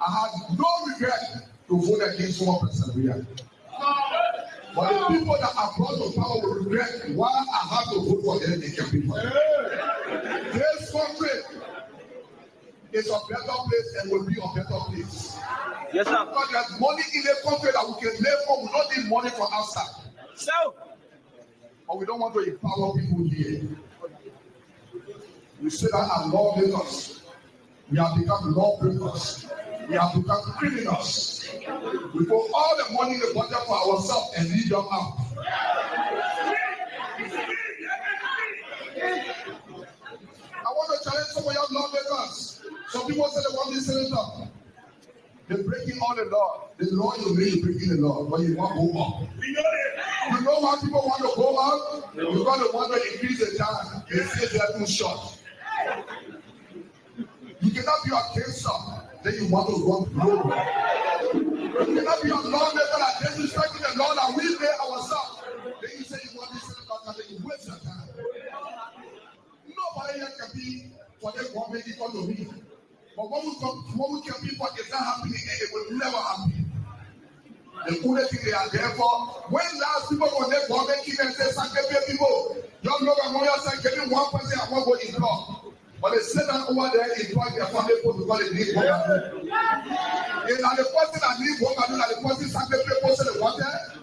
I had no regret to vote against one person. But the people that are brought to power will regret why I have to vote for the Nigerian people. This country is a better place and will be a better place. Yes, sir. Because there's money in the country that we can live for. We don't need money from outside. So, but we don't want to empower people here. We say that as lawmakers, we have become lawbreakers. We have become criminals. We put all the money in the budget for ourselves and leave them out. I want to challenge some of your lawmakers. Some people say they want this senator. They're breaking all the law. The law is really breaking the law, but you want to go up. You know why people want to go out? Because they want to increase the time. They say they are too short. You cannot be a cancer, then you want to run global. You cannot be a lawmaker that disrespecting the law that we made ourselves. Then you say you want this senator, then you waste your time. Nobody here can be for the government economy. But when we can be for it's not happening, it will never happen. The only thing they are there for, when last people go there, government keep and say, "Sanctify people." Young look at my son, giving 1% I won't go in law. But they sit down over there, employ their family people because they need work. And now the person that need work, and the person sanctify people say they want that.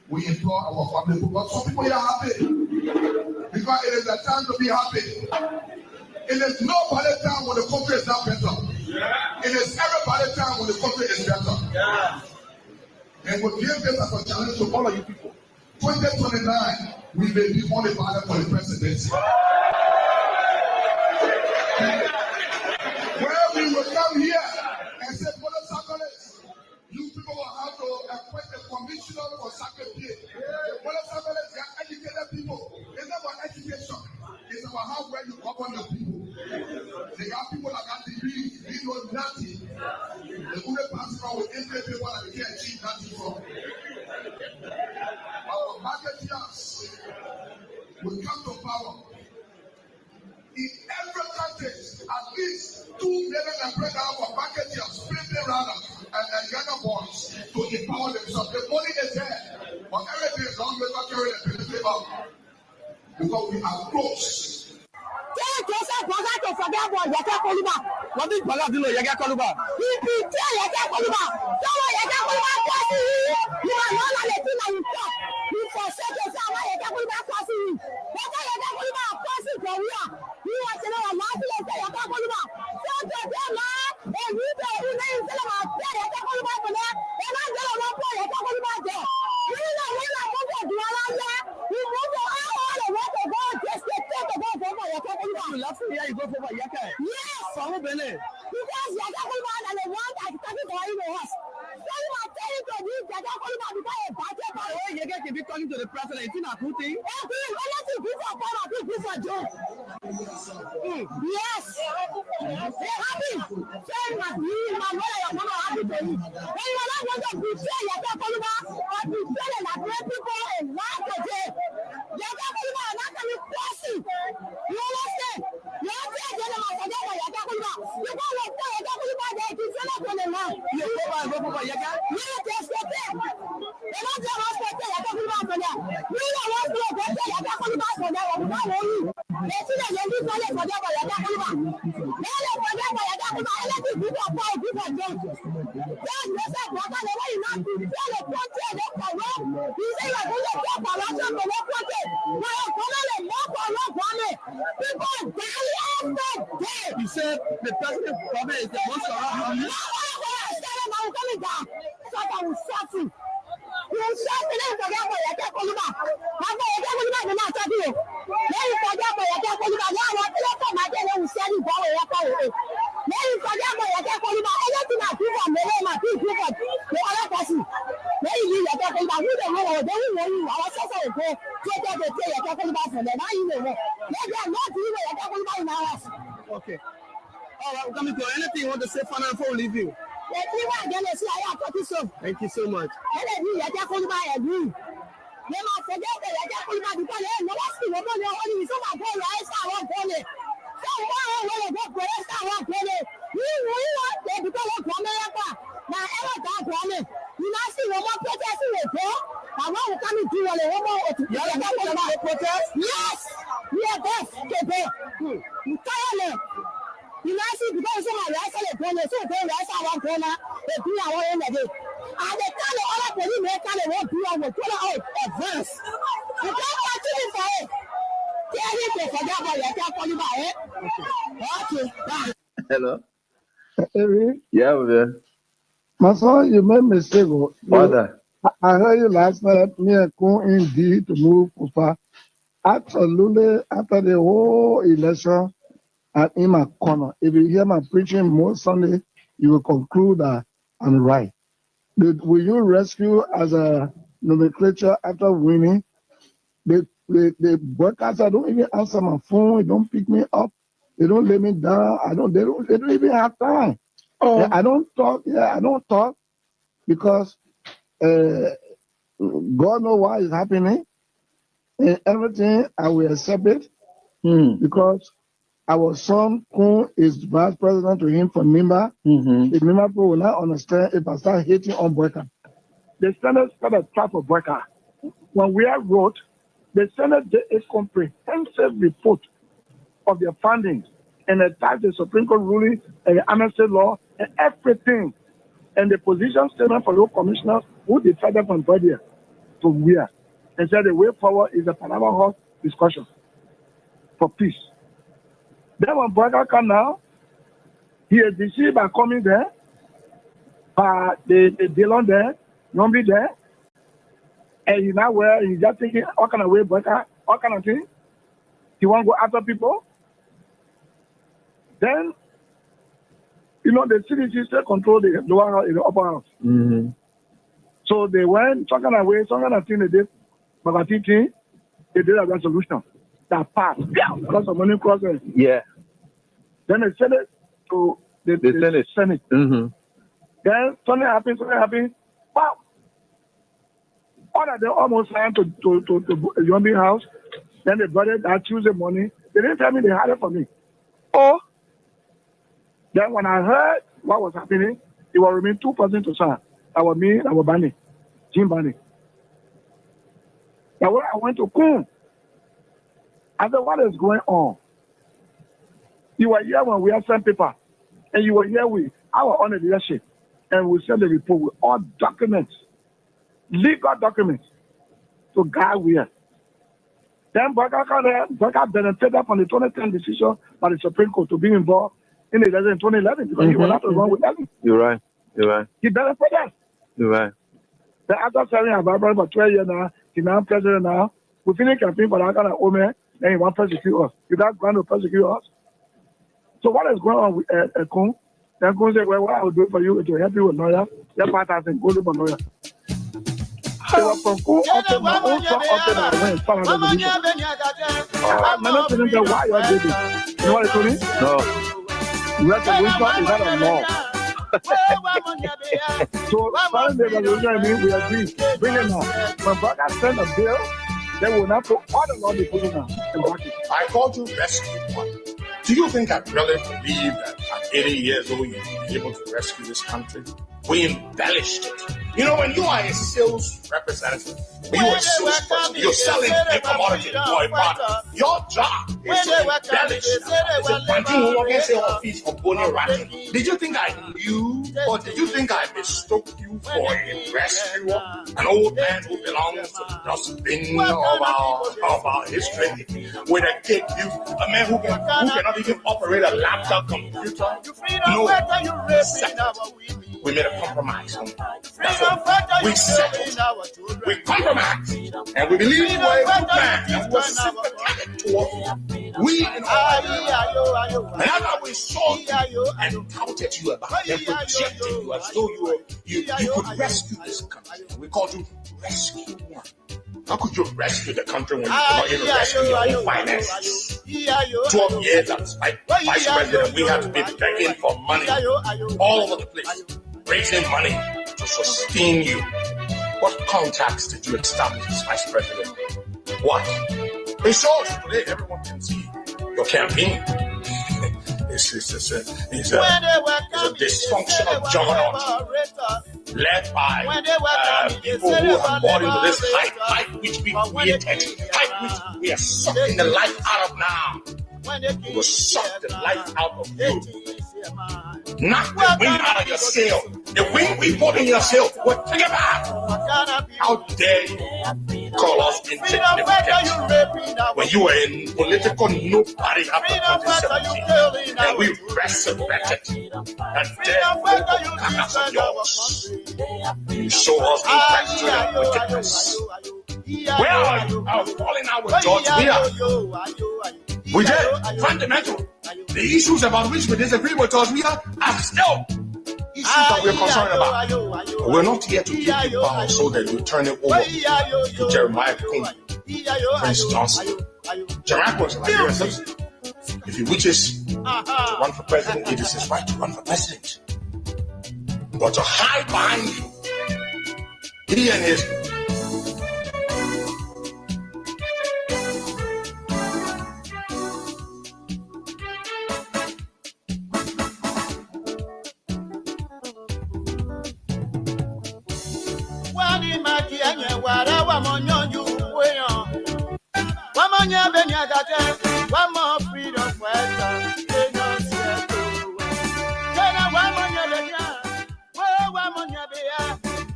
We employ our family people, but some people are happy because it is the time to be happy. It is nobody's time when the country is not better. It is everybody's time when the country is better. And we give this as a challenge to all of you people. 2029, we may be on the ballot for the presidency. Where we will come here and say, you people will have to appoint a commissioner for sacrifice. They are educated people. It's not about education. It's about how well you govern your people. They got people that got degrees, they know nothing. The only person with every people that they can't achieve nothing from. Our marketeers will come to power. In every country, at least 2 million employees for marketeers, flipping runners, and younger boys to empower themselves. The money is there, but everything is long without carrying a benefit out. Because we are close. Tell yourself, brother, to forget about Yaka Koluba. what is Baladino Yaga Koluba? Tell Yaka Koluba. Tell Yaka Koluba, you are not letting them talk. You forsake yourself, Yaka Koluba, crossing. Yaka Koluba, crossing from here. You want to know a lot of Yaka Koluba. Tell yourself, man, and you know who they say about Yaka Koluba for that. And I'm going to put Yaka Koluba there. You know, when I want to do all that, you move your all the way to go, just to take the ball for Yaka Koluba. You love to hear you go for Yaka. Yes. From Bene. Because Yaka Koluba and the one that is talking to you was. So you are telling to me Yaka Koluba because a budget. Oh, Yaga can be talking to the president. It's not a good thing. Anything good for power, good for Joe. Yes. They're happy. Say my mother, your mama happy to you. When you are not going to betray Yaka Koluba or betray the Nigerian people and lie to them, Yaka Koluba are not coming crossing. You understand? You understand? You understand? Yaka Koluba. You don't want to Yaka Koluba there. It's not going to lie. You go for Yaga? Yes, yes, yes. They don't just respect Yaka Koluba for that. We don't want to respect Yaka Koluba for that. We don't want you. They see that you do something for them for Yaka Koluba. They don't for them for Yaka Koluba. Anything good for power, good for them. Just yourself, brother, the way you not to tell the country and the corrupt. You say you're going to take corruption for the country. Now you're calling them more corrupt for me. People die every day. You said the president's government is the most corrupt. No, I'm coming down. So I will shut you. You will shut me. Let me forget about Yaka Koluba. Yaka Koluba is not talking to you. Let me forget about Yaka Koluba. Now I want to let my day and send you down Yaka Koluba. Let me forget about Yaka Koluba. Anything I do for me, my people for the other person. Let me leave Yaka Koluba. We don't know. They will know you. Our sister will go. Take them to take Yaka Koluba from them. Now you know. Let them not do Yaka Koluba in our house. Okay. All right, we're coming to anything you want to say final before we leave you. Thank you so much. Yaka Koluba agree. They must forget that Yaka Koluba because they never see the money only so much gold. I start one gold. So why will they go for extra one gold? We want them because see because some of the rest of the police, so they rest our corner, they do our own day. And they tell the other police maker they won't do our corner out advance. You can't continue for it. Hello. Eric, Yeah, man. my son, you made mistake. What? I heard you last night. Me and Kun indeed to move Kufa. Absolutely, after the whole election, I'm in my corner. If you hear my preaching most Sunday, you will conclude that I'm right. Will you rescue as a nomenclature after winning? The broadcaster don't even answer my phone. They don't pick me up. They don't lay me down. They don't even have time. Oh, I don't talk. Yeah, I don't talk because God knows why it's happening. And everything I will accept it because our son Kun is vice president to him for NIMBA. The NIMBA people will not understand if I start hating on Breaker. The Senate started trap for Breaker. When we are wrote, the Senate did a comprehensive report of their findings and attached the Supreme Court ruling and the amnesty law and everything. And the position statement for local commissioners who decided from Berdia to where and said the way forward is a Panama House discussion for peace. Then when Breaker come now, he is deceived by coming there, by the Dillon there, Nombi there, and he's now where he's just thinking, what kind of way Breaker, what kind of thing? He want to go after people. Then, the CDC still control the lower house, the upper house. So they went, some kind of thing they did, but I think they did a resolution that passed. Yeah, because of money crossing. Yeah. Then they sent it to the Senate. Then something happened. Wow. All of them almost signed to Yombi house. Then they brought it that Tuesday morning. They didn't tell me they had it for me. Oh. Then when I heard what was happening, it was remain 2 persons to sign. That was me, that was Bani, Jim Bani. Now when I went to Kun, I said, what is going on? You were here when we had sent paper, and you were here with our own leadership, and we sent the report with all documents, legal documents, to guide where. Then Breaker benefited from the 2010 decision by the Supreme Court to be involved in the election in 2011 because he was not wrong with that. You're right. He benefited. You're right. Then after serving our Bible for 12 years now, he's now president now. We finished campaign for that kind of woman, then he wants to persecute us. He doesn't want to persecute us. So what is going on with Kun? Then Kun said, well, what I will do for you is to help you with lawyer. Your partner said, go to my lawyer. They were from Kun up to my own son up to my wing. I'm not telling them why you are doing this. You know what I told him? No. Resolution is not a law. So, following the resolution, we agree. Bring it now. When Breaker send a bill, they will not put all the law they put in now. I called you rescue one. Do you think I really believe that at 80 years old you'll be able to rescue this country? We embellished it. When you are a sales representative, you are a salesperson, you're selling a commodity or a product. Your job is to embellish. Did you think I knew, or did you think I mistook you for a rescuer? An old man who belongs to the dustbin of our history with a kid, a man who cannot even operate a laptop computer? No, we made a compromise. That's what we settled. We compromised. And we believe you were a good man and we were sympathetic towards you. We in all. And after we saw you and doubted you about them, rejected you as though you could rescue this country. We called you rescue one. How could you rescue the country when you could not even rescue your own finances? 12 years as vice president, we had to be begging for money all over the place, raising money to sustain you. What contacts did you establish as vice president? What? It shows today everyone can see your campaign. It's a dysfunctional juggernaut led by people who have bought into this hype which we created, hype which we are sucking the life out of now. We will suck the life out of you Knock the wind out of your sail. The wind we put in your sail will take it back. How dare you call us insignificant when you were in political nobody after 2017 and we resurrected that dead political carcass of yours. You show us the factory of wickedness. Where are you? Our falling out with George we did fundamental. The issues about which we disagree with us, we are still issues that we're concerned about. But we're not here to give you power so that you turn it over to Jeremiah Kum, Prince Johnson. Jeremiah was a Liberian citizen. If he wishes to run for president, it is his right to run for president. But to hide behind you, he and his one more freedom fighter.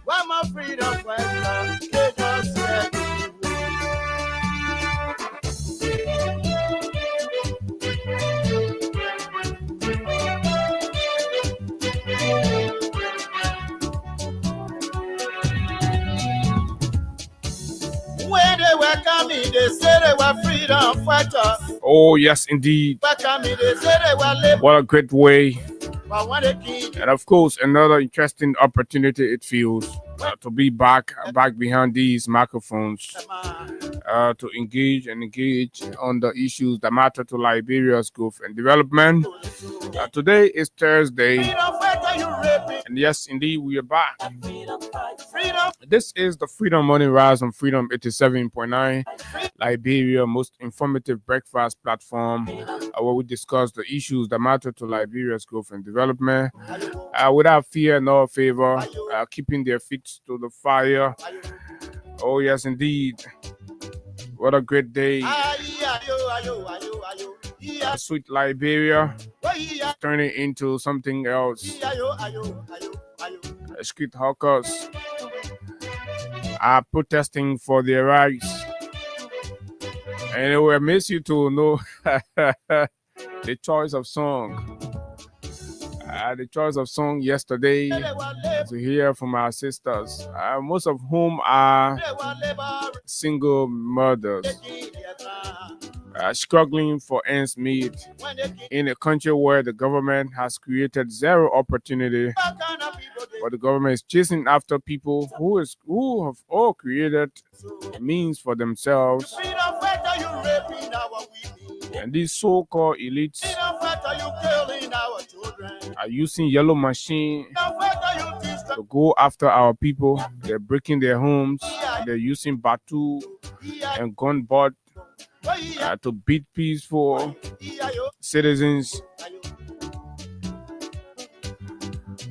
One more freedom fighter. When they welcome me, they say they were freedom fighters. Oh, yes, indeed. Welcome me, they say they were labor. What a great way. But when they keep And of course, another interesting opportunity it feels to be back behind these microphones to engage on the issues that matter to Liberia's growth and development. Today is Thursday, and yes, indeed, we are back. This is the Freedom Morning Rise on Freedom 87.9, Liberia most informative breakfast platform where we discuss the issues that matter to Liberia's growth and development without fear nor favor, keeping their feet to the fire. Oh, yes, indeed. What a great day. Sweet Liberia is turning into something else. Street hawkers are protesting for their rights. And it will miss you to know the choice of song. The choice of song yesterday to hear from our sisters, most of whom are single mothers, struggling for ends meet in a country where the government has created zero opportunity, but the government is chasing after people who have all created means for themselves. And these so-called elites are using yellow machine to go after our people. They're breaking their homes. They're using batu and gun butt to beat peaceful citizens.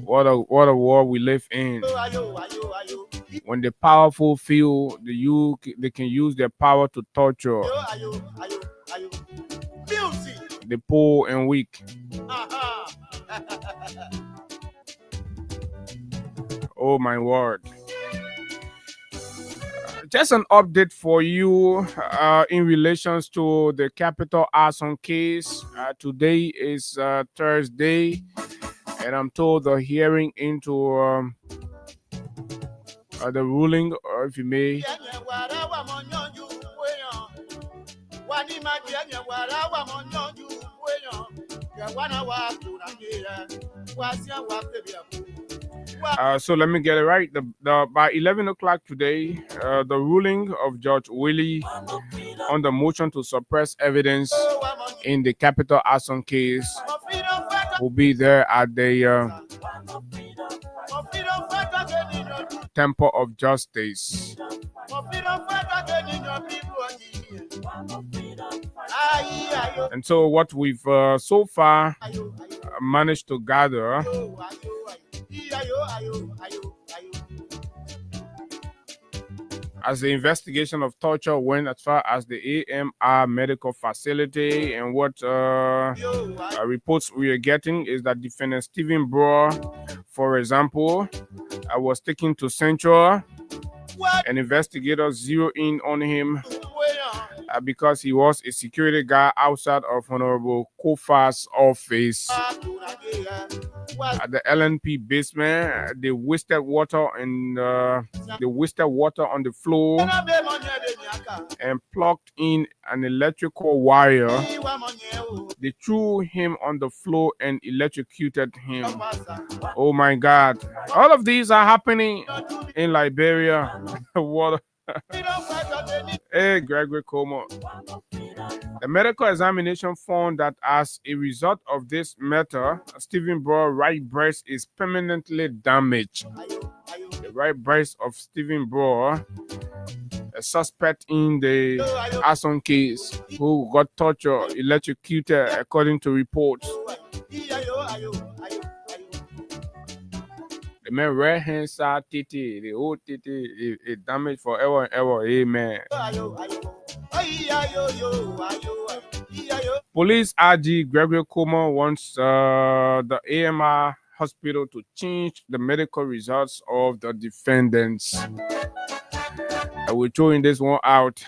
What a war we live in. When the powerful feel they can use their power to torture the poor and weak. Oh my word. Just an update for you in relations to the capital arson case. Today is Thursday, and I'm told the hearing into the ruling, or if you may, so let me get it right. By 11 o'clock today, the ruling of Judge Willie on the motion to suppress evidence in the capital arson case will be there at the Temple of Justice. And so what we've so far managed to gather as the investigation of torture went as far as the AMR medical facility, and what reports we are getting is that defendant Stephen Brower, for example, was taken to Central, and investigators zero in on him because he was a security guard outside of Honorable Kofa's office. At the LNP basement, they wasted water on the floor and plugged in an electrical wire. They threw him on the floor and electrocuted him. Oh my God. All of these are happening in Liberia. What? Hey, Gregory Como. The medical examination found that as a result of this matter, Stephen Brower's right breast is permanently damaged. The right breast of Stephen Brower, a suspect in the arson case, who got tortured, electrocuted, according to reports. The man right hand side titty, the whole titty is damaged forever and ever. Amen. Police RG Gregory Coleman wants the AMR hospital to change the medical results of the defendants. We're throwing this one out.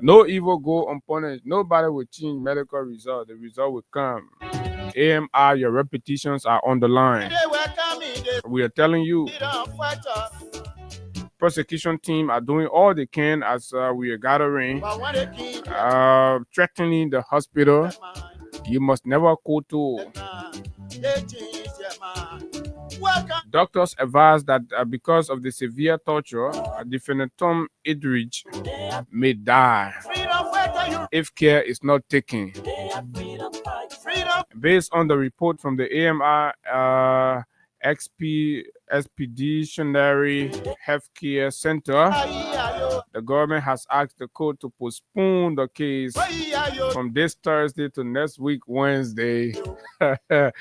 No evil go unpunished. Nobody will change medical results. The result will come. AMR, your reputations are on the line. We are telling you. Prosecution team are doing all they can as we are gathering, threatening the hospital. You must never go to. Doctors advise that because of the severe torture, defendant Tom Idridge may die if care is not taken. Based on the report from the AMR Expeditionary Healthcare Center, the government has asked the court to postpone the case from this Thursday to next week, Wednesday. I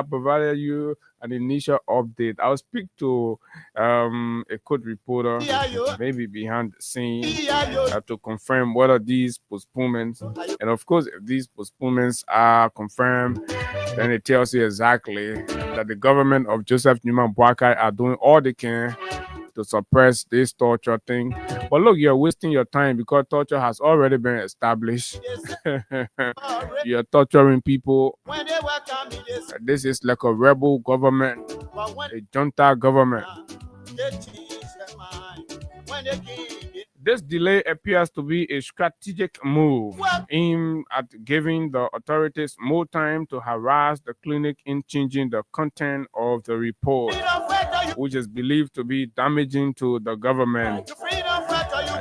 provided you an initial update. I'll speak to a court reporter, maybe behind the scene, to confirm whether these postponements, and of course, if these postponements are confirmed, then it tells you exactly that the government of Joseph Newman Boakai are doing all they can to suppress this torture thing. But look, you're wasting your time because torture has already been established. You're torturing people. This is like a rebel government, a junta government. This delay appears to be a strategic move aimed at giving the authorities more time to harass the clinic in changing the content of the report, which is believed to be damaging to the government.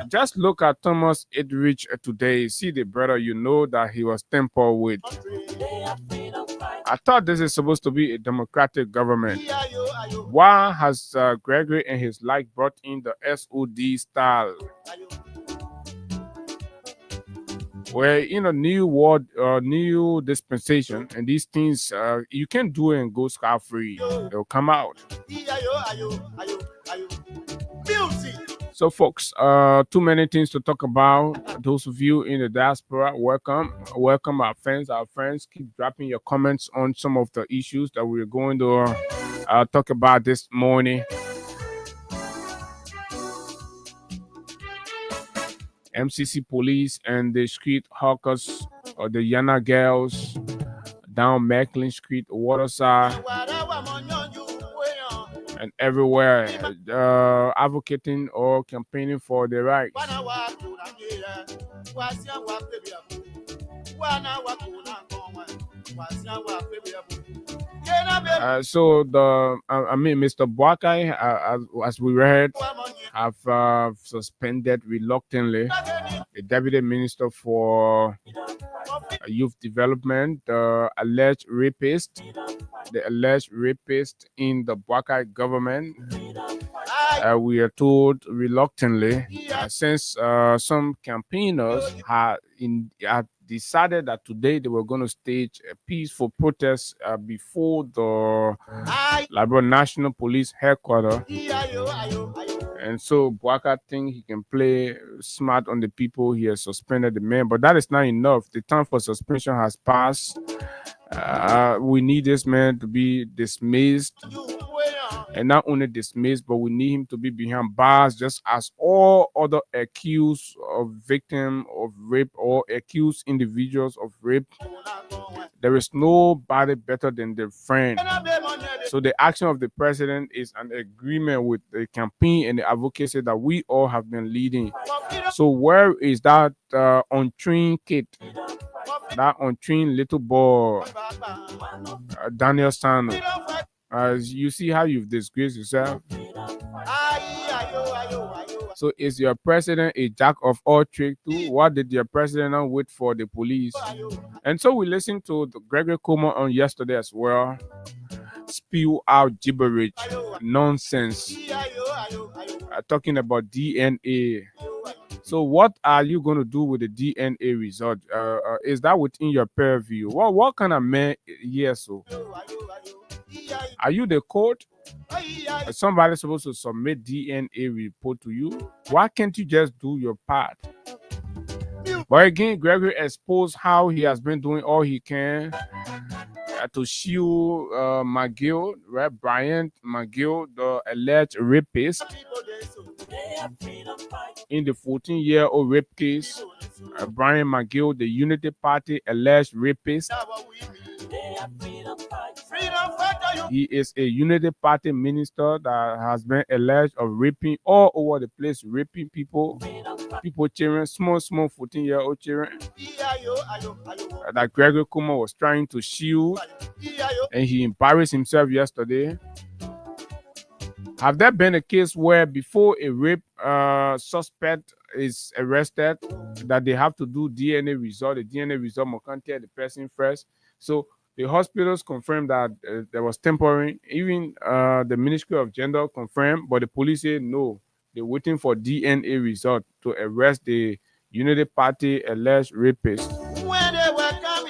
Just look at Thomas Edrich today. See the brother, you know that he was tampered with. I thought this is supposed to be a democratic government. Why has Gregory and his like brought in the SOD style? We're in a new world, new dispensation, and these things you can't do it and go scot-free. They'll come out. So, folks, too many things to talk about. Those of you in the diaspora, welcome. Welcome our friends. Keep dropping your comments on some of the issues that we're going to talk about this morning. MCC police and the street hawkers, or the Yana girls down Macklin Street, Waterside, and everywhere, advocating or campaigning for their rights. So Mr. Boakai, as we read, have suspended reluctantly the Deputy Minister for Youth Development, the alleged rapist in the Boakai government. We are told reluctantly, since some campaigners had decided that today they were going to stage a peaceful protest before the Liberia National Police headquarters. And so Bwaka think he can play smart on the people. He has suspended the man, but that is not enough. The time for suspension has passed. We need this man to be dismissed, and not only dismissed, but we need him to be behind bars, just as all other accused of victim of rape or accused individuals of rape. There is nobody better than their friend. So the action of the president is an agreement with the campaign and the advocacy that we all have been leading. So where is that untrained kid, that untrained little boy, Daniel Sano? You see how you've disgraced yourself. So is your president a jack of all trades too? What did your president not wait for the police? And so we listened to Gregory Como on yesterday as well. Spew out gibberish, nonsense, talking about DNA. So what are you going to do with the DNA result? Is that within your purview? What kind of man? Yes, so are you the court? Is somebody supposed to submit DNA report to you? Why can't you just do your part? But again, Gregory exposed how he has been doing all he can to shield McGill, right? Bryant McGill, the alleged rapist in the 14-year-old rape case. Brian McGill, the Unity Party alleged rapist. He is a Unity Party minister that has been alleged of raping all over the place, raping people, children, small 14-year-old children that Gregory Kuma was trying to shield, and he embarrassed himself yesterday. Have there been a case where before a rape suspect is arrested that they have to do DNA result? The DNA result must contact the person first. So the hospitals confirmed that there was tampering. Even the Ministry of Gender confirmed, but the police said no. They're waiting for DNA result to arrest the Unity Party alleged rapist.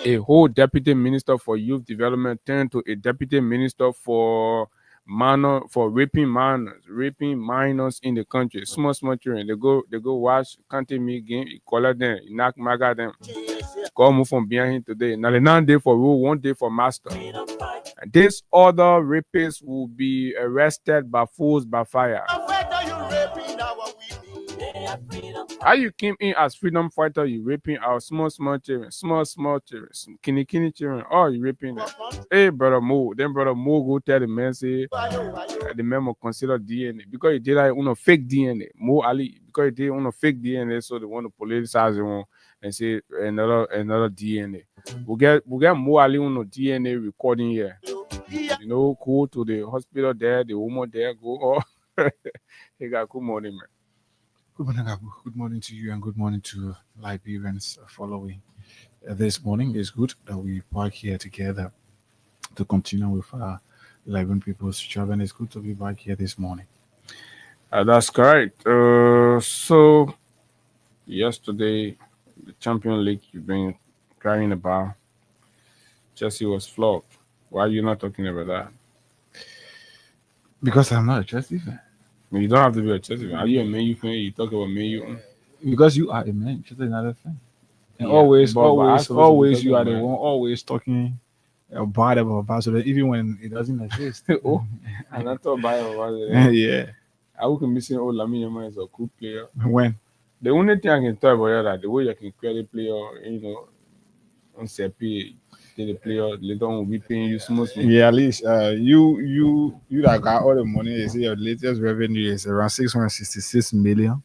A whole deputy minister for youth development turned to a deputy minister for raping minors in the country. Small children. They go watch country me game, you color them, you knock maga them. Go move from behind him today. Now the 9 day for rule, 1 day for master. And this other rapist will be arrested by force by fire. How you came in as freedom fighter, you raping our small children, small children, skinny children, oh, you raping them. Hey, brother Mo, then brother Mo go tell the man, say, the man will consider DNA, because he did like fake DNA. Mo Ali, because he did fake DNA, so they want to politicize it and say another DNA. We'll get Mo Ali DNA recording here. Go to the hospital there, the woman there, go, oh, he got good morning, man. Good morning to you, and good morning to Liberians following. This morning is good that we back here together to continue with our Liberian people's job, and it's good to be back here this morning. That's correct. So yesterday, the Champions League you've been crying about, Chelsea was flogged. Why are you not talking about that? Because I'm not a Chelsea fan. You don't have to be a Chelsea fan. Are you a Man U fan? You talk about Man U. Because you are a man, Chelsea is not a fan. And Yeah, always but you are the about- one always talking bad about Barcelona, even when it doesn't exist. Oh, and I thought about it. Yeah. I would be missing Lamine Yamal is a cool player. When? The only thing I can talk about is that the way you can create a player, on SEPT, the player later on will be paying you small. Yeah, at least you that got all the money. They say your latest revenue is around 666 million.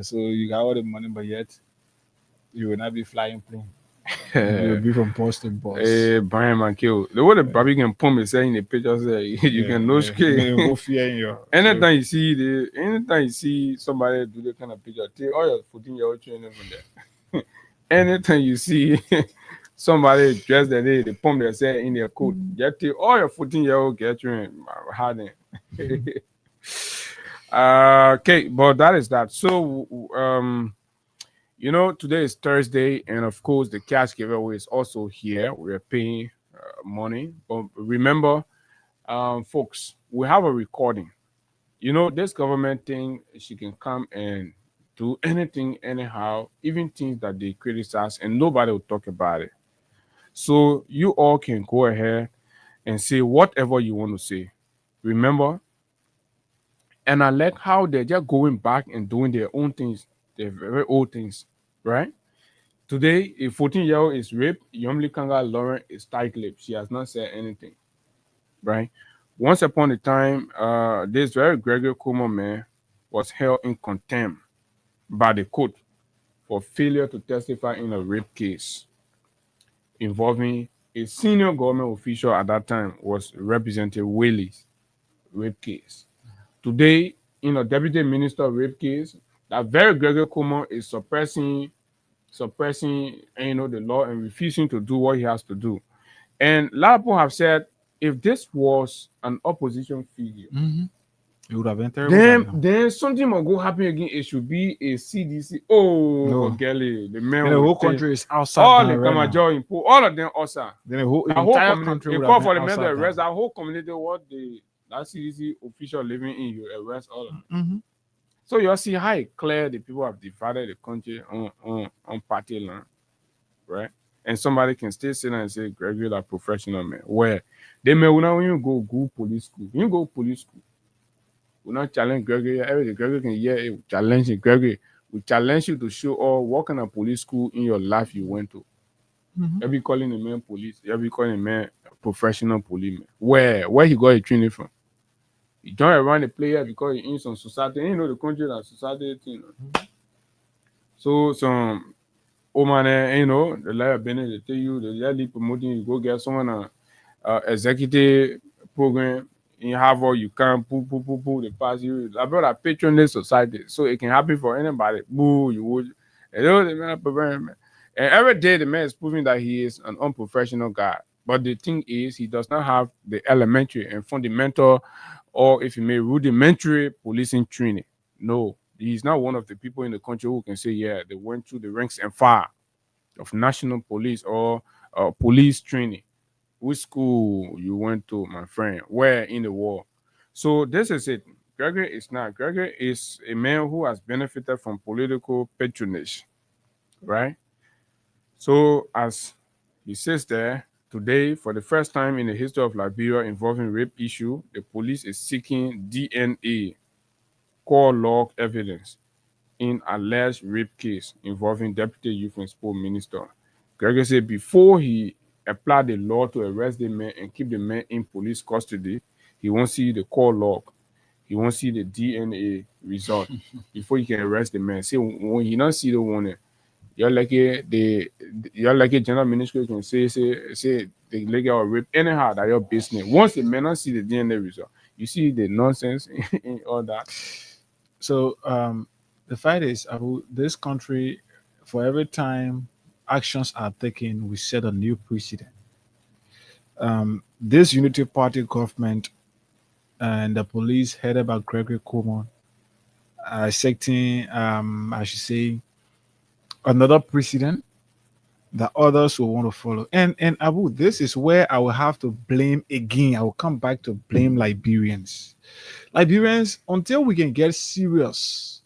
So you got all the money, but yet you will not be flying plane. You will be from post to post. Brian McKill. The way the Bobby can pump is saying the picture say you can no scale. No fear in your. Anytime you see somebody do that kind of picture, take all your 14-year-old children from there. Anytime you see somebody dressed that they pump themselves in their coat, just take all your 14-year-old get you hardened. Okay, but that is that. So today is Thursday, and of course the cash giveaway is also here. We are paying money, but remember, folks, we have a recording. You know, this government thing, she can come and do anything anyhow, even things that they criticize, and nobody will talk about it. So you all can go ahead and say whatever you want to say. Remember, and I like how they're just going back and doing their own things, their very old things, right? Today, a 14-year-old is raped. Yomli Kanga Lauren is tight-lipped. She has not said anything, right? Once upon a time, this very Gregory Como man was held in contempt by the court for failure to testify in a rape case involving a senior government official at that time was Representative Whaley's rape case. Today, in a deputy minister rape case, that very Gregory Como is suppressing the law and refusing to do what he has to do. And a lot of people have said if this was an opposition figure, It would have been terrible. by now. then something will go happen again. It should be a CDC. Oh, No. forget it. The man And the will whole say, country is outside all now the right now. Kamajo Impo, all of them outside. Then the whole The whole entire community, country they would call have for been the man to outside arrest now. that whole community. That CDC official living in you arrest all of them. Mm-hmm. So you see how clear the people have divided the country on party line, right? And somebody can still sit down and say Gregory like professional man. Where they may when you go police school, you go police school. We not challenge Gregory. Everything Gregory can hear it. We challenge it. Gregory, we challenge you to show all what kind of police school in your life you went to. You be calling a man police. You be calling a man professional policeman. Where he got a training from? He joined around the player because he in some society. You know the country that society thing. So some man, the lawyer Bennett, they tell you the yearly promoting you go get someone executive program in Harvard, you can pull the pass you. I brought a patronage society, so it can happen for anybody. Boo, you would. The man program, and every day the man is proving that he is an unprofessional guy. But the thing is, he does not have the elementary and fundamental, or if you may, rudimentary policing training. No, he's not one of the people in the country who can say, yeah, they went through the ranks and file of national police or police training. Which school you went to, my friend? Where in the world? So this is it. Gregory is not. Gregory is a man who has benefited from political patronage, right? So as he says there, today, for the first time in the history of Liberia involving rape issue, the police is seeking DNA, core log evidence in alleged rape case involving Deputy Youth and Sport Minister. Gregory said before he applied the law to arrest the man and keep the man in police custody, he won't see the core log. He won't see the DNA result before he can arrest the man. See, when he don't see the one, you're like a general ministry can say the legal rape anyhow that your business. Once the man don't see the DNA result, you see the nonsense in all that. So the fact is, Abu, this country, for every time actions are taken, we set a new precedent. This unity party government and the police headed by Gregory Coleman are setting, I should say, another precedent that others will want to follow. And Abu, this is where I will have to blame again. I will come back to blame Liberians. Liberians, until we can get serious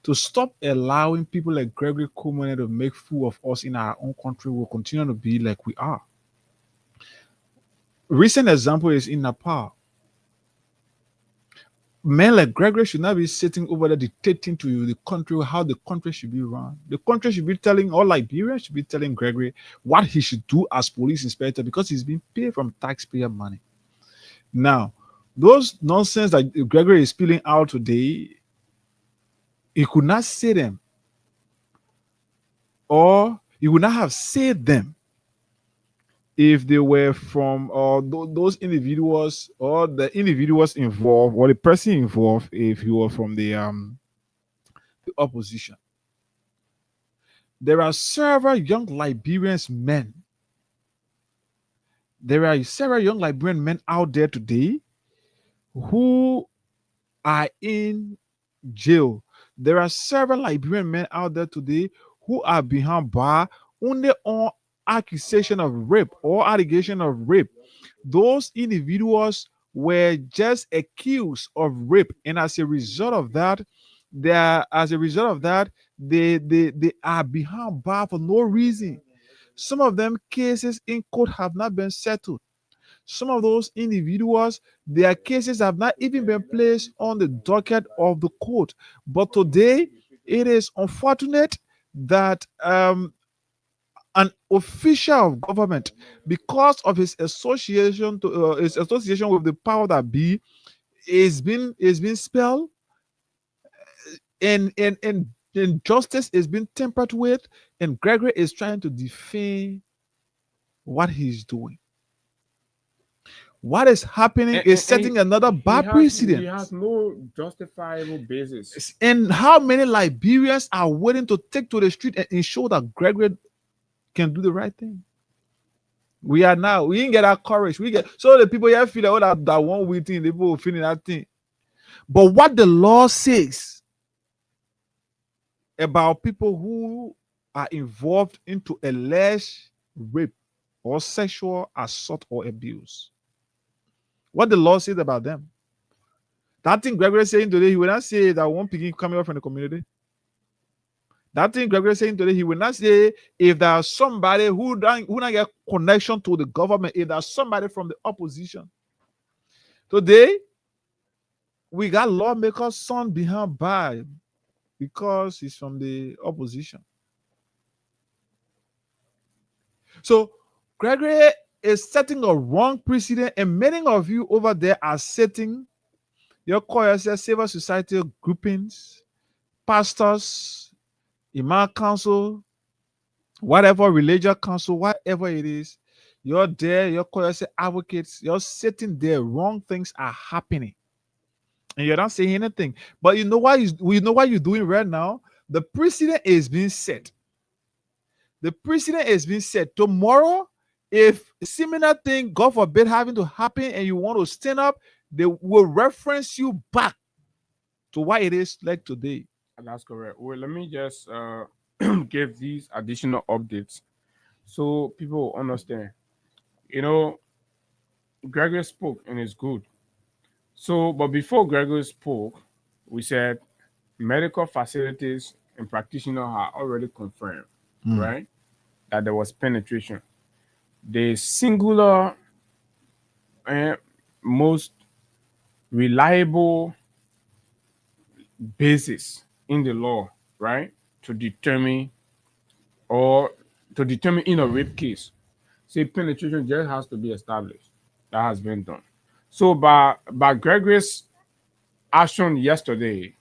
to stop allowing people like Gregory Coleman to make fool of us in our own country, will continue to be like we are. Recent example is in Nepal. Men like Gregory should not be sitting over there dictating to you the country, how the country should be run. The country should be telling, all Liberians should be telling Gregory what he should do as police inspector because he's being paid from taxpayer money. Now, those nonsense that Gregory is spilling out today, he could not say them, or he would not have said them if they were from those individuals or the individuals involved or the person involved if he were from the opposition. There are several young Liberians men. There are several young Liberian men out there today who are in jail. There are several Liberian men out there today who are behind bar only on accusation of rape or allegation of rape. Those individuals were just accused of rape, and as a result of that, they are behind bar for no reason. Some of them cases in court have not been settled. Some of those individuals, their cases have not even been placed on the docket of the court. But today, it is unfortunate that an official of government, because of his association with the power that be, is being spelled, and justice is being tempered with, and Gregory is trying to defend what he's doing. What is happening is setting another bad He precedent. has no justifiable basis. And how many Liberians are willing to take to the street and ensure that Gregory can do the right thing? We didn't get that courage. We get so the people here feel like, that one we think, the people feeling that thing. But what the law says about people who are involved into alleged rape or sexual assault or abuse, what the law says about them. That thing Gregory is saying today, he will not say that one picking coming up from the community. That thing Gregory is saying today, he will not say if there's somebody who don't get connection to the government, if there's somebody from the opposition. Today, we got lawmakers' son behind bar because he's from the opposition. So Gregory is setting a wrong precedent, and many of you over there are setting your call yourself civil society groupings, pastors, imam council, whatever religious council, whatever it is. You're there, you're call yourself advocates, you're sitting there, wrong things are happening. And you're not saying anything. But you know what you're doing right now? The precedent is being set. The precedent is being set. Tomorrow, if similar thing, God forbid, having to happen and you want to stand up, they will reference you back to what it is like today. That's correct. Well, let me just give these additional updates so people will understand. Gregory spoke and it's good. So, but before Gregory spoke, we said medical facilities and practitioners are already confirmed, right, that there was penetration. The singular and most reliable basis in the law, right, to determine in a rape case, say penetration just has to be established. That has been done. So by Gregory's action yesterday,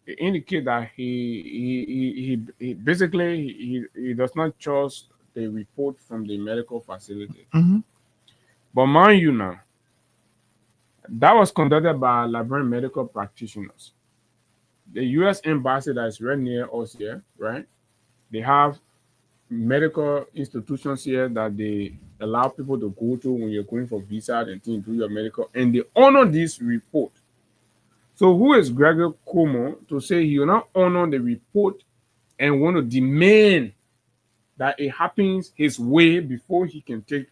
it indicate that he basically he does not trust the report from the medical facility. But mind you now, that was conducted by Liberian medical practitioners. The U.S. embassy that is right near us here, right? They have medical institutions here that they allow people to go to when you're going for visa and to do your medical, and they honor this report. So who is Gregory Como to say he will not honor the report and want to demand that it happens his way before he can take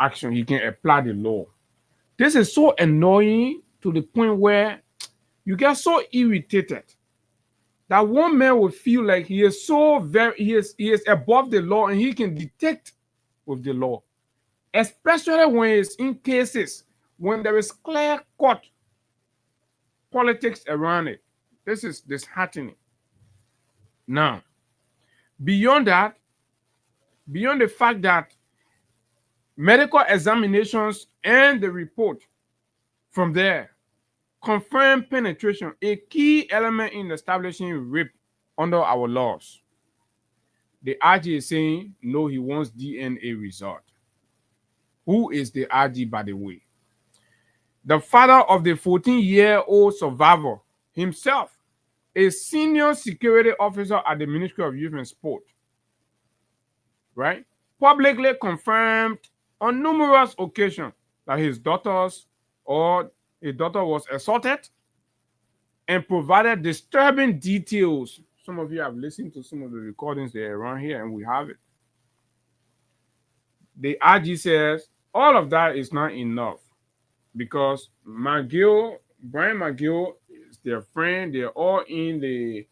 action, he can apply the law? This is so annoying to the point where you get so irritated that one man will feel like he is he is above the law and he can detect with the law, especially when it's in cases when there is clear-cut politics around it. This is disheartening. Now, beyond that, beyond the fact that medical examinations and the report from there confirm penetration, a key element in establishing rape under our laws, the RG is saying no, he wants DNA result. Who is the RG, by the way? The father of the 14-year-old survivor himself, a senior security officer at the Ministry of Youth and Sport, right, publicly confirmed on numerous occasions that his daughter was assaulted and provided disturbing details. Some of you have listened to some of the recordings that are around here, and we have it. The RG says all of that is not enough. because Brian McGill is their friend. They're all in the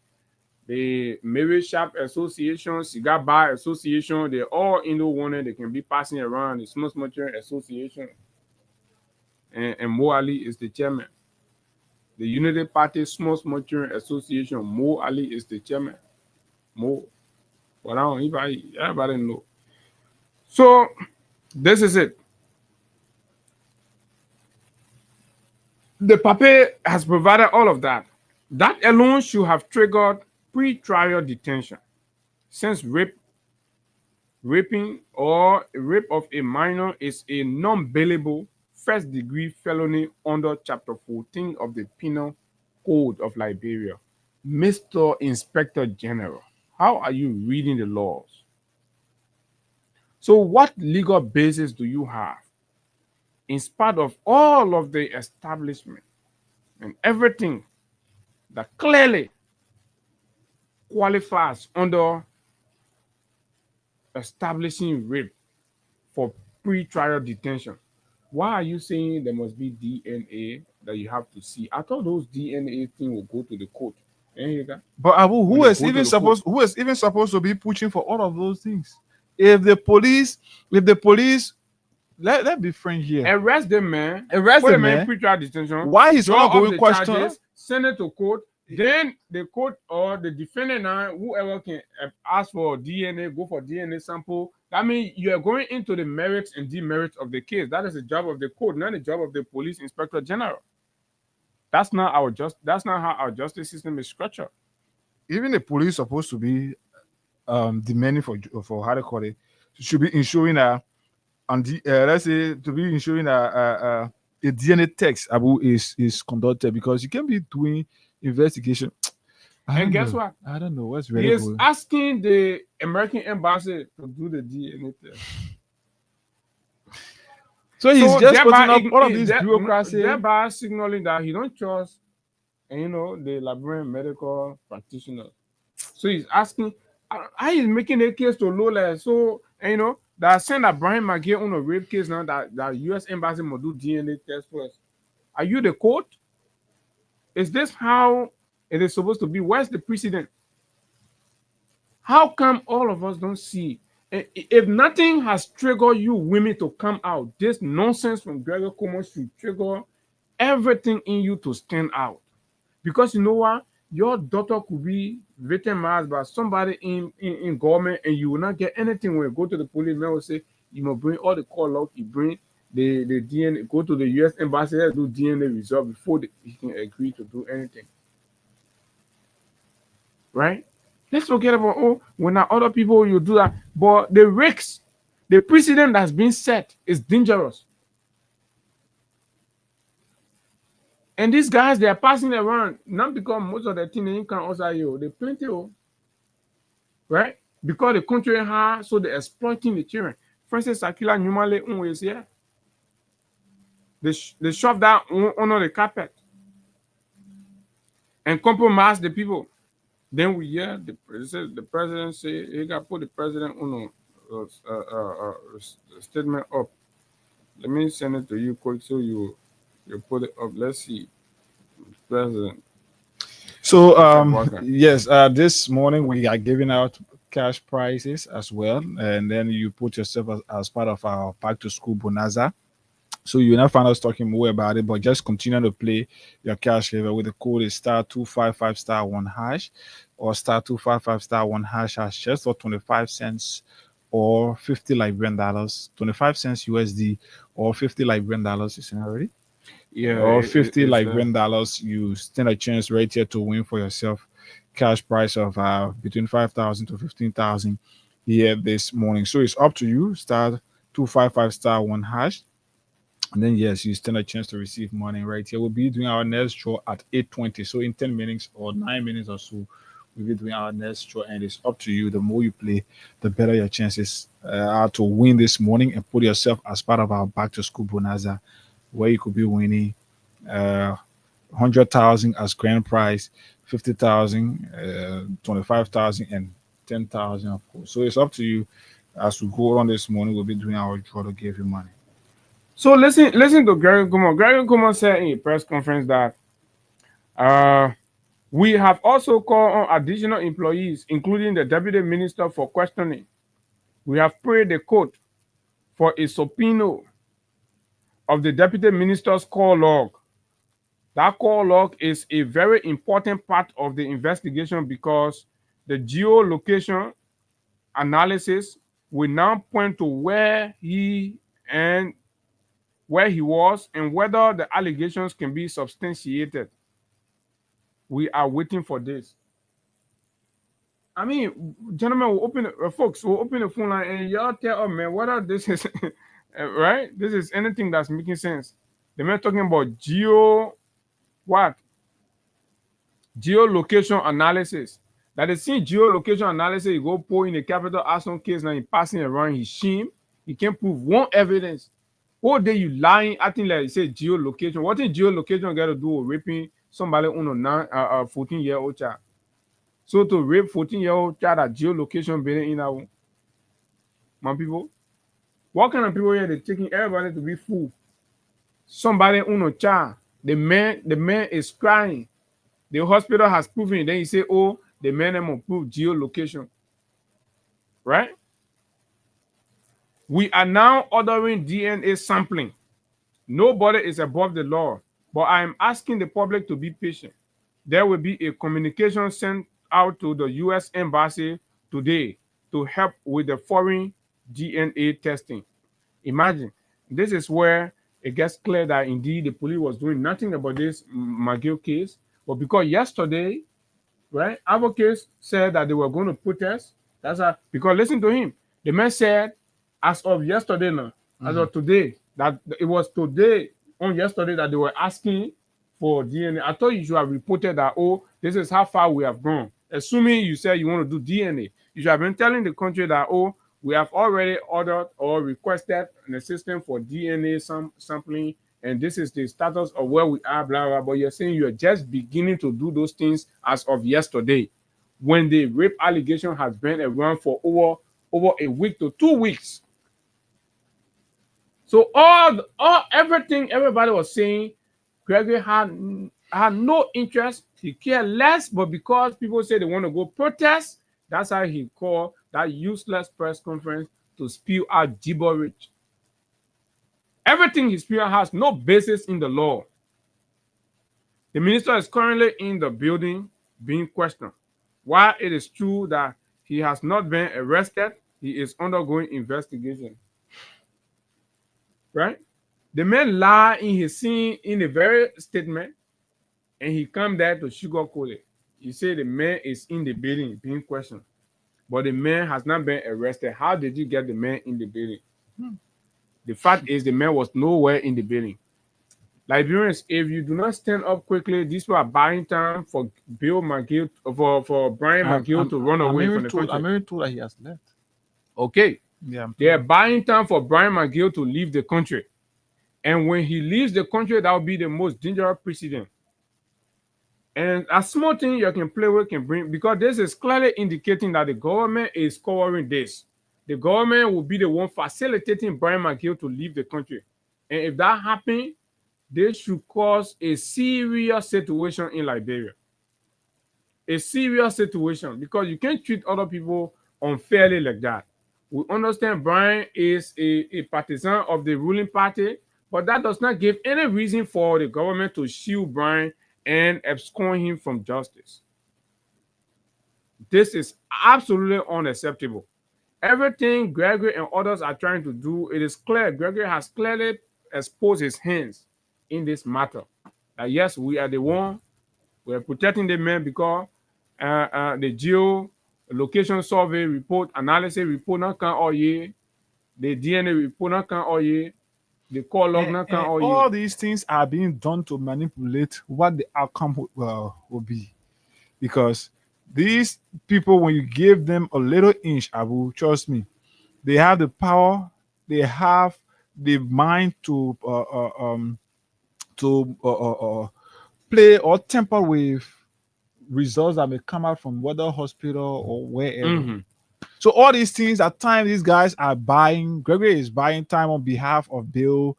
marriage shop association, cigar bar association. They're all in the one they can be passing around the small children association. And Mo Ali is the chairman. The Unity Party Small Children Association, Mo Ali is the chairman. Mo. But I don't everybody know. So this is it. The paper has provided all of that. That alone should have triggered pre-trial detention, since raping or rape of a minor is a non-bailable first-degree felony under Chapter 14 of the Penal Code of Liberia. Mr. Inspector General, how are you reading the laws? So what legal basis do you have, in spite of all of the establishment and everything that clearly qualifies under establishing rape for pre-trial detention? Why are you saying there must be DNA that you have to see? I thought those DNA things will go to the court. But Abu, When who they is go to even the court. supposed to be pushing for all of those things? If the police, let be frank here. Arrest them, man. Arrest Put them, them in man. pre-trial detention. Why is draw ongoing up the question? charges, send it to court. Then the court or the defendant now, whoever can ask for DNA, go for DNA sample. That means you are going into the merits and demerits of the case. That is the job of the court, not the job of the police inspector general. That's not how our justice system is structured. Even the police supposed to be demanding for how to call it, should be ensuring that, and let's say to be ensuring that a DNA test Abu is conducted, because you can be doing investigation. And guess what? I don't know what's He really is good. asking the American embassy to do the DNA test. So he's just putting thereby up all of this bureaucracy. thereby signaling that he don't trust, the Liberian medical practitioners. So he's asking, how he's making a case to Lola. So, that send that Brian McGill on a rape case now, that U.S. embassy must do DNA test first. Are you the court? Is this how it is supposed to be? Where's the precedent? How come all of us don't see? If nothing has triggered you women to come out, this nonsense from Gregor Como should trigger everything in you to stand out. Because you know what? Your daughter could be victimized by somebody in government, and you will not get anything when you go to the police. Man will say, you must bring all the call log, you bring the DNA, go to the U.S. embassy, do DNA result before he can agree to do anything. Right? Let's forget about, when other people you do that. But the risks, the precedent that's been set is dangerous. And these guys, they are passing around, not because most of the things they can also you. They plenty of, right? Because the country hard, so they're exploiting the children. Francis Akila normally always here. They shove that under the carpet and compromise the people. Then we hear the president say he got put the president on a statement up. Let me send it to you quick so you put it up. Let's see. President. So yes, this morning we are giving out cash prizes as well, and then you put yourself as part of our back to school bonanza. So you'll not find us talking more about it, but just continue to play your cash level with the code is *255*1# or *255*1# just for 25 cents or 50 Liberian dollars, 25 cents USD or 50 Liberian dollars. Is it already? Yeah, or 50 Liberian dollars. You stand a chance right here to win for yourself cash price of between 5,000 to 15,000 here this morning. So it's up to you. *255*1#. And then yes, you stand a chance to receive money right here. We'll be doing our next draw at 8:20. So in 10 minutes or 9 minutes or so, we'll be doing our next draw, and it's up to you. The more you play, the better your chances are to win this morning and put yourself as part of our back to school bonanza, where you could be winning 100,000 as grand prize, 50,000, 25,000, and 10,000, of course. So it's up to you. As we go on this morning, we'll be doing our draw to give you money. So listen to Gary Kuma. Gary Kuma said in a press conference that we have also called on additional employees, including the deputy minister, for questioning. We have prayed the court for a subpoena of the deputy minister's call log. That call log is a very important part of the investigation because the geolocation analysis will now point to where he was and whether the allegations can be substantiated. We are waiting for this. I mean, gentlemen, folks, we'll open the phone line and y'all tell us, man, whether this is right. This is anything that's making sense. The man talking about what? Geolocation analysis. That is seeing geolocation analysis, you go pull in a capital action case now, he passing around his shame. He can't prove one evidence. Whole day you lying, acting like you say geolocation. What is geolocation got to do with raping somebody on a 14-year-old child? So to rape 14-year-old child at geolocation being in our my people, what kind of people here they taking everybody to be fool? Somebody on a child, the man is crying. The hospital has proven it. Then you say, oh, the man will prove geolocation. Right? We are now ordering DNA sampling. Nobody is above the law, but I am asking the public to be patient. There will be a communication sent out to the U.S. Embassy today to help with the foreign DNA testing. Imagine, this is where it gets clear that indeed the police was doing nothing about this McGill case, but because yesterday, right, advocates said that they were going to protest. Because listen to him. The man said, as of yesterday now, as of today, that it was today on yesterday that they were asking for DNA. I thought you should have reported that, oh, this is how far we have gone. Assuming you said you want to do DNA, you should have been telling the country that, oh, we have already ordered or requested an system for DNA sampling, and this is the status of where we are, blah, blah, but you're saying you're just beginning to do those things as of yesterday, when the rape allegation has been around for over a week to 2 weeks. So everything everybody was saying, Gregory had no interest. He cared less, but because people say they want to go protest, that's how he called that useless press conference to spew out gibberish. Everything he spewed has no basis in the law. The minister is currently in the building being questioned. While it is true that he has not been arrested, he is undergoing investigation. Right? The man lied in his scene in the very statement, and he come there to sugarcoat it. You say the man is in the building being questioned, but the man has not been arrested. How did you get the man in the building? The fact is the man was nowhere in the building. Liberians, if you do not stand up quickly, these people are buying time for Bill McGill, for Brian McGill to run away from the country. I'm even told that he has left. Okay. Yeah, they are buying time for Brian McGill to leave the country. And when he leaves the country, that will be the most dangerous precedent. And a small thing you can play with can bring, because this is clearly indicating that the government is covering this. The government will be the one facilitating Brian McGill to leave the country. And if that happens, this should cause a serious situation in Liberia. A serious situation, because you can't treat other people unfairly like that. We understand Brian is a partisan of the ruling party, but that does not give any reason for the government to shield Brian and abscond him from justice. This is absolutely unacceptable. Everything Gregory and others are trying to do, it is clear. Gregory has clearly exposed his hands in this matter. Yes, we are the one. We are protecting the men because the geo-location survey report, analysis report not can all year. The DNA report not can all year. The call log not can all year. All these things are being done to manipulate what the outcome will be. Because these people, when you give them a little inch, Abu, trust me, they have the power, they have the mind to play or tamper with results that may come out from whether hospital or wherever. Mm-hmm. So all these things, at times, these guys are buying. Gregory is buying time on behalf of Bill.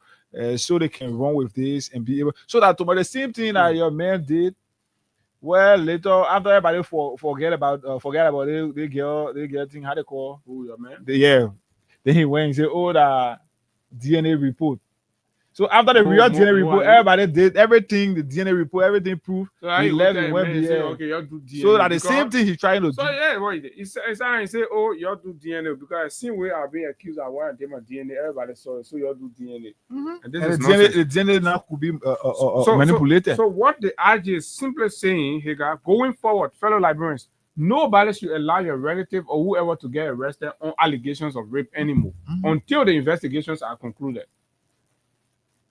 so they can run with this and be able, so that tomorrow the same thing that your man did. Well, later after everybody forget about the girl thing, how they call Who your man? yeah. Then he went and said, "Oh, the DNA report." So after the real DNA report, everybody did everything. The DNA report, everything proved. So He you left. tell He a went man, say, here. okay, you do DNA. So that the same thing he's trying to So do. yeah, wait. It's and say, oh, you do DNA because same way I've been accused of one of them of DNA. Everybody saw it, so you do DNA. And this is nonsense. The DNA now could be manipulated. So what the RG is simply saying, Higa, going forward, fellow Liberians, nobody should allow your relative or whoever to get arrested on allegations of rape anymore until the investigations are concluded.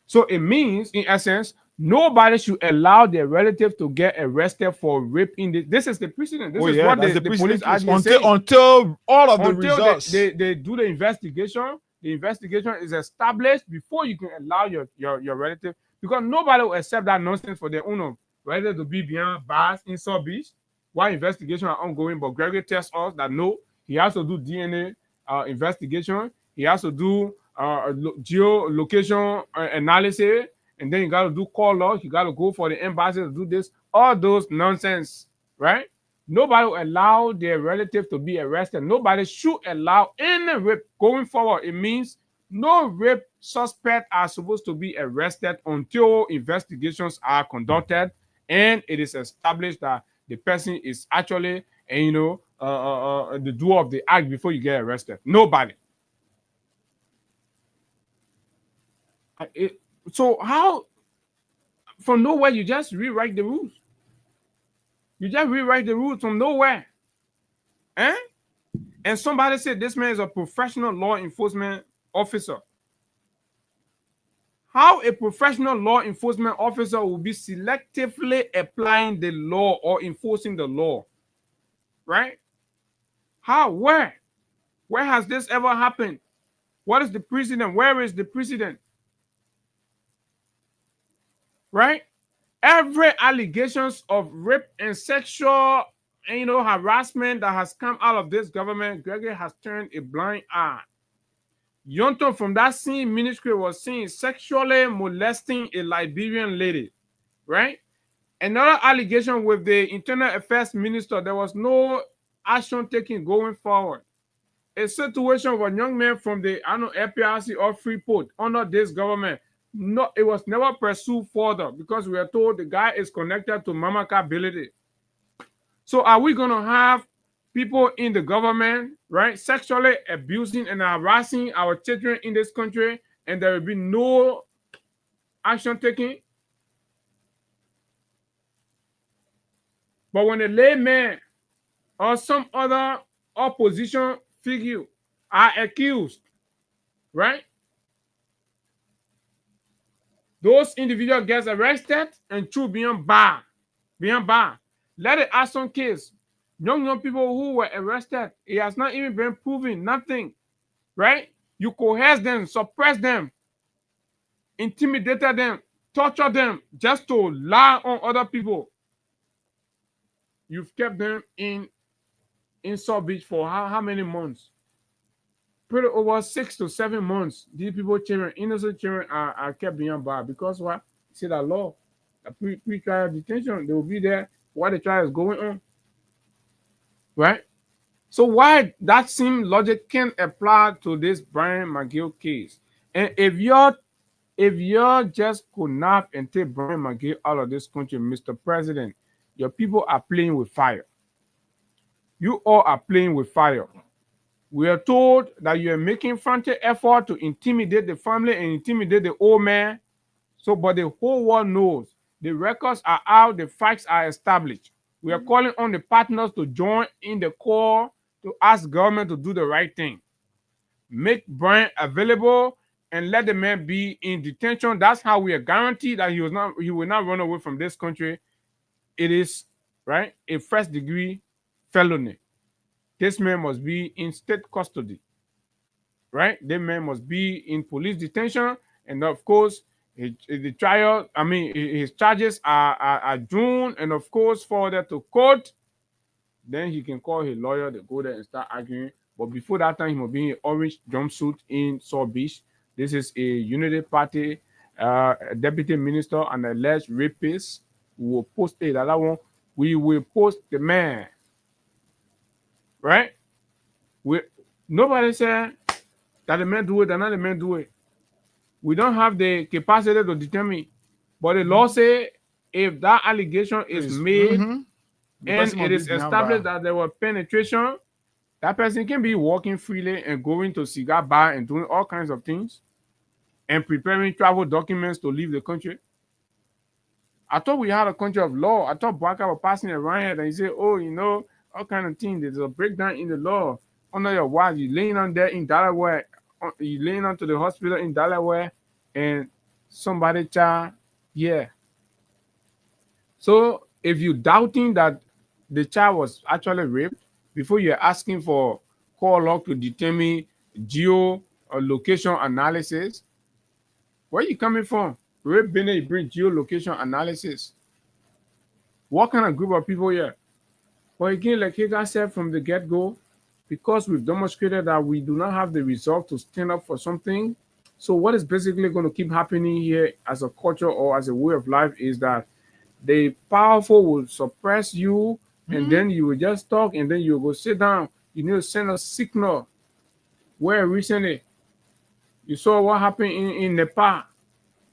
So it means, in essence, nobody should allow their relative to get arrested for rape. This is the precedent. This is what the police are saying. Until all of the results. They do the investigation. The investigation is established before you can allow your relative, because nobody will accept that nonsense for their own relative to be behind bars in South Beach while investigations are ongoing. But Gregory tells us that no, he has to do DNA investigation. He has to do geolocation analysis, and then you got to do call log. You got to go for the embassy to do this. All those nonsense, right? Nobody will allow their relative to be arrested. Nobody should allow any rape going forward. It means no rape suspect are supposed to be arrested until investigations are conducted and it is established that the person is actually, the doer of the act before you get arrested. Nobody. So how, from nowhere, you just rewrite the rules? You just rewrite the rules from nowhere. Eh? And somebody said this man is a professional law enforcement officer. How a professional law enforcement officer will be selectively applying the law or enforcing the law? Right? How? Where? Where has this ever happened? What is the precedent? Where is the precedent? Right? Every allegations of rape and sexual, harassment that has come out of this government, Gregory has turned a blind eye. Yonto from that same ministry was seen sexually molesting a Liberian lady, right? Another allegation with the Internal Affairs Minister, there was no action taken going forward. A situation of a young man from the APRC or Freeport under this government, no, it was never pursued further because we are told the guy is connected to Mamaka ability. So are we going to have people in the government, right, sexually abusing and harassing our children in this country, and there will be no action taken? But when a layman or some other opposition figure are accused, right, those individuals get arrested and thrown beyond bar. Let it ask some case. Young people who were arrested, it has not even been proven, nothing, right? You coerce them, suppress them, intimidate them, torture them just to lie on other people. You've kept them in South Beach for how many months? Pretty over 6 to 7 months. These people, children, innocent children, are kept behind bar because what? See that law, the pre-trial detention, they will be there while the trial is going on, right? So why that same logic can apply to this Brian McGill case? And if you're just kidnap and take Brian McGill out of this country, Mr. President, your people are playing with fire. You all are playing with fire. We are told that you are making frantic effort to intimidate the family and intimidate the old man. So, but the whole world knows the records are out, the facts are established. We are calling on the partners to join in the call to ask government to do the right thing. Make Brian available and let the man be in detention. That's how we are guaranteed that he will not run away from this country. It is, right, a first degree felony. This man must be in state custody, right? This man must be in police detention, and of course, the trial. I mean, his charges are adjourned, and of course, forwarded to court. Then he can call his lawyer to go there and start arguing. But before that time, he must be in an orange jumpsuit in South Beach. This is a unity party a deputy minister, an alleged rapist. We will post it. That one, we will post the man. Right? We nobody said that the man do it, that not the man do it. We don't have the capacity to determine. But the law say if that allegation is made and it is established that there was penetration, that person can be walking freely and going to cigar bar and doing all kinds of things and preparing travel documents to leave the country. I thought we had a country of law. I thought Baka was passing around here and he said, oh, all kind of things. There's a breakdown in the law. Under your watch, you laying on there in Delaware, you laying on to the hospital in Delaware, and somebody child, yeah. So if you doubting that the child was actually raped, before you're asking for call log to determine geo or location analysis, where you coming from? Rape Bennett bring geolocation analysis. What kind of group of people here? But again, like Hagar said from the get-go, because we've demonstrated that we do not have the resolve to stand up for something. So what is basically going to keep happening here as a culture or as a way of life is that the powerful will suppress you, and then you will just talk, and then you will go sit down. You need to send a signal. Where recently you saw what happened in Nepal.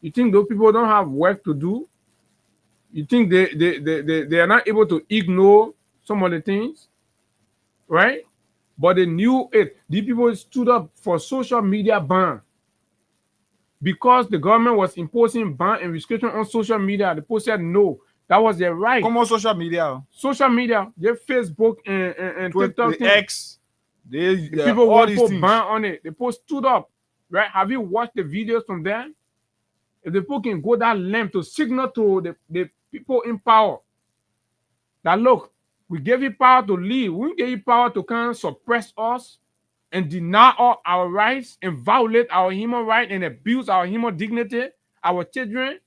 You think those people don't have work to do? You think they are not able to ignore some of the things, right? But they knew it. These people stood up for social media ban. Because the government was imposing ban and restriction on social media, the people said no. That was their right. Como social media? Social media, their Facebook and TikTok, the X. The people want to put ban on it. The people stood up, right? Have you watched the videos from there? If the people can go that length to signal to the people in power that look, we gave you power to leave. We gave you power to kind of suppress us and deny all our rights and violate our human rights and abuse our human dignity, our children,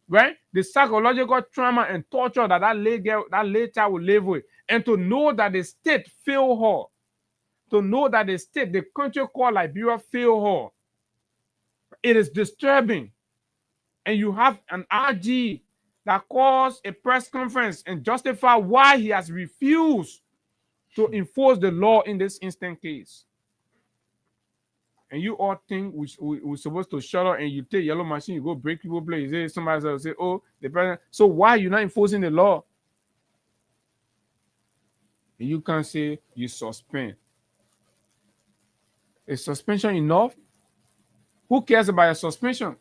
right? The psychological trauma and torture that lady child will live with. And to know that the state failed her. To know that the country called Liberia failed her. It is disturbing. And you have an RG that calls a press conference and justify why he has refused to enforce the law in this instant case. And you all think we're supposed to shut up and you take yellow machine, you go break people place. You say somebody else say, oh, the president. So why are you not enforcing the law? And you can't say you suspend. Is suspension enough? Who cares about your suspension?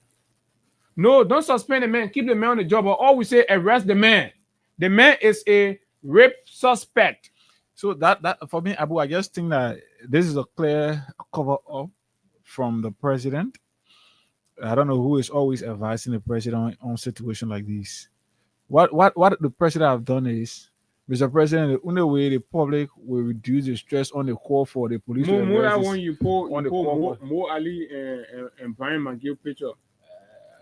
No, don't suspend the man. Keep the man on the job. But all we say, arrest the man. The man is a rape suspect. So that for me, Abu, I just think that this is a clear cover up from the president. I don't know who is always advising the president on situation like this. What the president have done is, Mr. President, the only way the public will reduce the stress on the call for the police. More that when you pull Mo Ali and Brian McGill picture.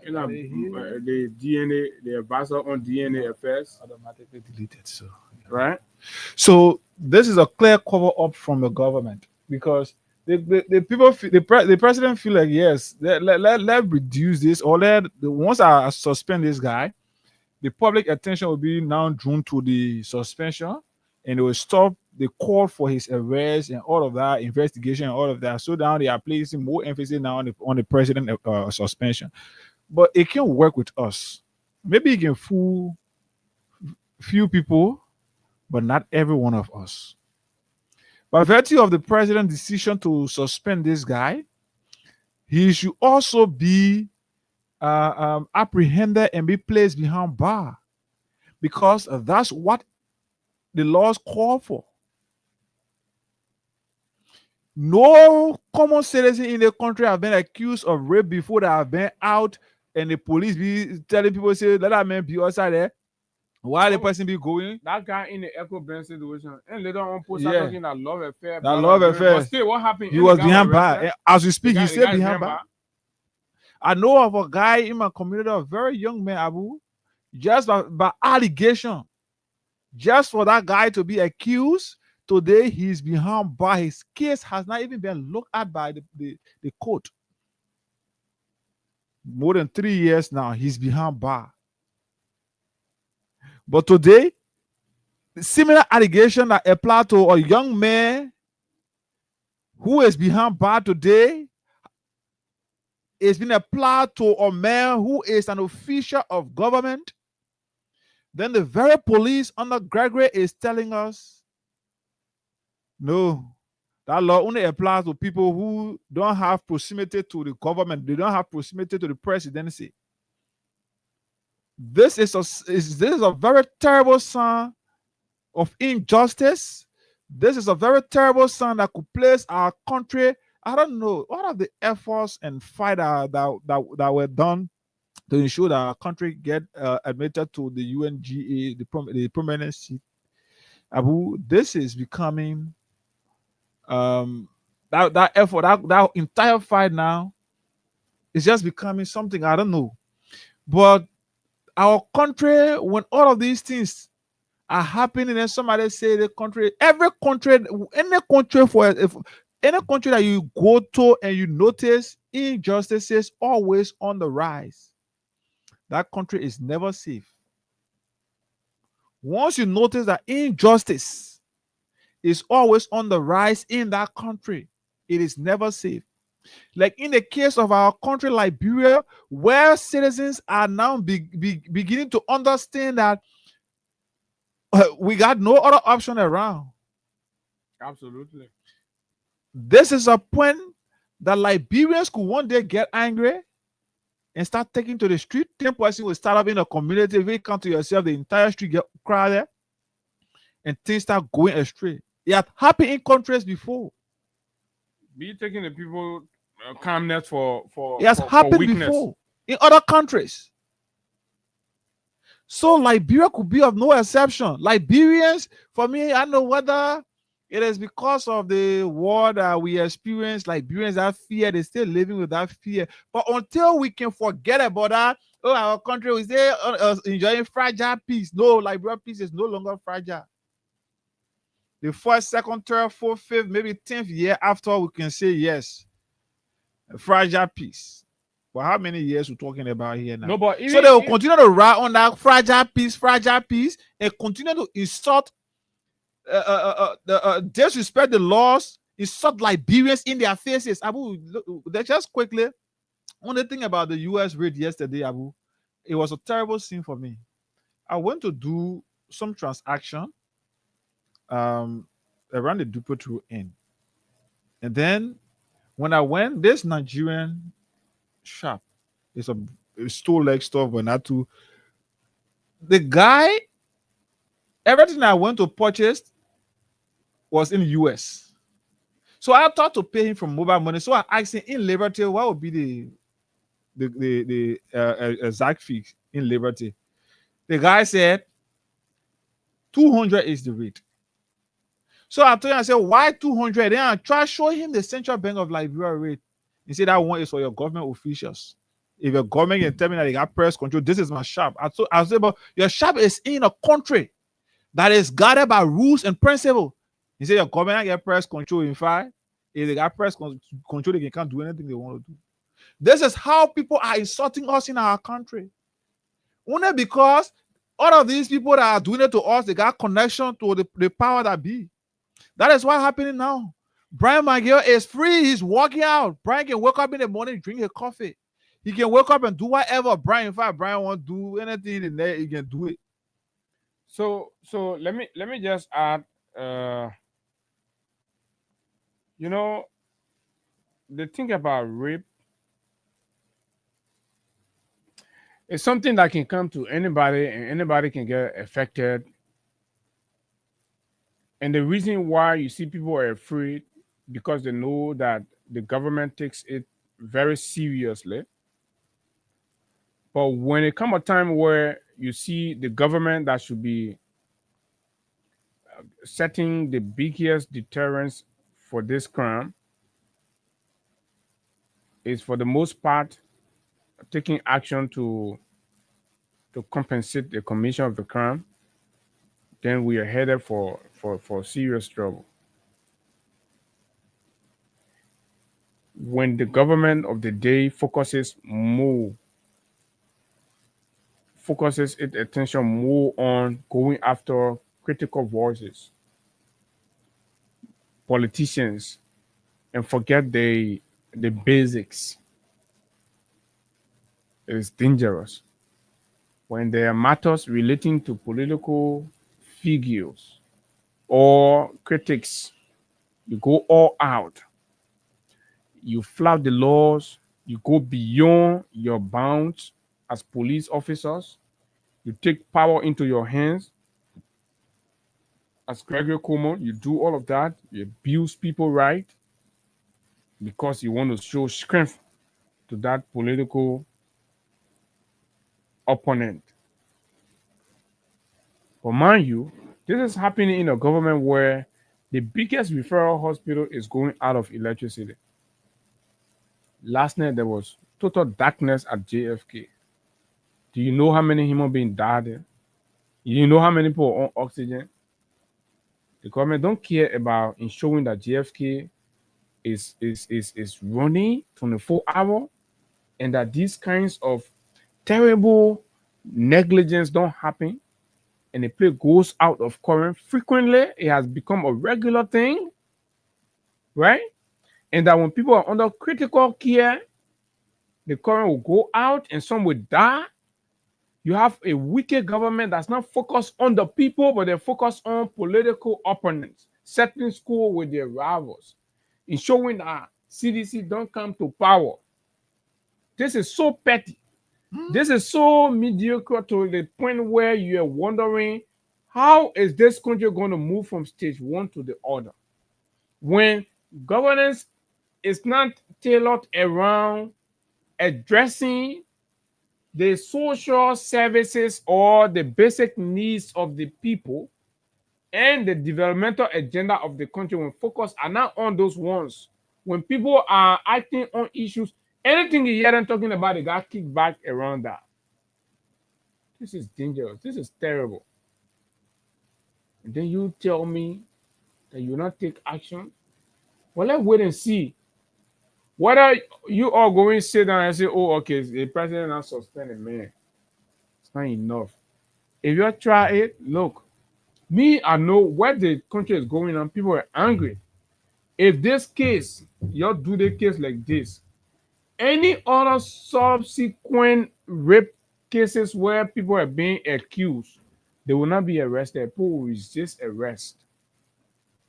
You know, the DNA, the advisor on DNA affairs automatically deleted. So right. So this is a clear cover up from the government because the people, the president feel like yes, let reduce this or once I suspend this guy, the public attention will be now drawn to the suspension, and it will stop the call for his arrest and all of that investigation and all of that. So now they are placing more emphasis now on the president suspension. But it can work with us. Maybe it can fool few people, but not every one of us. By virtue of the president's decision to suspend this guy, he should also be apprehended and be placed behind bar, because that's what the laws call for. No common citizen in the country have been accused of rape before that have been out and the police be telling people, say, let that man be outside there. Why the person be going? That guy in the Echo Benz situation. And later on, post talking that love affair. That love affair. But still, what happened? He was behind bar. As we speak, he's still behind bar. I know of a guy in my community, a very young man, Abu, just by allegation. Just for that guy to be accused, today he's behind bar. His case has not even been looked at by the court. more than 3 years now. He's behind bar. But today, similar allegation that apply to a young man who is behind bar today is being applied to a man who is an official of government. Then the very police under Gregory is telling us, no, that law only applies to people who don't have proximity to the government. They don't have proximity to the presidency. This is a very terrible sign of injustice. This is a very terrible sign that could place our country. I don't know what are the efforts and fight that were done to ensure that our country get admitted to the UNGA, the permanent seat. Abu, this is becoming that effort, that entire fight now is just becoming something I don't know. But our country, when all of these things are happening, and somebody say the country, every country, any country any country that you go to and you notice injustices always on the rise, that country is never safe. Once you notice that injustice is always on the rise in that country, it is never safe. Like in the case of our country, Liberia, where citizens are now beginning to understand that we got no other option around. Absolutely. This is a point that Liberians could one day get angry and start taking to the street. 10 person will start up in a community. If you come to yourself, the entire street get crowded and things start going astray. It had happened in countries before. Be taking the people calmness for It has happened weakness. before in other countries. So Liberia could be of no exception. Liberians, for me, I know whether it is because of the war that we experience. Liberians have fear, they're still living with that fear. But until we can forget about that, oh, our country is there enjoying fragile peace. No, Liberia peace is no longer fragile. The first, second, third, fourth, fifth, maybe 10th year after, we can say yes, fragile peace. But how many years we're talking about here now? No, but so they will continue to ride on that fragile peace, and continue to insult, disrespect the laws, insult Liberians in their faces. Abu, look, just quickly, only thing about the US raid yesterday, Abu, it was a terrible scene for me. I went to do some transaction around the Dupotu Inn. And then when I went, this Nigerian shop, it's a store like stuff, but not too. The guy, everything I went to purchase was in the US. So I thought to pay him from mobile money. So I asked him in Liberty, what would be the exact fee in Liberty? The guy said 200 is the rate. So I told him, I said, why 200? Then I tried to show him the Central Bank of Liberia rate. He said that one is for your government officials. If your government can tell me that they got press control, this is my shop. I said, but your shop is in a country that is guarded by rules and principle. He said your government get press control. In fact, if they got press control, they can't do anything they want to do. This is how people are insulting us in our country. Only because all of these people that are doing it to us, they got connection to the power that be. That is what's happening now. Brian McGill is free. He's walking out. Brian can wake up in the morning, drink a coffee. He can wake up and do whatever Brian. In fact, Brian won't do anything in there. He can do it. So let me just add. You know, the thing about rape is something that can come to anybody, and anybody can get affected. And the reason why you see people are afraid, because they know that the government takes it very seriously. But when it comes a time where you see the government that should be setting the biggest deterrence for this crime is, for the most part, taking action to compensate the commission of the crime, then we are headed for serious trouble. when the government of the day focuses its attention more on going after critical voices, politicians, and forget the basics. It's dangerous. When there are matters relating to political figures or critics, you go all out. You flout the laws. You go beyond your bounds as police officers. You take power into your hands. As Gregory Cuomo, you do all of that. You abuse people right because you want to show strength to that political opponent. But mind you, this is happening in a government where the biggest referral hospital is going out of electricity. Last night there was total darkness at JFK. Do you know how many human beings died there? You know how many people are on oxygen? The government don't care about ensuring that JFK is running 24 hours and that these kinds of terrible negligence don't happen and the plane goes out of current frequently. It has become a regular thing, right? And that when people are under critical care, the current will go out and some will die. You have a wicked government that's not focused on the people, but they're focused on political opponents, settling score with their rivals, ensuring that CDC don't come to power. This is so petty. This is so mediocre to the point where you're wondering how is this country going to move from stage one to the other when governance is not tailored around addressing the social services or the basic needs of the people and the developmental agenda of the country when focus are not on those ones. When people are acting on issues, anything you hear them talking about, they got kicked back around that. This is dangerous. This is terrible. And then you tell me that you not take action. Well, let's wait and see whether you are going to sit down and say, "Oh, okay, the president has suspended man." It's not enough. If you try it, look, me, I know where the country is going and people are angry. If this case, you do the case like this, any other subsequent rape cases where people are being accused, they will not be arrested. People will resist arrest.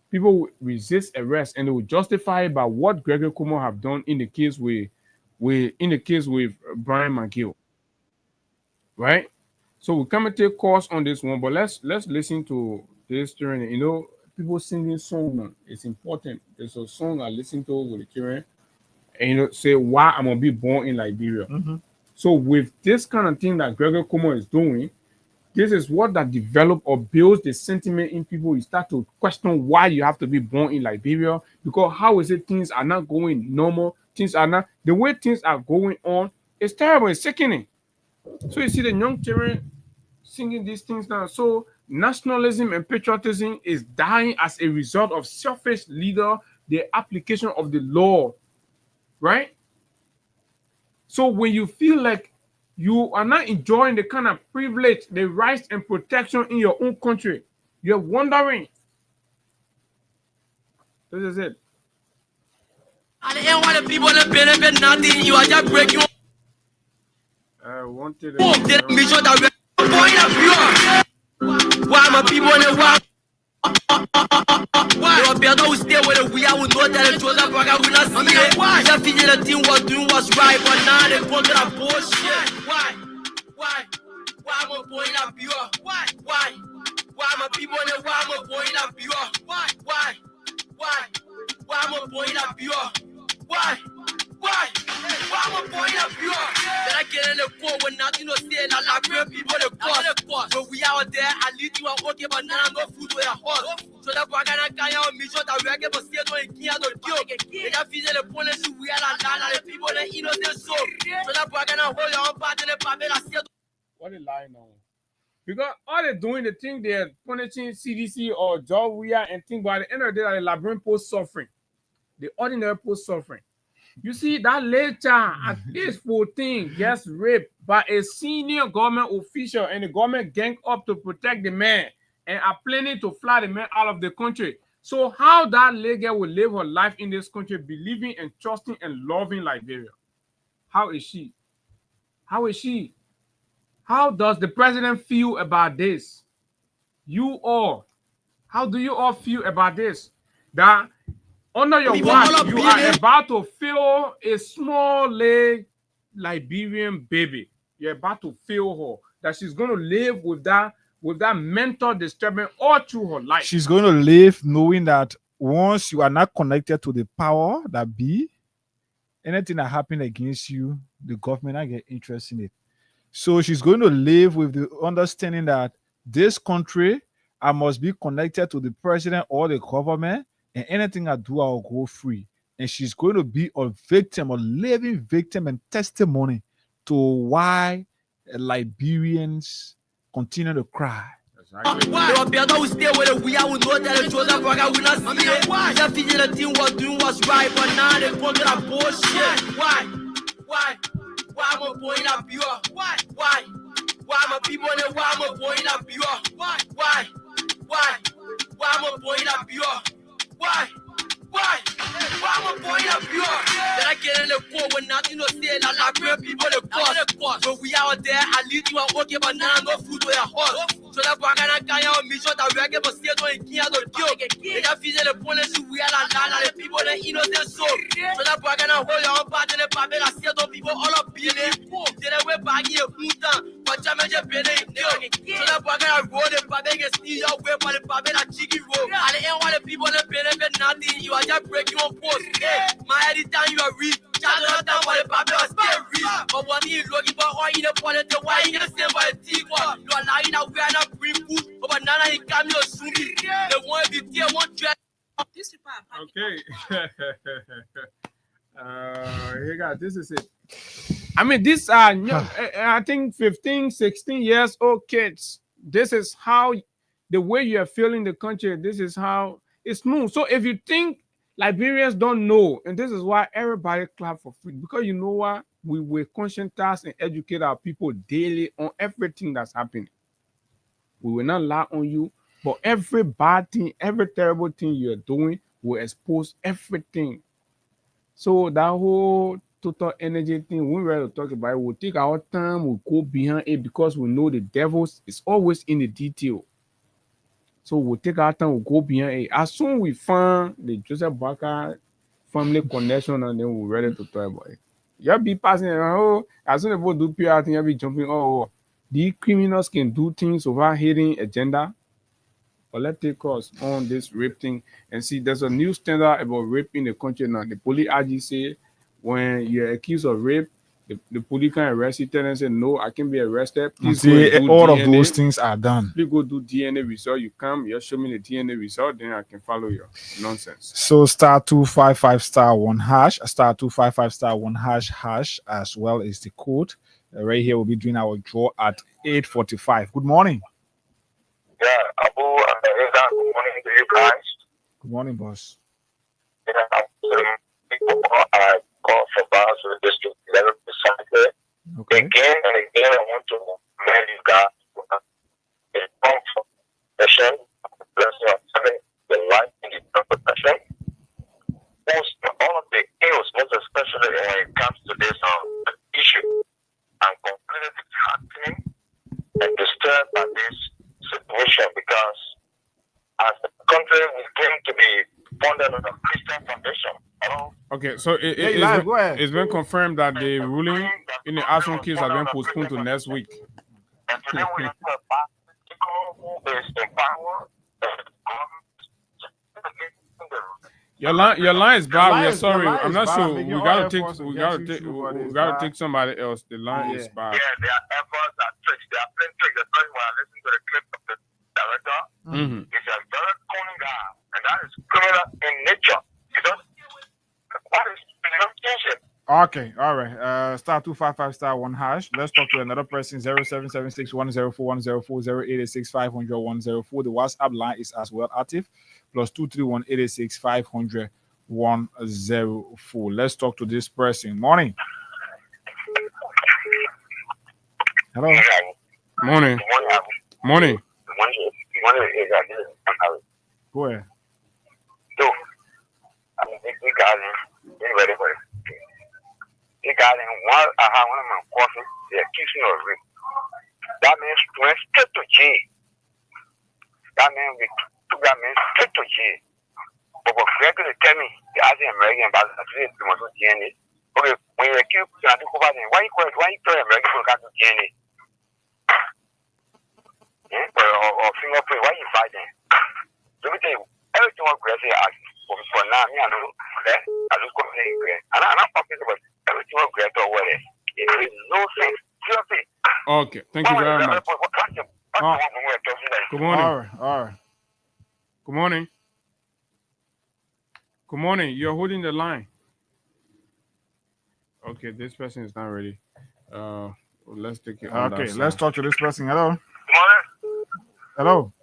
People will resist arrest and they will justify it by what Gregory Cuomo have done in the case with Brian McGill. Right? So we come and take course on this one, but let's listen to this children. You know, people singing song now. It's important. There's a song I listen to with the children, and you know, say why I'm gonna be born in Liberia. So with this kind of thing that Gregory Cuomo is doing, this is what that develop or builds the sentiment in people. You start to question why you have to be born in Liberia because how is it things are not going normal? Things are not the way things are going on. It's terrible. It's sickening. So you see the young children singing these things now. So nationalism and patriotism is dying as a result of selfish leader, the application of the law, right? So when you feel like you are not enjoying the kind of privilege, the rights and protection in your own country, you're wondering. This is it. And the want the people that benefit nothing, you are just breaking. I wanted Make sure that we're point of view. Why my people in the world? Why? Your better will stay with it. We are with no that Joseph Braga will not see it. Why? Just feeling the team was doing what's right, but now they go to that bullshit. Why? Why am I point of view? Why my people in the why am I point of view? Why am I point of view? Why am I point of view? That I get in the court when nothing was there, and I like people the court. When we out there, I lead you out okay, but now I'm no food with a horse. So that we're gonna carry on me, so that we're gonna stay on the key of the deal. They just feel the police, we are the people that innocent soul. So that we're gonna hold your part in the paper, I said. What a lie now. Because all they're doing, they think they're punishing CDC or Georgia and think by the end of the day, the labyrinth post suffering. The ordinary post suffering. You see, that late child at age 14 gets raped by a senior government official, and the government gang up to protect the man and are planning to fly the man out of the country. So how that lady girl will live her life in this country, believing and trusting and loving Liberia? How is she? How is she? How does the president feel about this? You all, how do you all feel about this? That under your watch, you are about to feel a small leg Liberian baby. You're about to feel her. That she's going to live with that mental disturbance all through her life. She's going to live knowing that once you are not connected to the power that be, anything that happen against you, the government not get interest in it. So she's going to live with the understanding that this country, I must be connected to the president or the government, and anything I do, I'll go free. And she's going to be a victim, a living victim and testimony to why Liberians continue to cry. Why? Better we stay with it. We are know that the Joseph Braga will not see it. Why? Just thinking the team was doing what's right, but now they come to that bullshit. Why? Why am I going up here? Why? Why am I people there? Why am I going up here? Why am I going up here? Why am I going up here? Then I get in the court when nothing to say. Like real people the court. When we out there, I lead you out okay, but now no food to your horse. So that boy can carry me shot that we get but still don't care to kill. They just feel the police we are the people that innocent soul. So that boy can hold your own part in the paper that still don't people all up in it. They way back here, but Jamaica Penny. So that boy can roll the paper and steal your way for the paper that chicken roll. And the end one the people that benefit nothing, you are just breaking on post. My anytime you are read. But what he looking for all in the politics, why he gonna say by the team? You are lying that we are not bring food, but now he come here soon. They want to be there, one dress. Okay. Here, guys, this is it. I mean, these are, I think, 15, 16 years old kids. This is how, the way you are feeling the country, this is how it's moved. So if you think Liberians don't know, and this is why everybody clap for free, because you know what? We will conscientize and educate our people daily on everything that's happening. We will not lie on you, but every bad thing, every terrible thing you're doing will expose everything. So that whole total energy thing, when we're to talk about it, we'll take our time, we'll go behind it because we know the devil is always in the detail. So we'll take our time, we'll go behind it. As soon as we find the Joseph Barker family connection, and then we're ready to talk about it. You'll be passing around, as soon as people do PR thing, you'll be jumping, the criminals can do things over hidden agenda. But let's take us on this rape thing and see there's a new standard about rape in the country now. The police RG say when you're accused of rape, the police can arrest you, tell them say, no, I can be arrested. Please see, all DNA. Of those things are done. Please go do DNA result. You come, you show me the DNA result, then I can follow your nonsense. So *255*1# *255*1# as well as the code. Right here, we'll be doing our draw at 8:45. Good morning. Yeah, Abu, good morning to you guys. Good morning, boss. Yeah, I call for Bars with District 11 precisely. Okay. Again and again, I want to commend you guys for a strong profession, blessing of having the life in the profession. Most all of the ills, most especially when it comes to this issue, I'm completely happening and disturbed by this situation because as a country we claim to be funded on a Christian foundation. Okay, so it's been confirmed that the ruling in the Ashton case has been postponed to next week. And today we have a who is in power. Your line is bad. We're sorry. I'm not sure. We gotta take somebody else. The line is bad. Yeah, there are efforts and tricks. There are plenty tricks. That's why when I listen to the clip of the director, it's a very cunning guy, and that is criminal in nature. You know, what is investigation? Okay, all right. *255*1#. Let's talk to another person. 0776104104 0886500104. The WhatsApp line is as well active. +231 886 500 104. Let's talk to this person. Morning. Hello. Morning. Morning. Go ahead. So, I mean, we got him. You ready for it? He got him one of my coffee. They're accusing of rape. That means went straight to jail. That means we took that man straight to jail. But for Greg to tell me, the Asian American about the DNA. Okay, when you accuse why you tell American people to DNA? Or fingerprint, why you fight them? Let me tell you, everything what Greg say, for now, me, I know that. I just go say Greg. And I'm not talking about everything what Greg or what it makes no sense. Seriously. Okay, thank you very much. Good morning. All right. Good morning. Good morning. You're holding the line. Okay, this person is not ready. Let's take it. Okay, let's talk to this person. Hello. Good morning. Hello.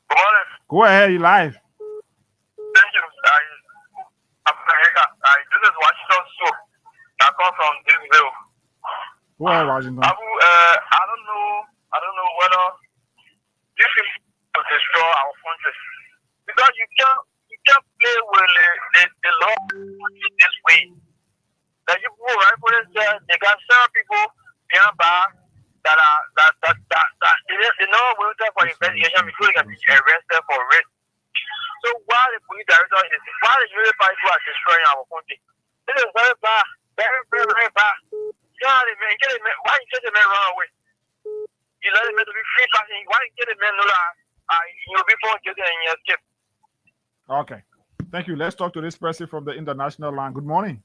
Good morning. Go ahead. You live. Thank you. This is Washington Soap. I come from Disneyville. Go ahead, Washington. I don't know whether this is to destroy our country because you can't play with the law this way. The people, right? They can serve people behind bars that they know waiting for investigation before they can be arrested for rape. So why the police director is why the military people are destroying our country? This is very bad, very bad. Why you get the man run away? You let the man to be free passing. Why you get the man you'll be born getting in your escape? Okay. Thank you. Let's talk to this person from the international line. Good morning.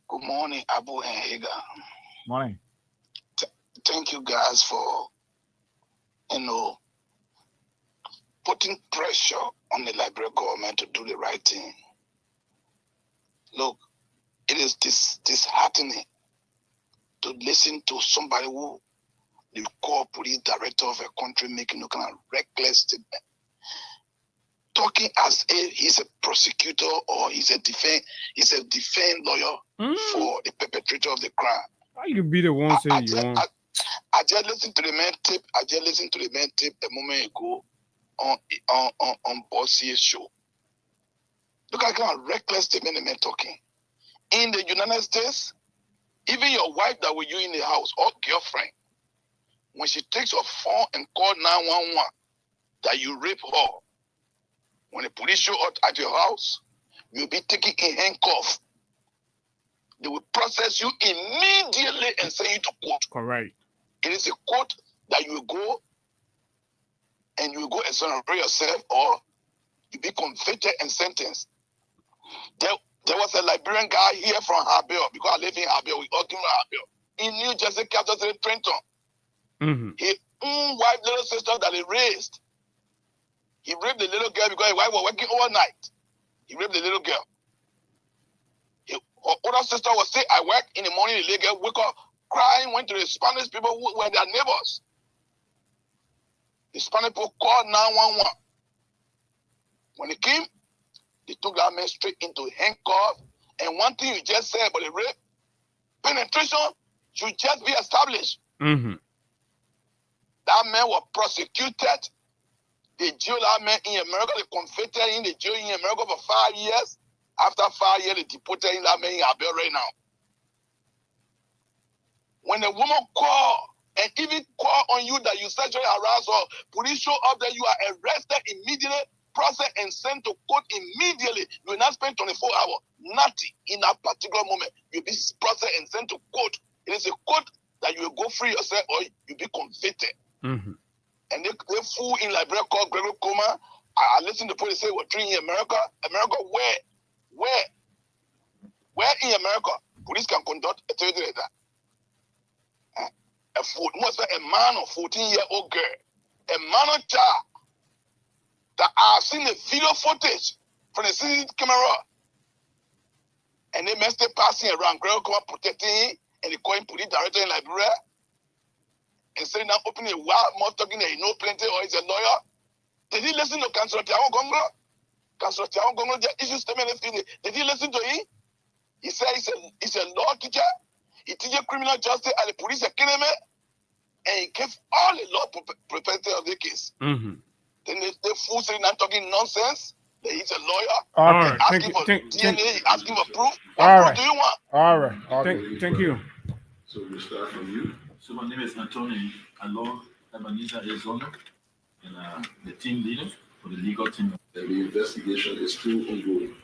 Good morning, Abu and Hager. Morning. Thank you guys for, putting pressure on the Liberian government to do the right thing. Look, it is disheartening to listen to somebody who the core police director of a country making no kind of reckless statement, talking as if he's a prosecutor or he's a defense lawyer for the perpetrator of the crime. Why you be the one saying you want? I just listened to the man tape. A moment ago on Bossie's show. Look at kind of reckless statement the man talking. In the United States, even your wife that with you in the house or girlfriend, when she takes your phone and call 911 that you rape her, when the police show up at your house, you'll be taken in handcuffs. They will process you immediately and send you to court. Correct. It is a court that you will go and you will go exonerate yourself or you be convicted and sentenced. There was a Liberian guy here from Harbel, because I live in Harbel, we all came from Harbel. In New Jersey, capital city, Trenton. Mm-hmm. His wife, little sister that he raised. He raped the little girl because his wife was working all night. He raped the little girl. Her older sister was sick at work in the morning. The little girl woke up crying, went to the Spanish people who were their neighbors. The Spanish people called 911. When they came, they took that man straight into handcuffs. And one thing you just said about the rape, penetration should just be established. Mm-hmm. That man was prosecuted. They jailed that man in America. They convicted him. They jailed him in America for 5 years. After 5 years, they deported him, that man in Abel right now. When a woman call and even call on you that you sexually harass or police show up that you are arrested immediately, processed and sent to court immediately. You will not spend 24 hours. Nothing in that particular moment. You'll be processed and sent to court. It is a court that you will go free yourself or you'll be convicted. Mm-hmm. And they fool in Liberia called Gregory Coma. I listened to police say we're treating in America. America, where in America police can conduct a territory like that? A man of 14-year-old girl, a man of child that I've seen the video footage from the CCTV camera, and they must stay passing around. Gregory Coma protecting him, and they call him police director in Liberia. And saying now opening a wild mouth talking that he know plenty or he's a lawyer. Did he listen to Councilor Tiago Congo? Councillor Tiago Gongo issued statement yesterday. Did you listen to him? He said he's a law teacher. He teaches criminal justice at the police academy, and he gave all the law professors of the case. Mm-hmm. Then they fool saying not talking nonsense. That he's a lawyer. All right. Asking for DNA, asking for proof. All What right. proof do you want? All right. Thank you. So we'll start from you. So my name is Anthony Alon Ebenezer Arizona, and the team leader for the legal team. And the investigation is still ongoing.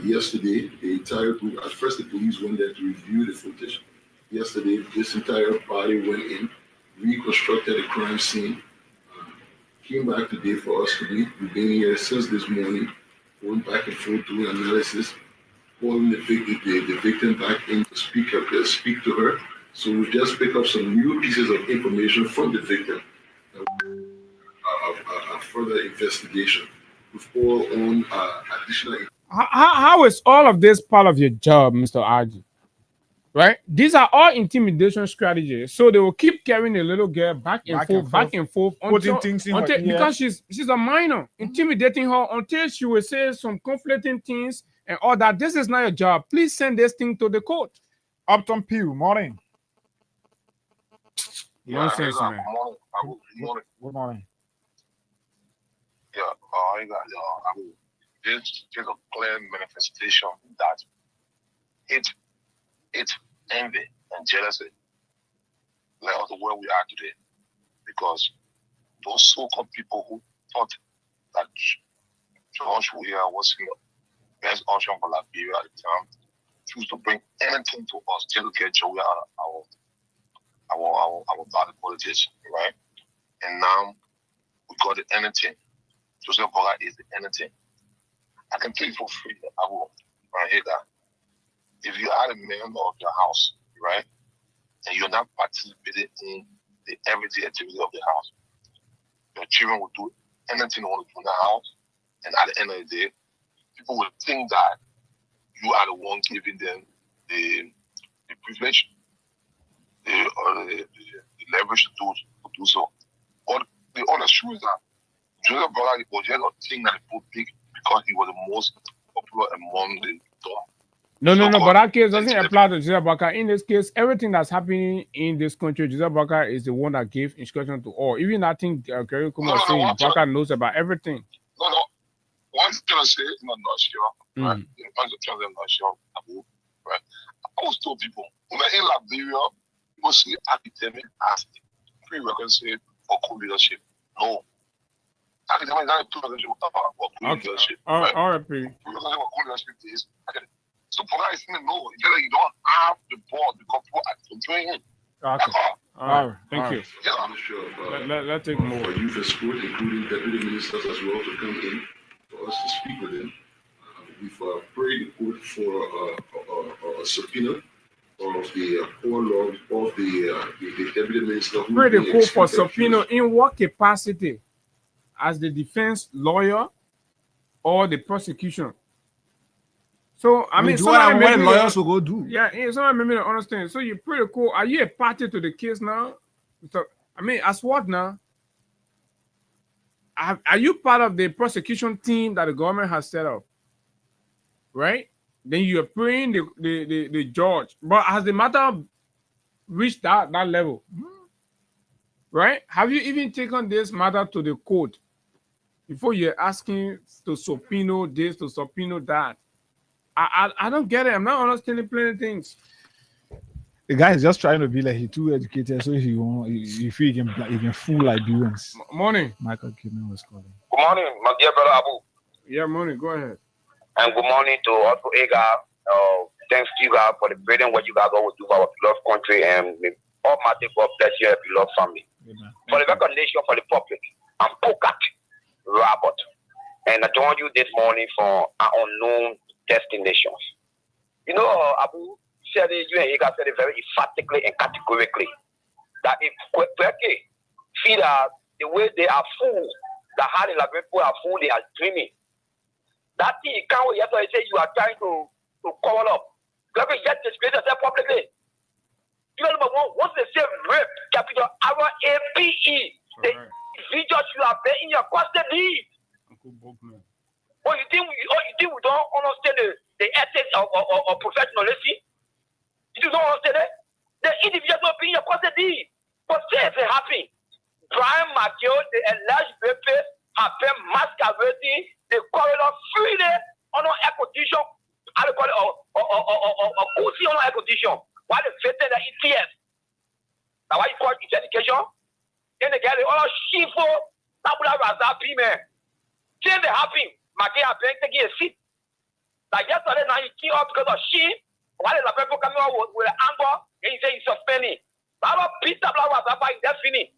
Yesterday, the entire group, at first the police went there to review the footage. Yesterday, this entire party went in, reconstructed the crime scene, came back today for us to be. We've been here since this morning, going back and forth doing analysis, calling the victim back in to speak to her. So we just picked up some new pieces of information from the victim. A further investigation with all on additional. How is all of this part of your job, Mr. Argy? Right? These are all intimidation strategies. So they will keep carrying a little girl back and forth putting things in her ear. Because she's a minor, intimidating her until she will say some conflicting things and all that. This is not your job. Please send this thing to the court. Upton Pew, morning. Nonsense, man. Good morning. Yeah, this is a clear manifestation that it's envy and jealousy led us to where we are today. Because those so-called people who thought that George Weah was the best option for Liberia at the time choose to bring anything to us just to get Joey out of our body politics, right? And now we got the anything. Joseph Bola is the anything. I can tell you for free, I will right here that if you are a member of your house, right, and you're not participating in the everyday activity of the house, your children will do anything they want to do in the house, and at the end of the day, people will think that you are the one giving them the privilege, the leverage to do so. But the honest truth is that Joseph Bola was just a thing that he put big because he was the most popular among the top. No, but that case doesn't apply to Joseph Bola. In this case, everything that's happening in this country, Joseph Bola is the one that gave instruction to all. Even I think Kerry Kuma was saying Bola knows about everything. No. One thing I say, I'm not sure. Right? I'm not sure. Right? I always told people, when in Liberia, people see academic as a prerequisite for co-leadership. No. Academic is not a prerequisite for co-leadership. All right. Prerequisite for co-leadership is academic. So for that, no, you don't have the board, the control to join in. Okay. All right. Thank you. Yeah. Let's take more. For youth and sport, including deputy ministers as well, to come in for us to speak with them. We've prayed the court for a subpoena of the poor law of the deputy minister. Pray the court for subpoena in what capacity? As the defense lawyer or the prosecution? So I mean, what lawyers will go do. Yeah, someone made me understand. So you pretty cool. Are you a party to the case now? So I mean, as what now? Are you part of the prosecution team that the government has set up? Right? Then you are praying the judge. But has the matter reached that level? Right? Have you even taken this matter to the court before you're asking to subpoena this, to subpoena that? I don't get it. I'm not understanding plenty things. The guy is just trying to be like he's too educated, so he feel he can fool Liberians. Morning. Michael Kidman was calling. Good morning, my dear brother Abu. Yeah, morning. Go ahead. And good morning to also Ega. Thanks to you guys for the brilliant what you guys always do for our beloved country, and Almighty God bless your beloved family. Amen. For the recognition for the public, I'm Pokat Robert, and I joined you this morning for our unknown destinations. You know, Abu said it, you and Ega said it very emphatically and categorically that if Kweke see that the way they are fooled, that how the Liberian people are fooled, they are dreaming. That thing you can't wait. Yesterday say you are trying to cover up. Kweke just disgrace yourself publicly. You know, number one, once they say rape, capital R-A-P-E, the individual you have been in your custody. When you But since it happened, Brian McGill, the alleged rapist, have been masquerading the corridor freely on an acquisition. I call it a pussy on an acquisition. Why the victim the ETS? Now why you call it education? Then they get all shifo, tabula rasa man. Since it happened, McGill have been taking a seat. Like yesterday now he killed up because of she. While the people coming out with anger, and he say he's suspending. But I don't beat tabula rasa by indefinite.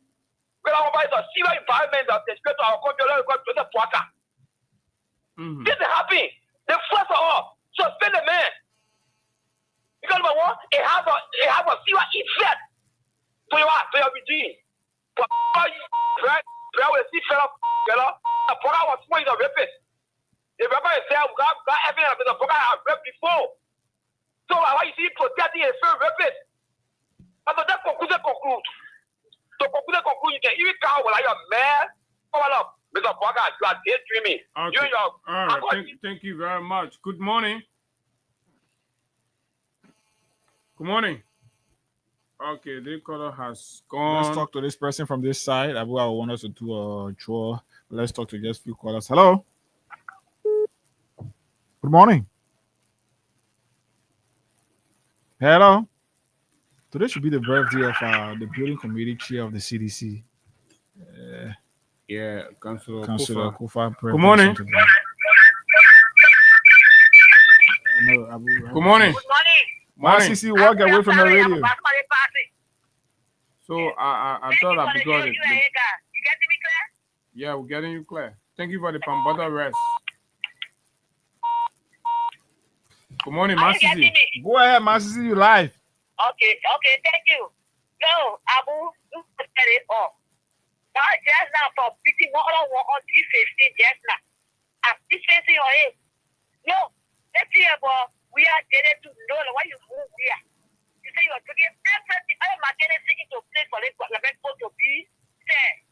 Because I want to see the environment of the state of our country, to the water. This is happening. The first of all, suspend the man. Because number one, it have a serious effect to your regime. But prayer will see fellow, the program was small is a rapist. The rapper is there, we got evidence that the program have raped before. So why you see protecting a fair rapist? And so that conclude. To conclude, you can even count like your man. Come on up, Mr. Parker, you are daydreaming. Okay. You and your all right. Thank you very much. Good morning. Good morning. Okay, the caller has gone. Let's talk to this person from this side. I want us to do a draw. Let's talk to just a few callers. Hello. Good morning. Hello. Today should be the birthday of the building committee chair of the CDC. Yeah, Councillor Kufa. Good morning. Good morning. Marcy, walk away from the radio. So I thought I got it. You getting me clear? Yeah, we're getting you clear. Thank you for the Pambada rest. Good morning, Marcy. Go ahead, Marcy, you live. Okay, thank you. No, Abu, you set it off. Now, just now, for 51 on 315, just now. I'm dispensing your head. No, let's see about we are getting to know why you move here. You say you are putting everything, all my tendency into place for the people to be there.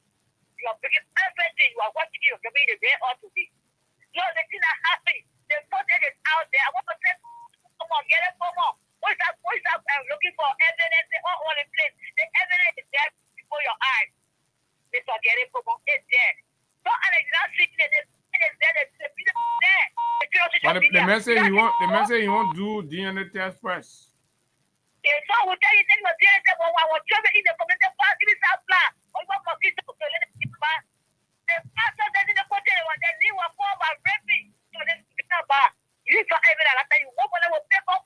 You are bringing everything, you are watching you, you're being the way ought to be. No, the thing that happened, the footage is out there. I want to say, come on, get it, come on. What's up? Looking for evidence all in place. The evidence is there before your eyes. They forget it, come on, it's there. So, and it's not sitting there, it's there, but the message he won't do DNA test first. Okay, so I will tell you things about DNA test, but I will show you in the community park, in the plan. Or you want to get to the pastor that in the hotel, they knew a form of raping. So they become bad. You need to evidence after you walk on the paper.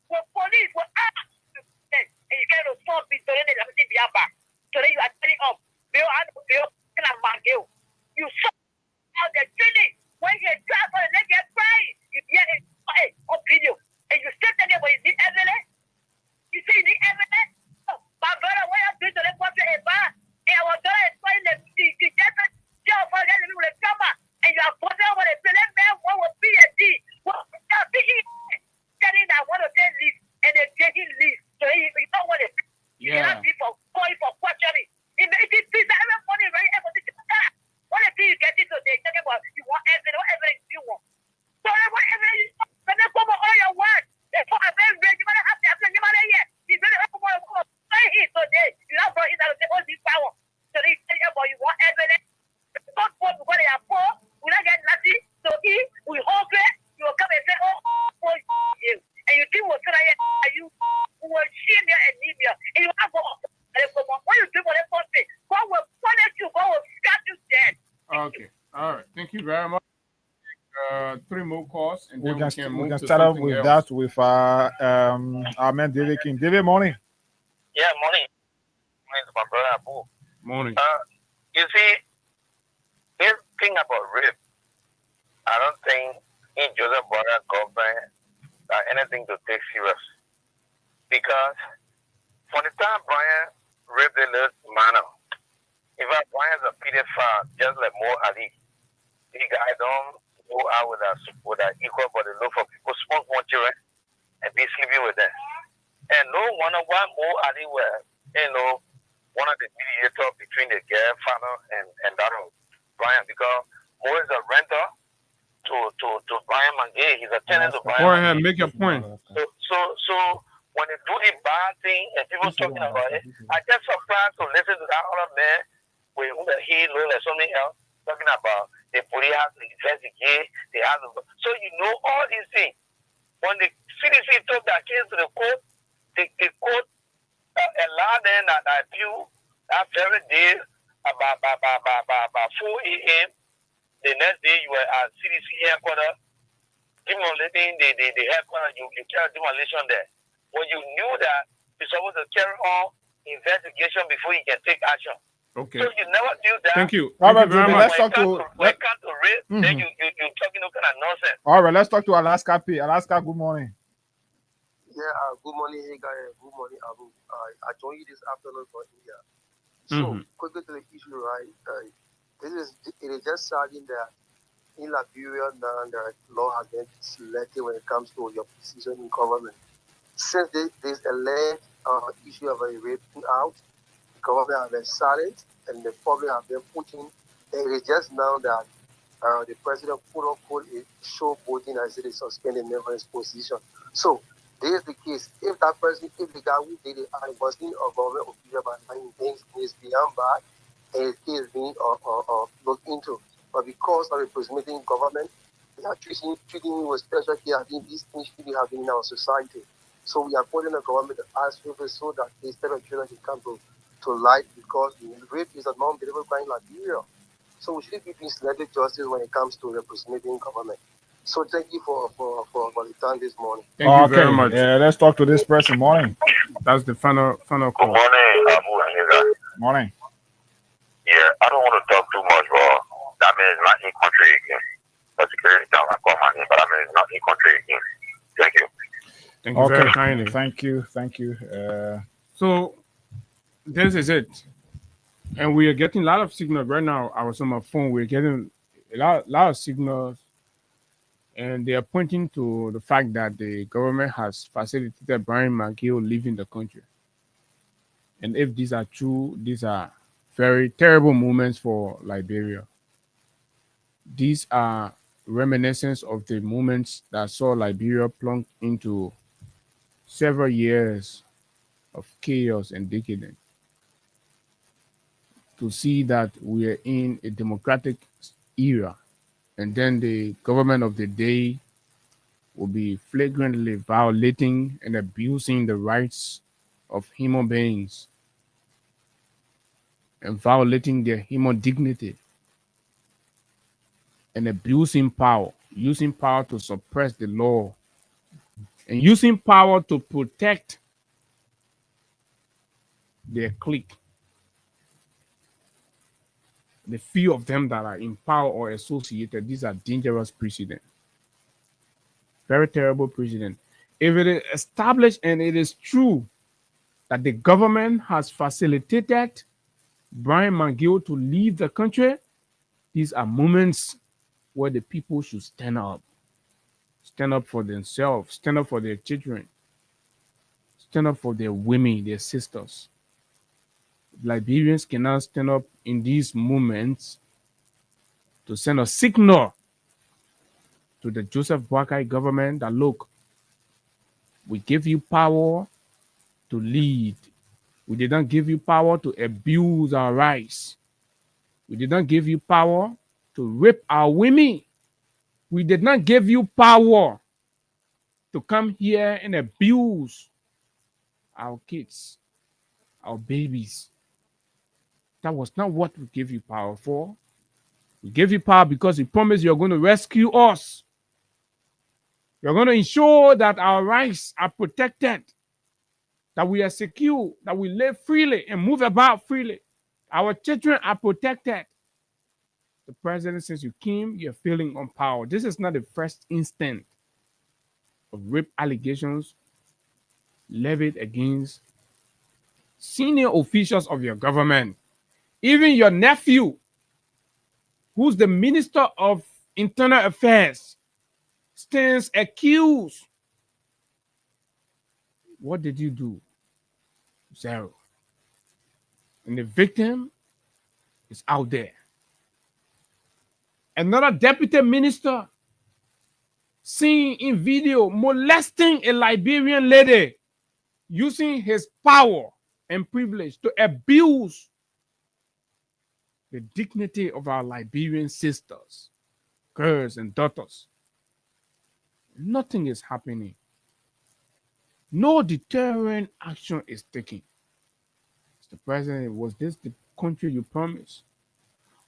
The police will ask and you can't respond to the Biaba. So then you are telling up. You saw how they're feeling when you drive on and they get crying. You hear it on video. And you sit there, but you need evidence. You say you need evidence. Oh, my brother, when I'm doing the report to a bar, and I was going to explain the different job for them with a camera, and you are putting over the film, man, what was PhD? What was PhD? Telling that one of them leave, and they take him leave. So you don't want to you cannot be for calling for questioning. It makes it peace that everybody right able to do that. What if you get it today? Talking about you want evidence, what evidence you want. So what evidence you want? When they come all your words, they put a very you might have to you might have he's very open for it today. You have brought in that all this power. So they tell you about you want evidence. Not poor because they are poor, we don't get nothing. So we hope you will come and say, for you. And you think what's going on, you will see me and leave you. And you have what you do for the country, God will punish you, God will scat you dead. Okay, all right. Thank you very much. 3 more calls, and then we can start off with else. that with our man David King. David, morning. Yeah, morning. Morning, my brother Abu. Morning. You see, this thing about rape, I don't think in Joseph Border government anything to take serious. Because from the time Brian raped the little man, in fact, Brian's a pedophile, just like Mo Ali. The guy don't go out with a equal body look for people, smoke more children, and be sleeping with them. And no wonder why Mo Ali were, one of the mediators between the girl father and that of Brian, because Mo is a renter to Brian Mangay. He's a tenant to Brian. Go ahead, make your point. So when they do the bad thing and people talking about it, I just surprised to look like something else, talking about the police have to investigate, they have to. So you know all these things. When the CDC took that case to the court, the court allowed them that appeal that very day about 4 a.m. The next day you were at CDC headquarters, demolishing the headquarters, you carry demolition there. When you knew that you're supposed to carry on investigation before you can take action. Okay. So you never do that. Thank you. All right, Thank you very much. let's talk to. When it comes to rape, then you talking no kind of nonsense. All right, let's talk to Alaska P. Alaska, good morning. Yeah, good morning, hey guys. Good morning, Abu. I joined you this afternoon from India. So, quickly to the issue, right? It is just saddening that in Liberia now the law has been selected when it comes to your position in government. Since there's a alleged issue of a raping out, the government have been silent and the public have been pushing. And it is just now that the president quote unquote is showboating as it is suspending member his position. So this is the case. If that person, if the guy who did it was in a government official by 9 things is beyond bad and his case is being looked into. But because of the presumptive government, they are treating him with special care. I think these things should be happening in our society. So we are calling the government to ask people so that these type of children can come to light because rape is a non-believable crime in Liberia. So we should be doing selective justice when it comes to the presumptive government. So thank you for the time this morning. Thank you very much. Yeah, let's talk to this person. Morning. That's the final call. Good morning, Abu and guys. Morning. Yeah, I don't want to talk too much, but that means not in country again. But security down I call my name, but that means not in country again. Thank you. Thank you very kindly. Thank you. So this is it. And we are getting a lot of signals right now. I was on my phone. We're getting a lot of signals. And they are pointing to the fact that the government has facilitated Brian McGill leaving the country. And if these are true, these are very terrible moments for Liberia. These are reminiscence of the moments that saw Liberia plunged into several years of chaos and decadence. To see that we are in a democratic era, and then the government of the day will be flagrantly violating and abusing the rights of human beings and violating their human dignity and abusing power, using power to suppress the law and using power to protect their clique. The few of them that are in power or associated, these are dangerous precedents. Very terrible precedent. If it is established and it is true that the government has facilitated Brian McGill to leave the country, these are moments where the people should stand up. Stand up for themselves, stand up for their children, stand up for their women, their sisters. Liberians cannot stand up in these moments to send a signal to the Joseph Boakai government that, look, we give you power to lead. We did not give you power to abuse our rights. We did not give you power to rape our women. We did not give you power to come here and abuse our kids, our babies. That was not what we gave you power for. We gave you power because we promised you're going to rescue us. You're going to ensure that our rights are protected, that we are secure, that we live freely and move about freely. Our children are protected. The president, since you came, you're feeling on power. This is not the first instance of rape allegations levied against senior officials of your government. Even your nephew, who's the Minister of Internal Affairs, stands accused. What did you do? Zero. And the victim is out there. Another deputy minister seen in video molesting a Liberian lady, using his power and privilege to abuse the dignity of our Liberian sisters, girls, and daughters. Nothing is happening. No deterrent action is taken. Mr. President, was this the country you promised?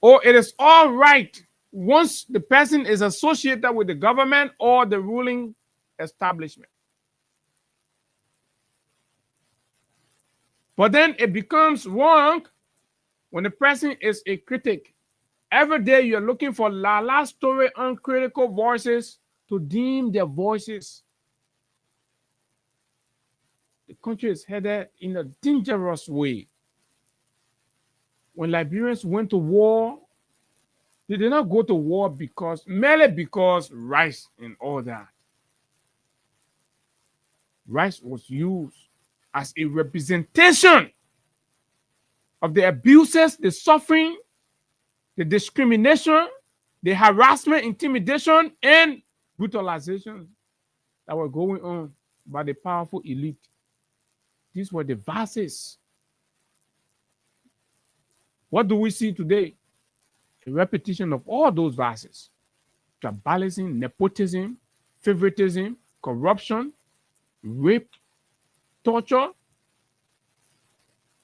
Or it is all right once the person is associated with the government or the ruling establishment. But then it becomes wrong when the person is a critic. Every day you're looking for la story uncritical voices to deem their voices. The country is headed in a dangerous way. When Liberians went to war, they did not go to war merely because rice and all that. Rice was used as a representation of the abuses, the suffering, the discrimination, the harassment, intimidation, and brutalization that were going on by the powerful elite. These were the vases. What do we see today? A repetition of all those vases. Tribalism, nepotism, favoritism, corruption, rape, torture,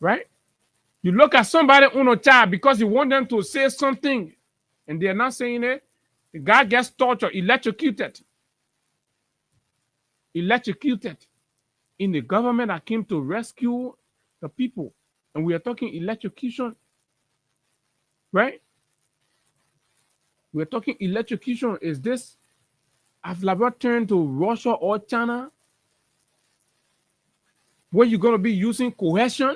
right? You look at somebody on a child because you want them to say something and they're not saying it. The guy gets tortured, electrocuted. Electrocuted in the government that came to rescue the people. And we are talking electrocution, right? We're talking electrocution. Is this, have Liberia turned to Russia or China? Where you're going to be using coercion?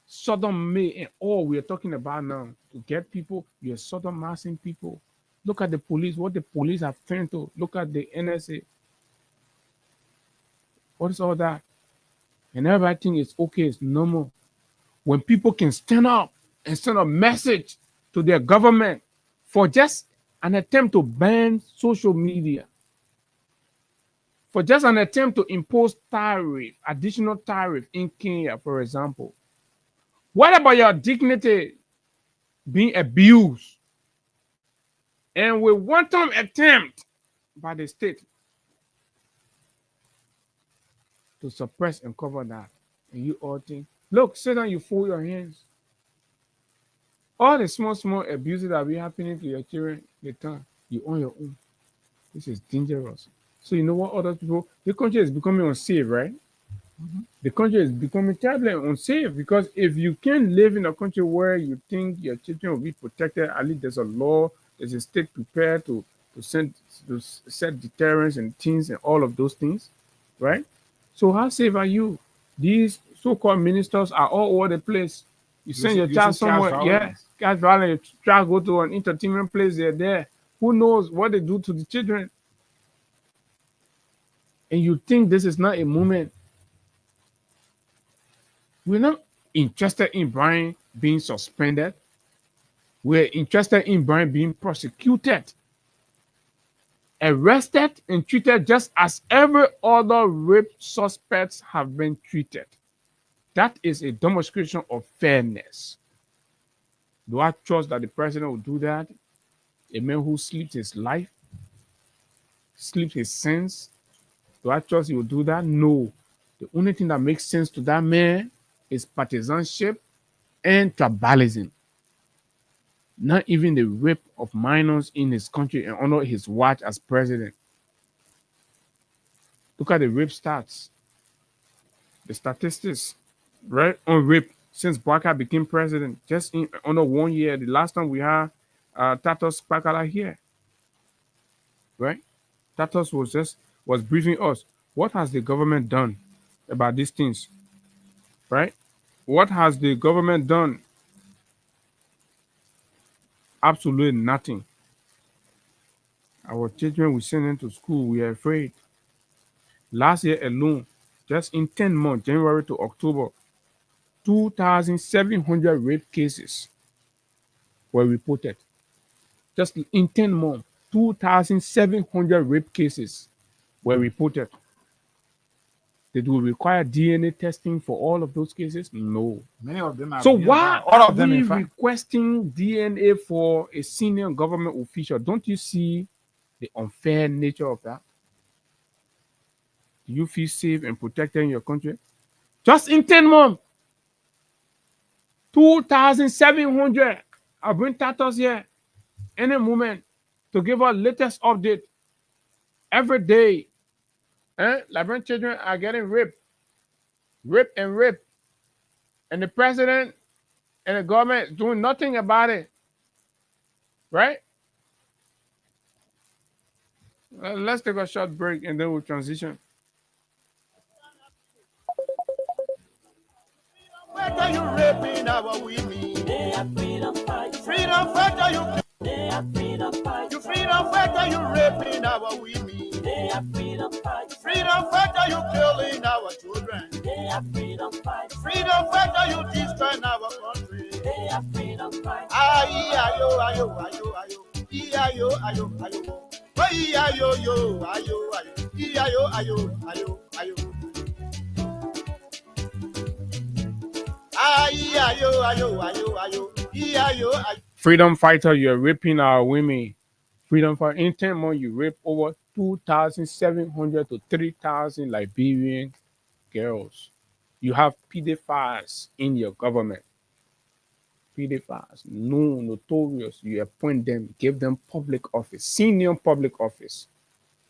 Sodomy and all we're talking about now to get people, you're sodomizing people. Look at the police, what the police have turned to. Look at the NSA. What is all that? And everybody thinks it's okay, it's normal. When people can stand up and send a message to their government for just an attempt to ban social media, for just an attempt to impose tariff, additional tariff in Kenya, for example. What about your dignity being abused? And with one-time attempt by the state to suppress and cover that. And you all think, look, sit down, you fold your hands. All the small abuses that be happening to your children, they turn you on your own. This is dangerous. So you know what other people, the country is becoming unsafe, right? Mm-hmm. The country is becoming terribly unsafe because if you can't live in a country where you think your children will be protected, at least there's a law, there's a state prepared to set deterrence and things and all of those things, right? So how safe are you? These so-called ministers are all over the place. You send your child somewhere, yeah, catch violence, child go to an entertainment place, they're there. Who knows what they do to the children? And you think this is not a moment. We're not interested in Brian being suspended. We're interested in Brian being prosecuted, arrested, and treated just as every other rape suspects have been treated. That is a demonstration of fairness. Do I trust that the president will do that? A man who sleeps his life, sleeps his sins. Do I trust he will do that? No. The only thing that makes sense to that man is partisanship and tribalism. Not even the rape of minors in his country and under his watch as president. Look at the rape stats. The statistics, right, on rape since Baka became president. Just in under 1 year, the last time we had Tatos Pakala here, right? Tatos was briefing us. What has the government done about these things, right? What has the government done? Absolutely nothing. Our children we send them to school, we are afraid. Last year alone, just in 10 months, January to October, 2,700 rape cases were reported. Just in 10 months, 2,700 rape cases were reported. Did we require DNA testing for all of those cases? No. Many of them are. So why all are of them, we in fact, requesting DNA for a senior government official? Don't you see the unfair nature of that? Do you feel safe and protected in your country? Just in 10 months, 2,700 are bring status here any moment to give us latest update every day. Liberian children are getting raped, and raped, and the president and the government doing nothing about it, right? Let's take a short break and then we'll transition. Fighter, you raping our women. They are freedom fighters. Freedom fighter, you. They are freedom fighters. You freedom fighter, you raping our women. They are freedom fighters. Freedom fighter, you killing our children. They are freedom fighters. Freedom fighter, you destroying our country. They are freedom fighters. Ayo, ayo, ayo, ayo. Ayo, ayo, ayo. Ayo, ayo, ayo, ayo. Ayo, ayo, ayo. Freedom fighter, you're raping our women. Freedom fighter, in 10 months, you rape over 2,700 to 3,000 Liberian girls. You have pedophiles in your government. Pedophiles, known, notorious. You appoint them, give them public office, senior public office.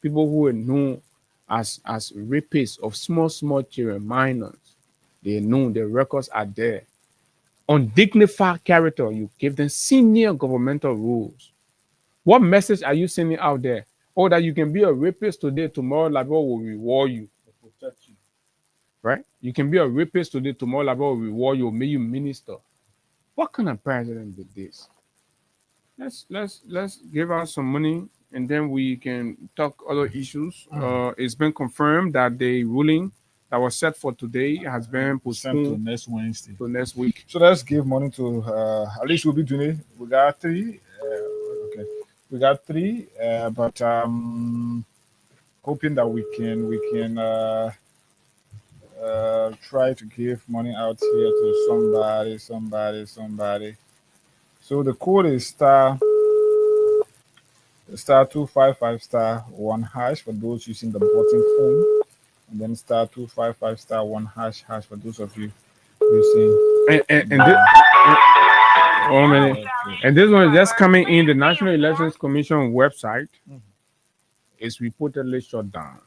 People who are known as rapists of small children, minors. They're known, their records are there. Undignified character, you give them senior governmental roles. What message are you sending out there? Oh, that you can be a rapist today, tomorrow Liberia will reward you, protect you. Right? You can be a rapist today, tomorrow Liberia will reward you, make you minister. What kind of president did this? Let's give out some money and then we can talk other issues. It's been confirmed that the ruling that was set for today has been postponed to next Wednesday. To next week. So let's give money to at least we'll be doing it. We got three. Okay. We got three, but hoping that we can try to give money out here to somebody. So the code is star 255 *1# for those using the button phone, and then star 255 *1# for those of you using. And this one is just coming in. The National Elections Commission website is reportedly shut down.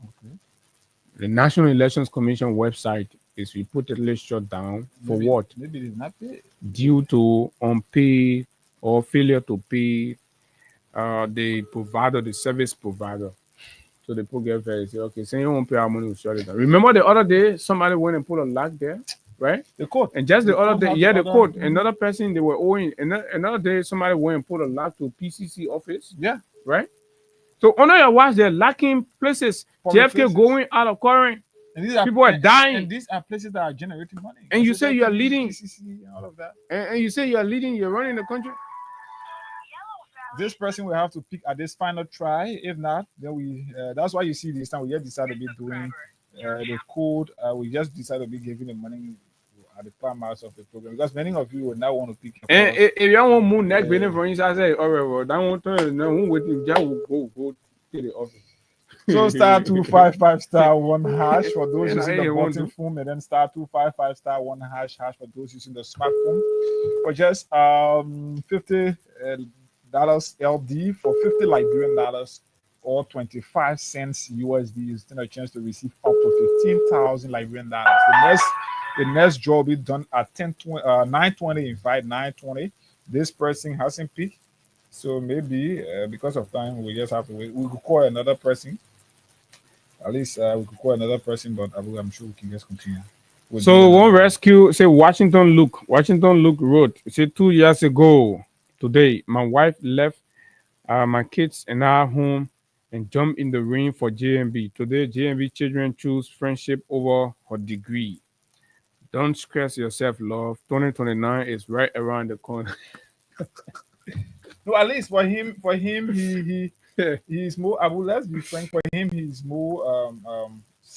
Okay. The National Elections Commission website is reportedly shut down for what? Maybe it's not paid. Due to unpaid or failure to pay the provider, the service provider. So the poor get very say, okay, say you won't pay our money, we'll shut it down. Remember the other day, somebody went and put a lock there, right? The code. And just the other day, the code. Mm-hmm. Another person they were owing. Another day, somebody went and put a lock to PCC office. Yeah. Right? So under your watch, they're locking places. JFK places. Going out of current. People are dying. And these are places that are generating money. And you say you are leading. PCC and all of that. And you say you are leading, you're running the country. This person will have to pick at this final try. If not, then we. That's why you see this time we just decided to be doing the code. We just decided to be giving the money at the climax of the program because many of you would now want to pick. And if you don't want to move next, for instance, I say, all right, well, that won't turn. No, won't wait. Just go to the office. So star 255 *1# for those using the button phone, and then star 255 *1# for those using the smartphone. For just $50 LD for 50 Liberian dollars or 25 cents USD, you stand a chance to receive up to 15,000 Liberian dollars. The next draw will be done at 9:20. In fact, 9:20. This person hasn't picked, so maybe because of time, we just have to wait. We could call another person. At least we could call another person, but I'm sure we can just continue. So one rescue, say Washington Luke wrote, say 2 years ago today, my wife left my kids and our home and jumped in the ring for JMB. Today, JMB children choose friendship over her degree. Don't stress yourself, love. 2029 is right around the corner. No, at least for him, he's more. I will let's be frank. For him, he's more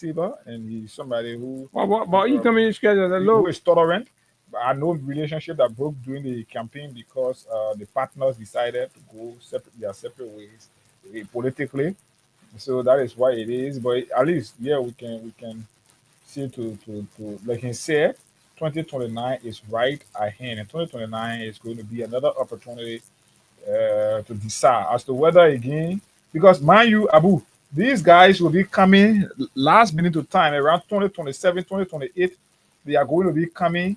saver, and he's somebody who But you come in scared as a who low. is tolerant. But I know relationship that broke during the campaign because the partners decided to go their separate ways politically. So that is why it is. But at least, yeah, we can see to like he said, 2029 is right at hand, and 2029 is going to be another opportunity to decide as to whether again, because mind you, Abu, these guys will be coming last minute to time around 2027, 2028. They are going to be coming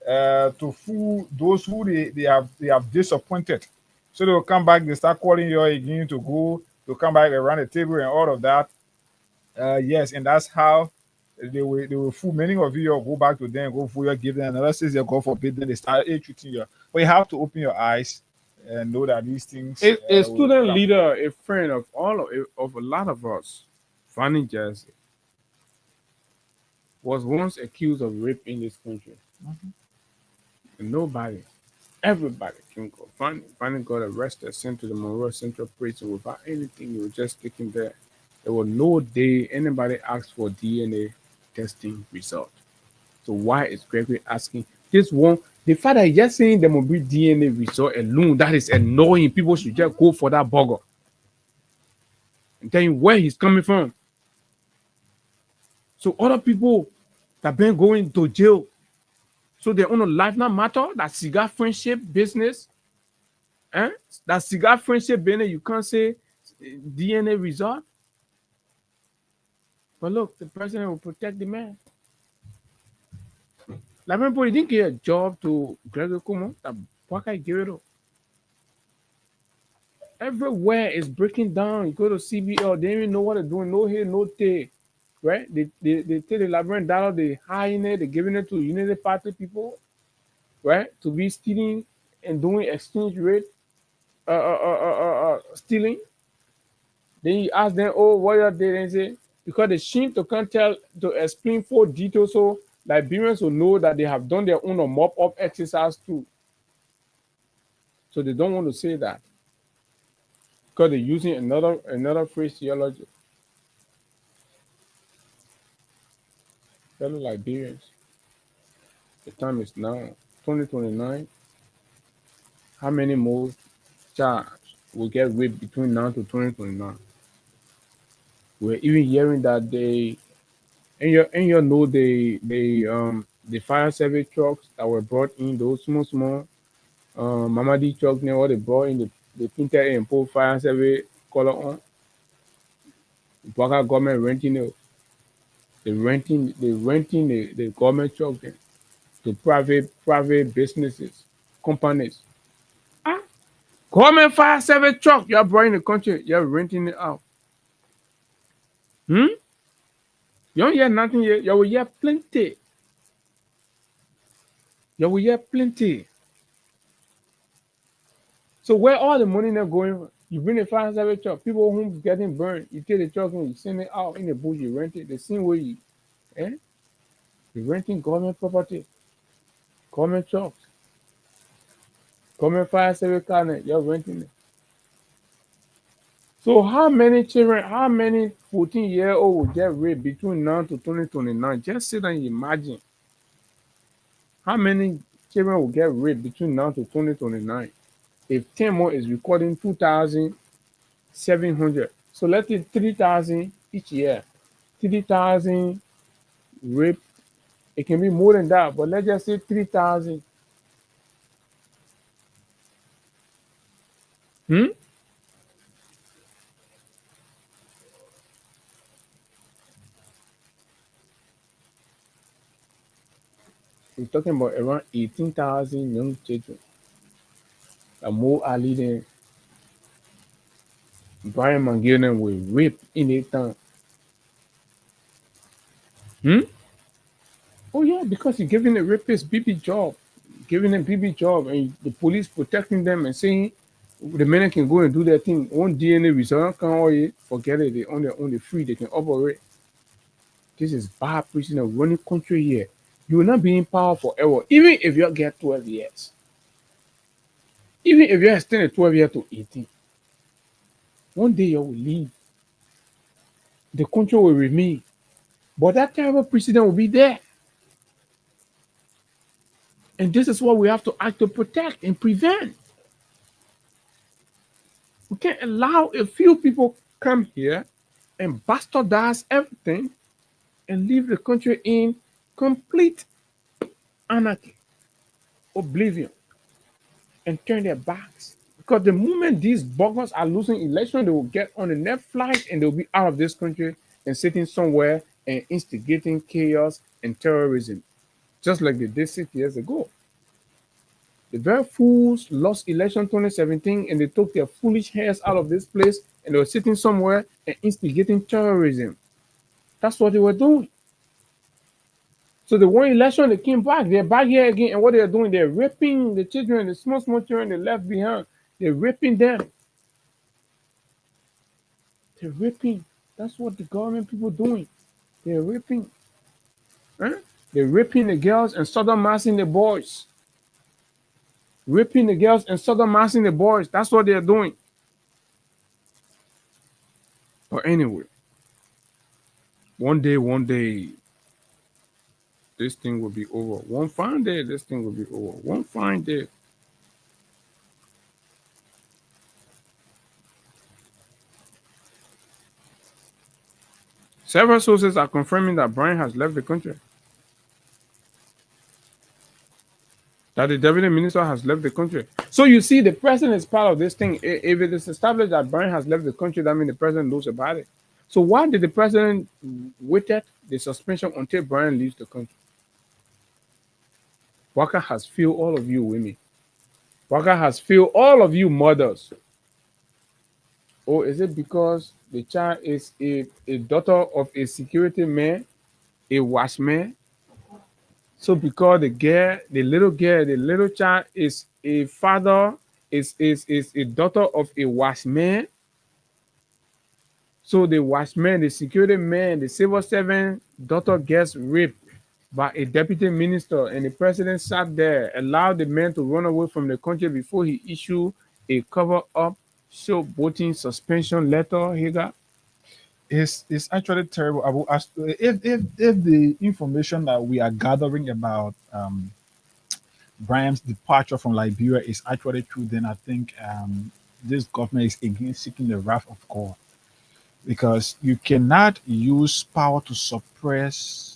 to fool those who they have disappointed. So they will come back, they start calling you again to go, to come back around the table and all of that. Yes, and that's how they will fool many of you. You'll go back to them, go for you, give them another 6 year, God forbid, then they start treating you. But you have to open your eyes and know that these things A will student come. leader, a friend of of a lot of us, Fanny Jersey, was once accused of rape in this country. And nobody, everybody can go. Fanny got arrested, sent to the Monroe Central Prison without anything. He was just taken there. There was no day anybody asked for DNA testing result. So why is Gregory asking this one? The fact that just saying there will be DNA result alone, that is annoying. People should just go for that burger and tell him where he's coming from. So other people that been going to jail, so their own life not matter. That cigar friendship business, eh? That cigar friendship business, you can't say DNA result. But look, the president will protect the man. Like when he didn't get a job to Gregory Como, that Waka Guerrero. Everywhere is breaking down. You go to CBL, they don't even know what they're doing. No here, no there. Right? They take the $11, they hiding it, they're giving it to Unity Party people, right? To be stealing and doing exchange rate stealing. Then you ask them, oh, what are they? And say, because they seem to can't tell to explain full details so Liberians will know that they have done their own mop up exercise too. So they don't want to say that because they're using another phraseology. Fellow Liberians, the time is now 2029. How many more charged will get raped between now to 2029? We're even hearing that and you know the fire service trucks that were brought in, those small Mamadi trucks now, what they brought in, the painted and put fire service color on. The Baka government renting it. They renting the government truck then to private businesses, companies. Ah, government fire service truck, you're brought in the country, you're renting it out. Hmm? You don't hear nothing yet. You will hear plenty. You will hear plenty. So where all the money now going? You bring a fire service truck, people homes getting burned. You take the truck and you send it out in the bush. You rent it. The same way you're renting government property, government trucks, government fire service car. You're renting it. So how many children? How many 14-year-old will get raped between now to 2029? Just sit and imagine. How many children will get raped between now to 2029? If 10 more is recording 2,700. So let's say 3,000 each year. 3,000 rape. It can be more than that, but let's just say 3,000. Hmm? We're talking about around 18,000 young children. And more are leading Brian Mangillen will rape in a town. Hmm? Oh yeah, because you're giving the rapist BB job, giving them BB job, and the police protecting them and saying the men can go and do their thing. One DNA result, can all you forget it. They on their own, they free, they can operate. This is bad preaching of running country here. You will not be in power forever, even if you get 12 years. Even if you extend 12 years to 18, one day you will leave. The country will remain. But that terrible precedent will be there. And this is what we have to act to protect and prevent. We can't allow a few people come here and bastardize everything and leave the country in complete anarchy, oblivion, and turn their backs. Because the moment these buggers are losing election, they will get on the next flight and they'll be out of this country and sitting somewhere and instigating chaos and terrorism, just like they did 6 years ago. The very fools lost election 2017 and they took their foolish heads out of this place and they were sitting somewhere and instigating terrorism. That's what they were doing. So they won election, they came back, they're back here again, and what they're doing, they're raping the children, the small children they left behind. They're raping them. They're raping. That's what the government people doing. They're raping. Huh? They're raping the girls and sodomizing the boys. Raping the girls and sodomizing the boys. That's what they're doing. But anyway, one day, this thing will be over. One fine day, this thing will be over. One fine day. Several sources are confirming that Brian has left the country. That the deputy minister has left the country. So you see, the president is part of this thing. If it is established that Brian has left the country, that means the president knows about it. So why did the president waited the suspension until Brian leaves the country? Waka has failed all of you women. Waka has failed all of you mothers. Or is it because the child is a daughter of a security man, a watchman? So because the little child is a father, is a daughter of a watchman. So the watchman, the security man, the civil servant daughter gets raped by a deputy minister, and the president sat there, allowed the man to run away from the country before he issued a cover-up showboating suspension letter he got. It's actually terrible. If the information that we are gathering about Brian's departure from Liberia is actually true, then I think this government is again seeking the wrath of God, because you cannot use power to suppress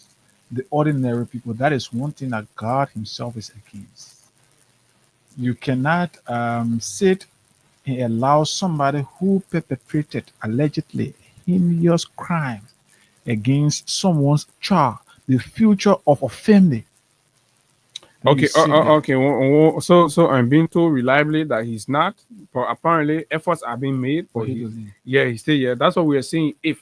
the ordinary people. That is one thing that God Himself is against. You cannot sit and allow somebody who perpetrated allegedly heinous crimes against someone's child, the future of a family. Okay, okay. So I'm being told reliably that he's not, but apparently efforts are being made. But he stay here. That's what we are saying. If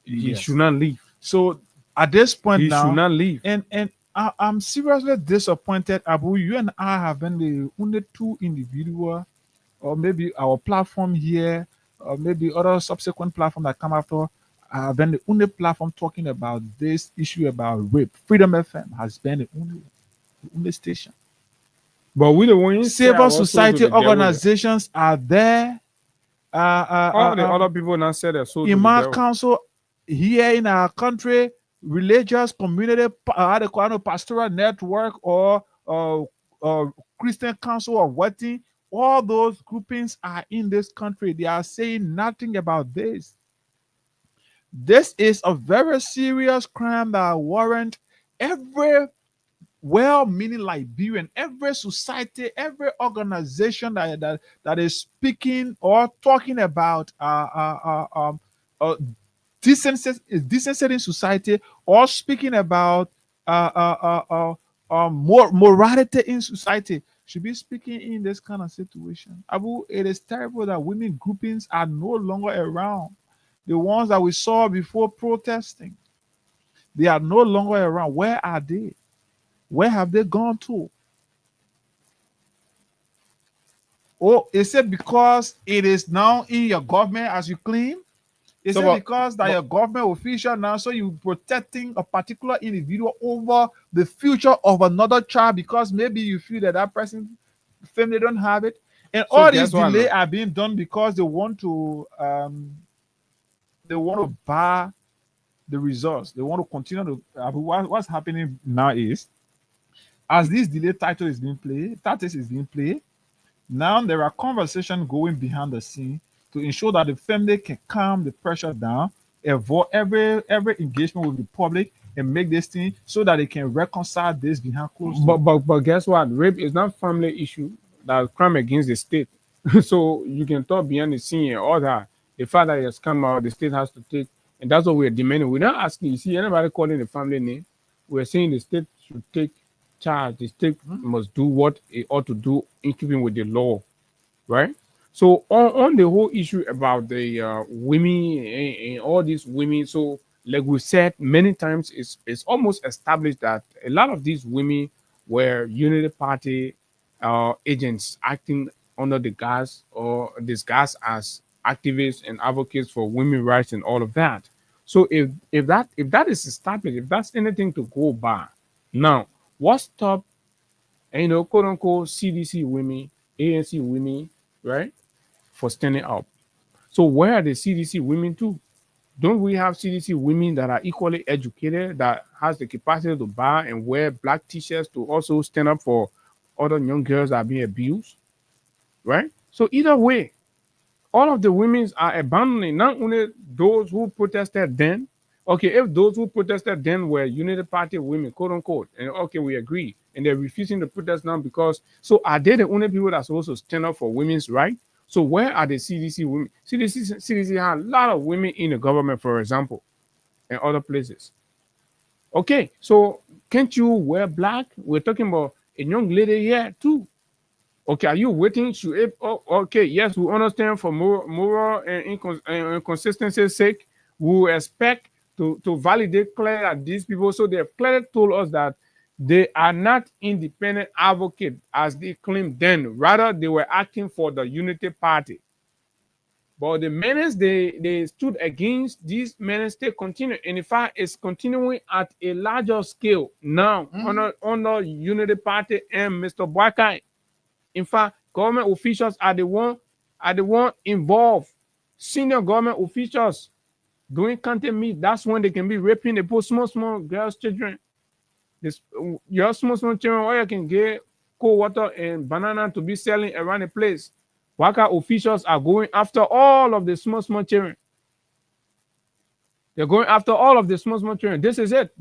he should not leave. So at this point he now, should not leave. And I'm seriously disappointed, Abu. You and I have been the only two individuals, or maybe our platform here, or maybe other subsequent platform that come after, have been the only platform talking about this issue about rape. Freedom FM has been the only station. But we the ones civil society organizations are there. All the other people now said that. So Imam Council here in our country, religious community, pastoral network, or Christian council or what thing, all those groupings are in this country. They are saying nothing about this. This is a very serious crime that warrant every well-meaning Liberian, every society, every organization that is speaking or talking about decency in society, or speaking about morality in society, should be speaking in this kind of situation. Abu, it is terrible that women groupings are no longer around. The ones that we saw before protesting, they are no longer around. Where are they? Where have they gone to? Oh, is it because it is now in your government as you claim? Is it because that your government official now, so you protecting a particular individual over the future of another child because maybe you feel that that person family don't have it? And so all these delays are being done because they want to bar the results. They want to continue to. What's happening now is, as this delayed title is being played, now there are conversations going behind the scene to ensure that the family can calm the pressure down, avoid every engagement with the public, and make this thing so that they can reconcile this behind closed doors. But guess what? Rape is not family issue. That's crime against the state. So you can talk behind the scene and all that. The fact that it has come out, the state has to take, and that's what we're demanding. We're not asking. You see, anybody calling the family name, we're saying the state should take charge. The state must do what it ought to do in keeping with the law, right? So on the whole issue about the women and all these women, so like we said many times, it's almost established that a lot of these women were Unity Party agents acting under the guise or disguised as activists and advocates for women rights and all of that. So if that is established, if that's anything to go by, now what stop quote unquote CDC women, ANC women, right, for standing up? So where are the CDC women too? Don't we have CDC women that are equally educated, that has the capacity to buy and wear black t-shirts to also stand up for other young girls that are being abused, right? So either way, all of the women are abandoning not only those who protested then. Okay, if those who protested then were Unity Party women, quote unquote, and okay, we agree, and they're refusing to protest now because, so are they the only people that are supposed to stand up for women's right? So where are the CDC women? CDC has a lot of women in the government, for example, and other places. Okay, so can't you wear black? We're talking about a young lady here too. Okay, are you waiting? Okay, yes, we understand for moral and inconsistency's sake, we will expect to validate clearly that these people, so they have clearly told us that they are not independent advocates as they claimed then. Rather, they were acting for the Unity Party. But the menace they stood against, these menace they continue. And in fact, it's continuing at a larger scale now under Unity Party and Mr. Boakai. In fact, government officials are the one involved. Senior government officials doing content meet. That's when they can be raping the poor small girls, children. Your small children, or you can get cold water and banana to be selling around the place. Waka officials are going after all of the small children. They're going after all of the small children. This is it.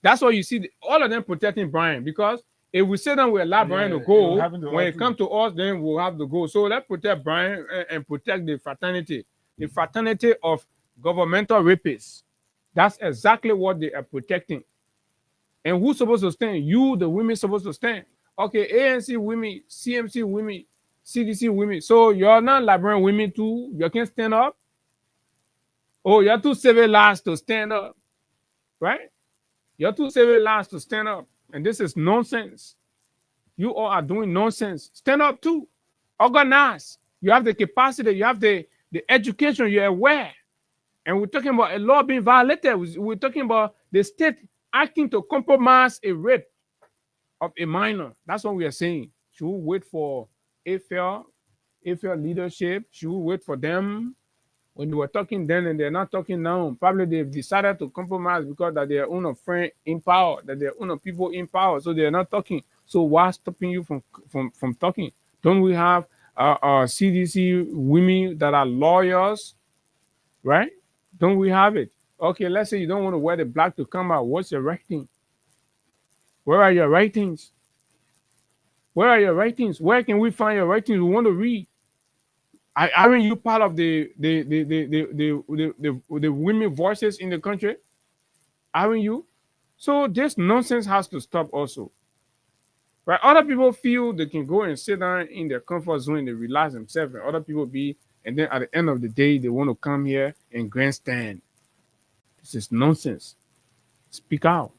That's why you see all of them protecting Brian, because if we say that we allow Brian to go, when it comes to us, then we'll have to go. So let's protect Brian and protect the fraternity of governmental rapists. That's exactly what they are protecting. And who's supposed to stand? You, the women, supposed to stand. Okay, ANC women, CMC women, CDC women. So you're not Liberian women too. You can't stand up. Oh, you're too civilized to stand up, right? You're too civilized to stand up, and this is nonsense. You all are doing nonsense. Stand up too. Organize. You have the capacity. You have the education. You're aware. And we're talking about a law being violated. We're talking about the state acting to compromise a rape of a minor. That's what we are saying. Should we wait for AFL leadership? Should we wait for them? When they were talking then and they're not talking now, probably they've decided to compromise because that they're own friend in power, that they're own people in power, so they're not talking. So what's stopping you from talking? Don't we have CDC women that are lawyers, right? Don't we have it? Okay, let's say you don't want to wear the black to come out. What's your writing? Where are your writings? Where are your writings? Where can we find your writings? We want to read. Aren't you part of the women voices in the country? Aren't you? So this nonsense has to stop also. Right? Other people feel they can go and sit down in their comfort zone, they relax themselves, and other people and then at the end of the day, they want to come here and grandstand. This is nonsense. Speak out.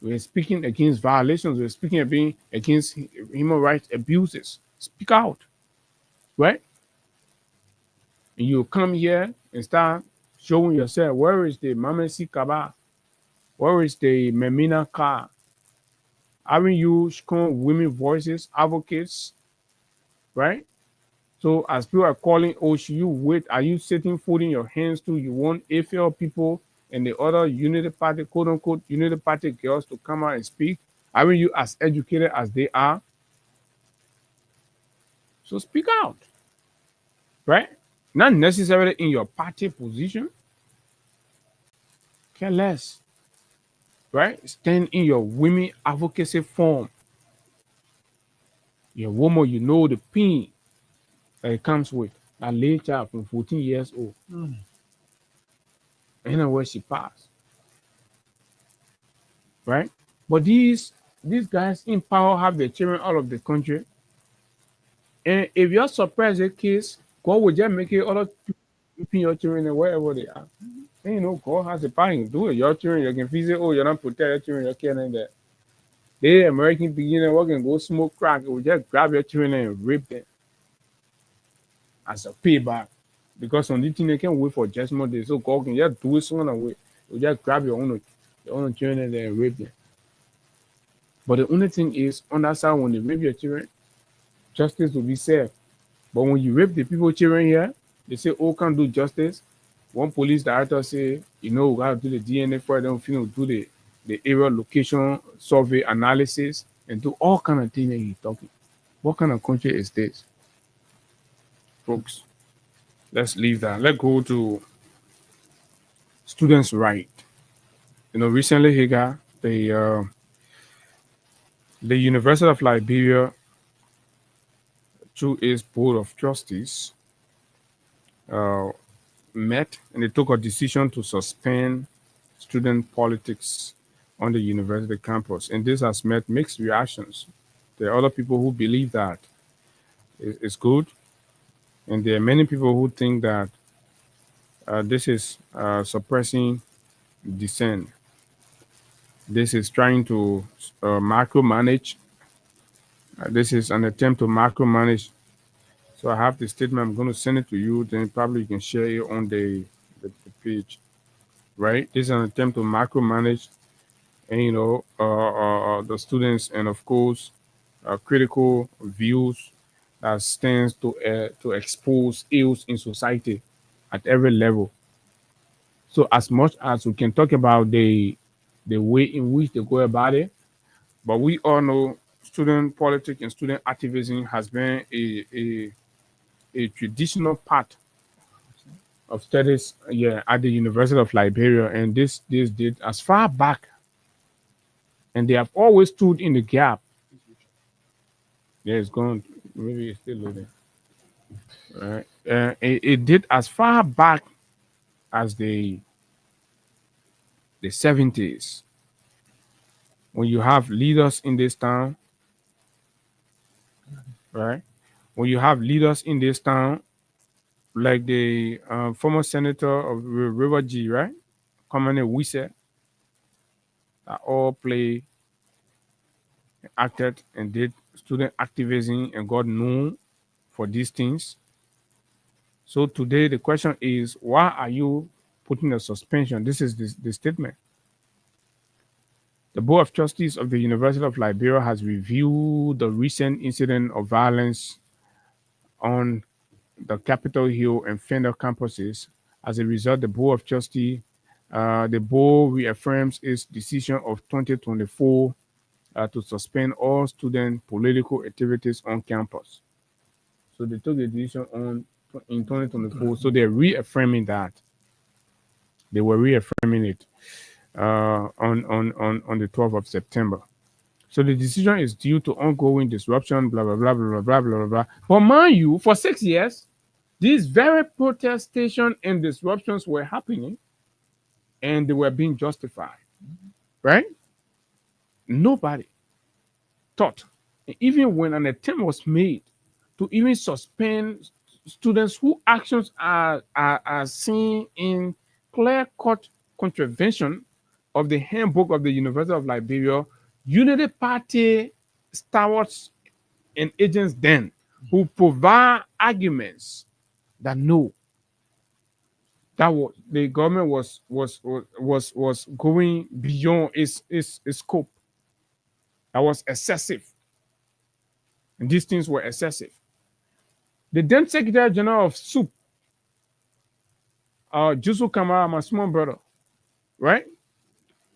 We're speaking against violations. We're speaking against human rights abuses. Speak out. Right? And you come here and start showing yourself. Where is the Mamesi Kaba? Where is the Memina Ka? Haven't you strong women voices, advocates, right? So as people are calling, oh, should you wait? Are you sitting, folding your hands too? You want AFL people and the other Unity Party, quote unquote, Unity Party girls to come out and speak? Aren't you as educated as they are? So speak out, right? Not necessarily in your party position. Care less, right? Stand in your women advocacy form. You're a woman, you know the pain that it comes with. That lady child from 14 years old. Anywhere she passed, right? But these guys in power have their children out of the country. And if you're surprised the case, God will just make it other keeping your children and wherever they are. And you know, God has the power to do it. Your children, you can visit, oh, you're not protect your children, you're killing that. They American beginner working go smoke crack, it will just grab your children and rape them as a payback. Because on the thing they can wait for judgment day, so God can just do it sooner away. You just grab your own children and then rape them. But the only thing is, on that side, when they rape your children, justice will be served. But when you rape the people children here, they say, oh, can't do justice. One police director say, you know, we got to do the DNA for them, do the area location survey analysis and do all kind of things that he's talking. What kind of country is this? Folks, let's leave that. Let's go to students' right. You know, recently, Higa, the University of Liberia, through its Board of Trustees, met and they took a decision to suspend student politics on the university campus. And this has met mixed reactions. There are other people who believe that it's good. And there are many people who think that this is suppressing dissent. This is trying to micromanage. This is an attempt to micromanage. So I have the statement. I'm going to send it to you. Then probably you can share it on the page. Right? This is an attempt to micromanage, and you know, the students, and of course, critical views that stands to expose ills in society at every level. So as much as we can talk about the way in which they go about it, but we all know student politics and student activism has been a traditional part of studies, at the University of Liberia, and this did as far back, and they have always stood in the gap. Yeah, it's gone. Maybe it's still loading. Right. It did as far back as the 70s, when you have leaders in this town, right? When you have leaders in this town, like the former senator of River G, right? Commander Wise, that all play, acted, and did student activism and got known for these things. So today the question is, why are you putting a suspension? This is the statement. The Board of Trustees of the University of Liberia has reviewed the recent incident of violence on the Capitol Hill and Fender campuses. As a result, the Board of Trustees, the board reaffirms its decision of 2024 to suspend all student political activities on campus. So they took the decision in 2024. So they're reaffirming that. They were reaffirming it on the 12th of September. So the decision is due to ongoing disruption, blah, blah, blah, blah, blah, blah, blah, blah. But mind you, for 6 years, these very protestations and disruptions were happening, and they were being justified, right? Nobody thought, even when an attempt was made to even suspend students whose actions are seen in clear-cut contravention of the handbook of the University of Liberia, Unity Party stalwarts and agents then who provide arguments that no, that the government was going beyond its scope. That was excessive, and these things were excessive. The then Secretary General of SUP, Jusu Kamara, my small brother, right?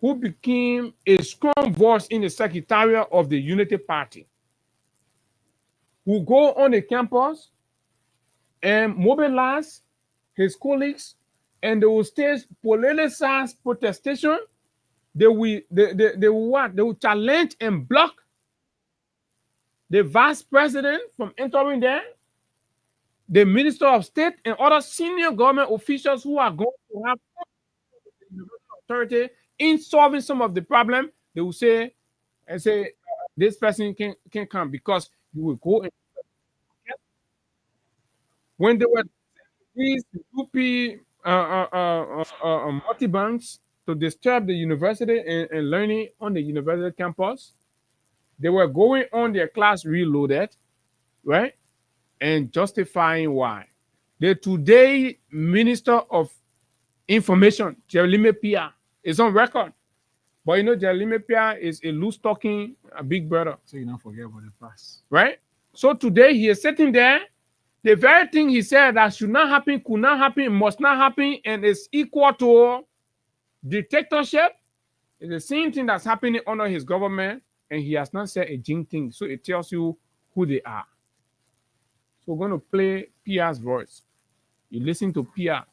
Who became a strong voice in the secretariat of the Unity Party, who go on the campus and mobilize his colleagues, and they will stage politicized protestation. They will what? They will challenge and block the vice president from entering there, the minister of state, and other senior government officials who are going to have authority in solving some of the problem. They will say and say this person can come because you will go and when they were these UP multi-banks to disturb the university and learning on the university campus. They were going on their class reloaded, right? And justifying why. The today Minister of Information, Jeremy Pia, is on record. But you know, Jeremy Pia is a loose talking a big brother. So you don't forget about the past. Right? So today he is sitting there. The very thing he said that should not happen, could not happen, must not happen, and is equal to dictatorship is the same thing that's happening under his government, and he has not said a jing thing. So it tells you who they are. So we're going to play Pia's voice. You listen to Pia.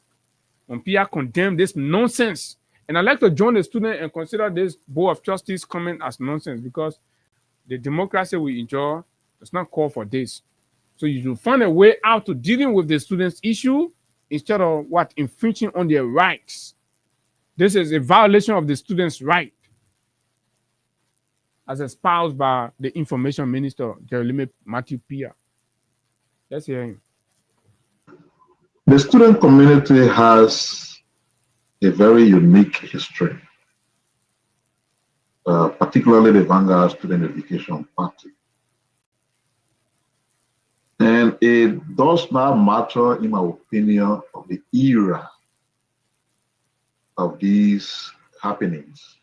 When Pia condemned this nonsense, and I'd like to join the student and consider this Board of Trustees comment as nonsense because the democracy we enjoy does not call for this. So you should find a way out to dealing with the students' issue instead of what infringing on their rights. This is a violation of the students' right as espoused by the Information Minister, Jeremy Matthew Pia. Let's hear him. The student community has a very unique history, particularly the Vanguard Student Education Party. And it does not matter, in my opinion, of the era of these happenings.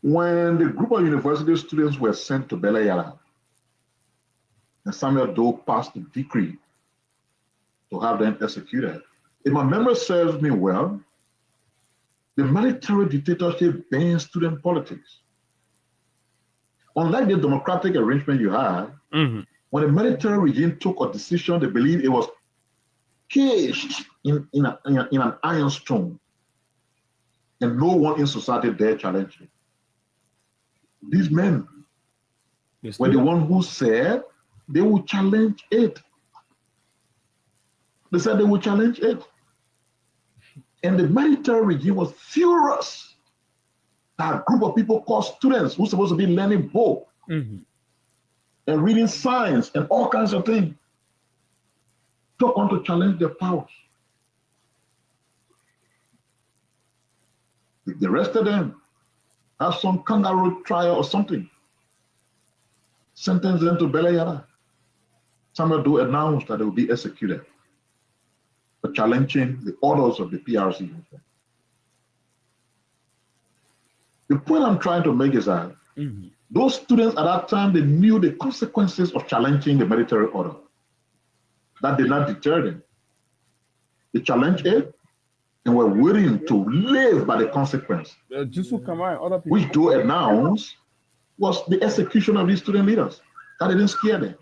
When the group of university students were sent to Belayara, and Samuel Doe passed a decree to have them executed, if my memory serves me well, the military dictatorship bans student politics. Unlike the democratic arrangement you had, when the military regime took a decision, they believed it was caged in an iron stone, and no one in society dared challenge it. These men were the ones who said they would challenge it. They said they would challenge it. And the military regime was furious that a group of people called students who were supposed to be learning book and reading science and all kinds of things took on to challenge their powers. They arrested them, have some kangaroo trial or something, sentenced them to Belayara. Samuel Doe announced that they will be executed for challenging the orders of the PRC. The point I'm trying to make is that those students at that time, they knew the consequences of challenging the military order. That did not deter them. They challenged it and were willing to live by the consequence. Which Doe announced was the execution of these student leaders. That didn't scare them.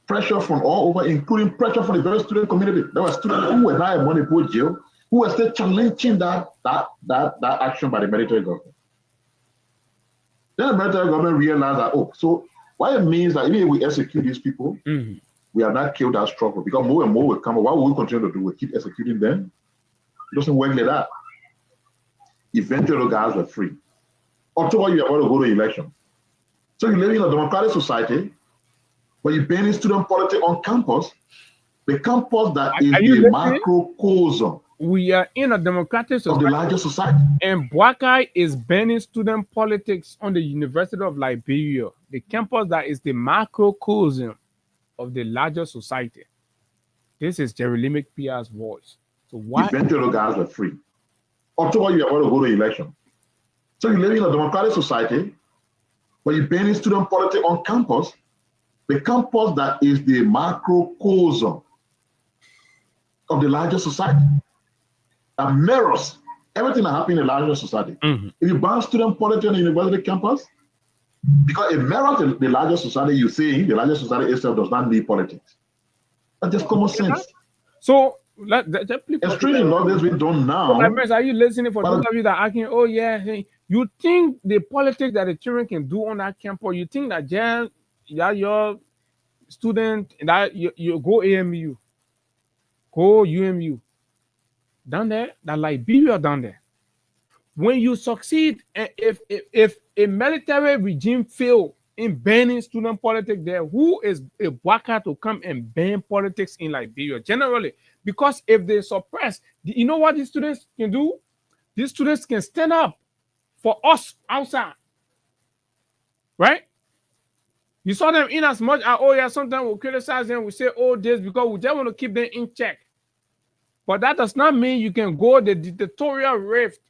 Pressure from all over, including pressure from the very student community. There were students who were not in Manipur jail, who were still challenging that action by the military government. Then the military government realized that, oh, so what it means that even if we execute these people, we have not killed that struggle because more and more will come. What will we continue to do? We keep executing them? It doesn't work like that. Eventually, the guys were free. October, you are going to go to election. So you live in a democratic society where you ban student politics on campus, the campus that is the macrocosm. We are in a democratic society of the larger society. And Boakai is banning student politics on the University of Liberia, the campus that is the macrocosm of the larger society. This is Jeremy Pia's voice. So why? Eventually, guys were free. October, you are going to go to election. So you live in a democratic society where you ban student politics on campus, the campus that is the macrocosm of the larger society. that mirrors everything that happens in the larger society. If you ban student politics on the university campus, because it mirrors the larger society, you see, the larger society itself does not need politics. That's just common sense. So, extreme injustice we don't now. So, are you listening? For those of you that are asking, oh yeah, hey, you think the politics that the children can do on that campus, you think that your student that you go AMU, go UMU, down there, that Liberia down there. When you succeed, if a military regime fail in banning student politics there, who is a worker to come and ban politics in Liberia generally? Because if they suppress, you know what these students can do? These students can stand up for us outside, right? You saw them in as much as, oh yeah, sometimes we'll criticize them, we say, oh, this, because we just want to keep them in check. But that does not mean you can go the dictatorial rift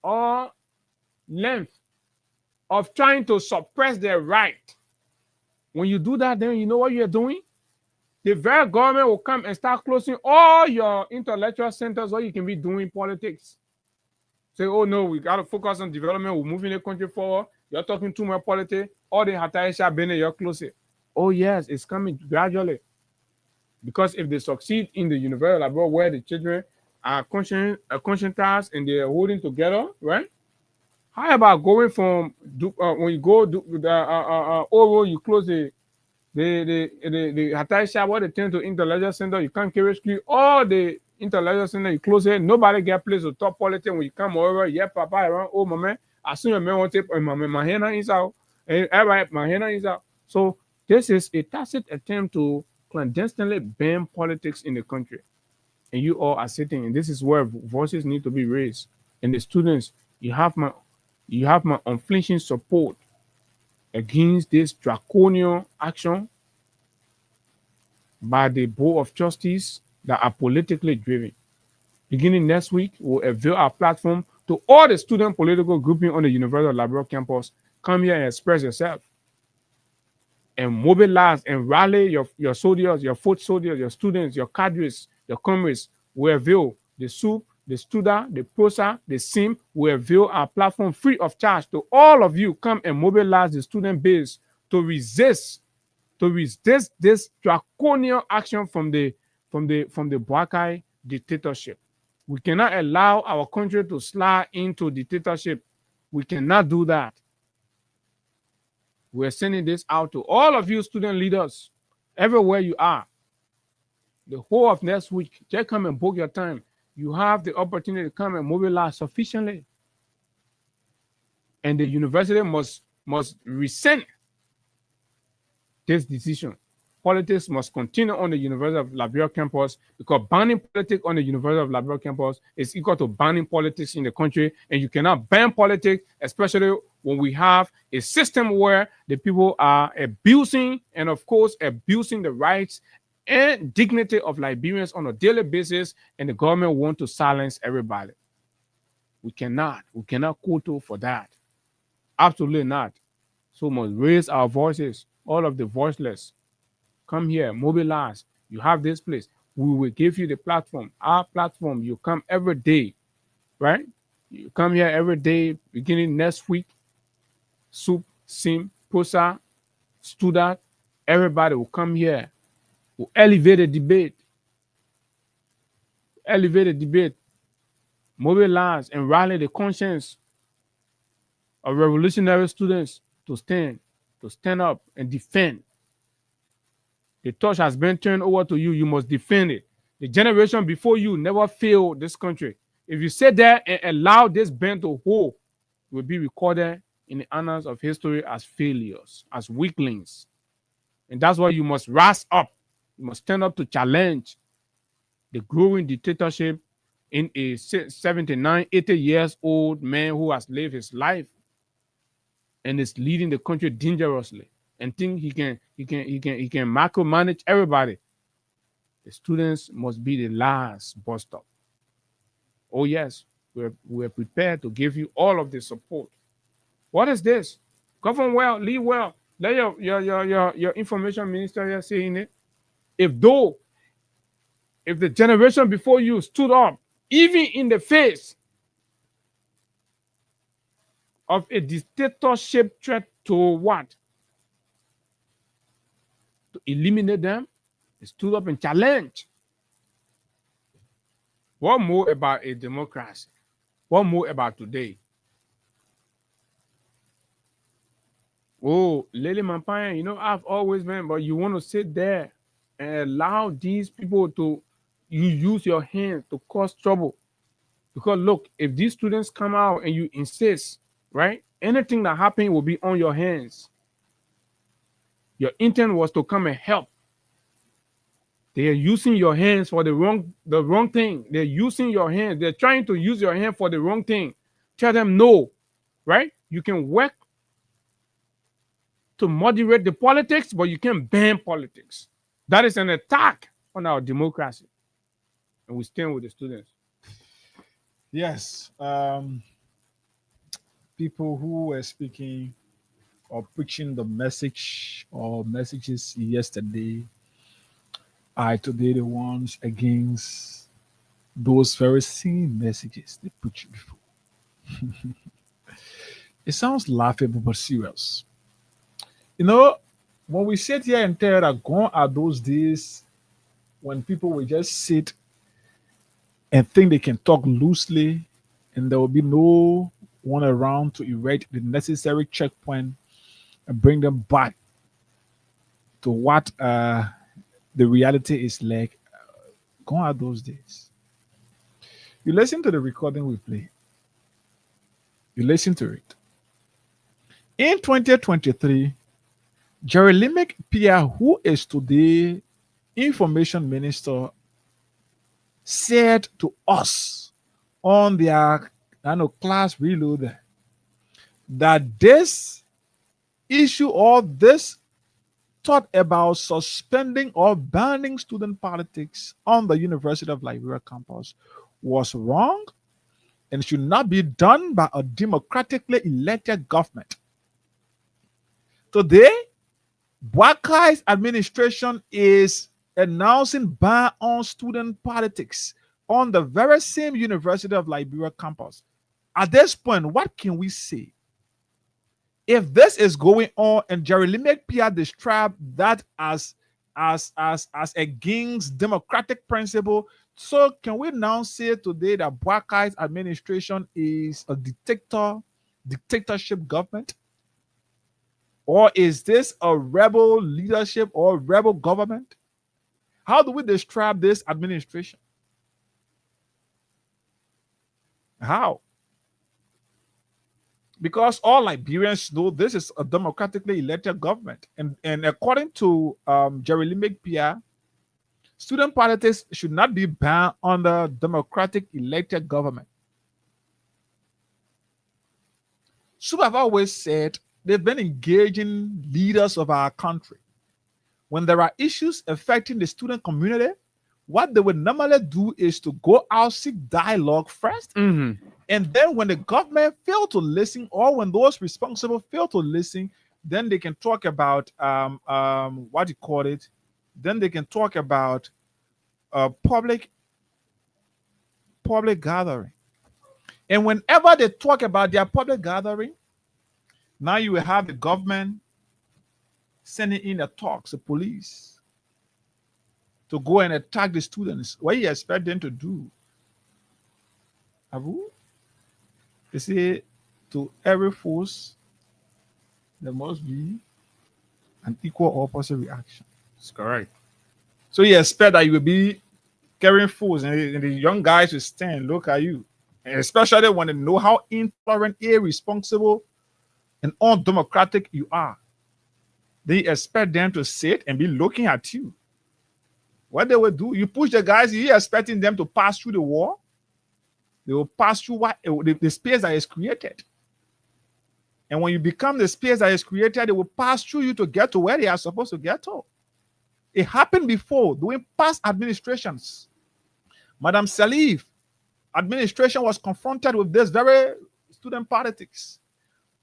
or length of trying to suppress their right. When you do that, then you know what you're doing? The very government will come and start closing all your intellectual centers where you can be doing politics. Say, oh no, we got to focus on development, we're moving the country forward, you're talking too much politics, all the Hataisha Bene, you're closing. Oh yes, it's coming gradually. Because if they succeed in the university abroad where the children are conscientized and they're holding together, right? How about going from when you go oral, you close the Hataisha, what they turn to intellectual center, you can't carry school, all the intellectual center, you close it, nobody get place to talk politics when you come over, yeah, papa, around, oh, my man, as soon as man want to take my hand is out, and everybody, my hand is out. So this is a tacit attempt to clandestinely ban politics in the country. And you all are sitting, and this is where voices need to be raised. And the students, you have my unflinching support against this draconian action by the Board of Trustees that are politically driven. Beginning next week, we'll avail our platform to all the student political grouping on the University of Liberia campus. Come here and express yourself. And mobilize and rally your soldiers, your foot soldiers, your students, your cadres, your comrades. We avail the SUP, the STUDA, the PROSA, the SIM. We avail our platform free of charge to all of you. Come and mobilize the student base to resist this draconian action from the Boakai dictatorship. We cannot allow our country to slide into dictatorship. We cannot do that. We're sending this out to all of you student leaders, everywhere you are. The whole of next week, just come and book your time. You have the opportunity to come and mobilize sufficiently. And the university must rescind this decision. Politics must continue on the University of Liberia campus, because banning politics on the University of Liberia campus is equal to banning politics in the country. And you cannot ban politics, especially when we have a system where the people are abusing and, of course, abusing the rights and dignity of Liberians on a daily basis, and the government want to silence everybody. We cannot kowtow for that. Absolutely not. So we must raise our voices, all of the voiceless. Come here, mobilize. You have this place. We will give you the platform. Our platform, you come every day, right? You come here every day, beginning next week. SUP, SIM, POSA, STUDA, everybody will come here. We'll elevate the debate. Mobilize and rally the conscience of revolutionary students to stand up and defend. The torch has been turned over to you. You must defend it. The generation before you never failed this country. If you sit there and allow this band to hold, you will be recorded in the annals of history as failures, as weaklings. And that's why you must rise up. You must stand up to challenge the growing dictatorship in a 79, 80 years old man who has lived his life and is leading the country dangerously, and think he can micromanage everybody. The students must be the last bus stop. Oh yes, we're prepared to give you all of the support. What is this? Govern well, lead well. Let your information minister here saying it. If the generation before you stood up even in the face of a dictatorship threat to what? To eliminate them, they stood up and challenged. What more about a democracy? What more about today? Oh, Lily Mampaya, you know, I've always been, but you want to sit there and allow these people to you use your hands to cause trouble. Because look, if these students come out and you insist, right, anything that happens will be on your hands. Your intent was to come and help. They are using your hands for the wrong thing. They're using your hands. They're trying to use your hand for the wrong thing. Tell them no, right? You can work to moderate the politics, but you can't ban politics. That is an attack on our democracy. And we stand with the students. Yes. People who were speaking or preaching the message or messages yesterday are today the ones against those very same messages they preached before. It sounds laughable but serious. You know, when we sit here and tell that gone are those days when people will just sit and think they can talk loosely and there will be no one around to erect the necessary checkpoint and bring them back to what the reality is like. Gone are those days. You listen to the recording we play. You listen to it. In 2023, Jerry Limick Pierre, who is today information minister, said to us on their class reload that this issue or this thought about suspending or banning student politics on the University of Liberia campus was wrong and should not be done by a democratically elected government. Today, Bwakai's administration is announcing ban on student politics on the very same University of Liberia campus. At this point, what can we say? If this is going on and Jerry Limick Pierre described that as against democratic principle, so can we now say today that Bwakai's administration is a dictatorship government? Or is this a rebel leadership or rebel government? How do we describe this administration? How? Because all Liberians know this is a democratically elected government. And according to Jerry Limick Pierre, student politics should not be banned under democratic elected government. So I've always said they've been engaging leaders of our country. When there are issues affecting the student community, what they would normally do is to go out, seek dialogue first. Mm-hmm. And then when the government fail to listen, or when those responsible fail to listen, then they can talk about what do you call it? Then they can talk about public gathering. And whenever they talk about their public gathering, now you will have the government sending in the talks, the police, to go and attack the students. What do you expect them to do? Abu? They say to every force, there must be an equal or opposite reaction. That's correct. So you expect that you will be carrying force and the young guys will stand, look at you. And especially when they know how intolerant, irresponsible, and undemocratic you are. They expect them to sit and be looking at you. What they will do, you push the guys, you're expecting them to pass through the wall. They will pass through the space that is created. And when you become the space that is created, they will pass through you to get to where they are supposed to get to. It happened before during past administrations. Madam Salif administration was confronted with this very student politics.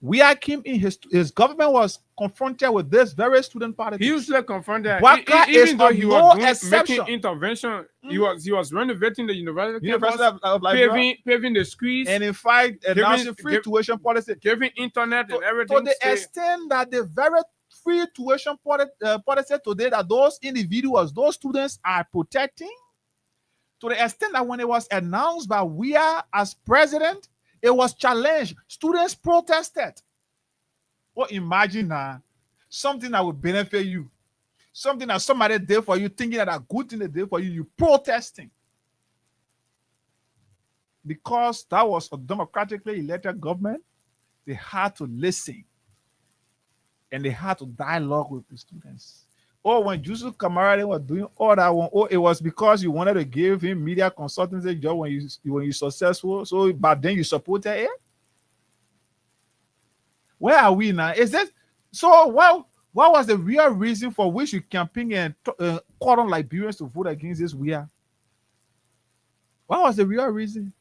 We are came in his government was confronted with this very student politics. He usually confronted even though he was making intervention. He was renovating the university of Liberia, paving the streets, and in fact announcing free tuition policy, giving internet and everything. To the extent that the very free tuition policy today that those individuals, those students are protecting, to the extent that when it was announced by Weah as president, it was challenged. Students protested. Well, imagine now something that would benefit you, something that somebody did for you, thinking that a good thing they did for you, you protesting. Because that was a democratically elected government, they had to listen and they had to dialogue with the students. Or when Yusuf Kamara was doing all that one, it was because you wanted to give him media consultancy job when you're successful. So, but then you supported it. Where are we now? Is this so? What was the real reason for which you camping and called on Liberians to vote against this Weah? What was the real reason?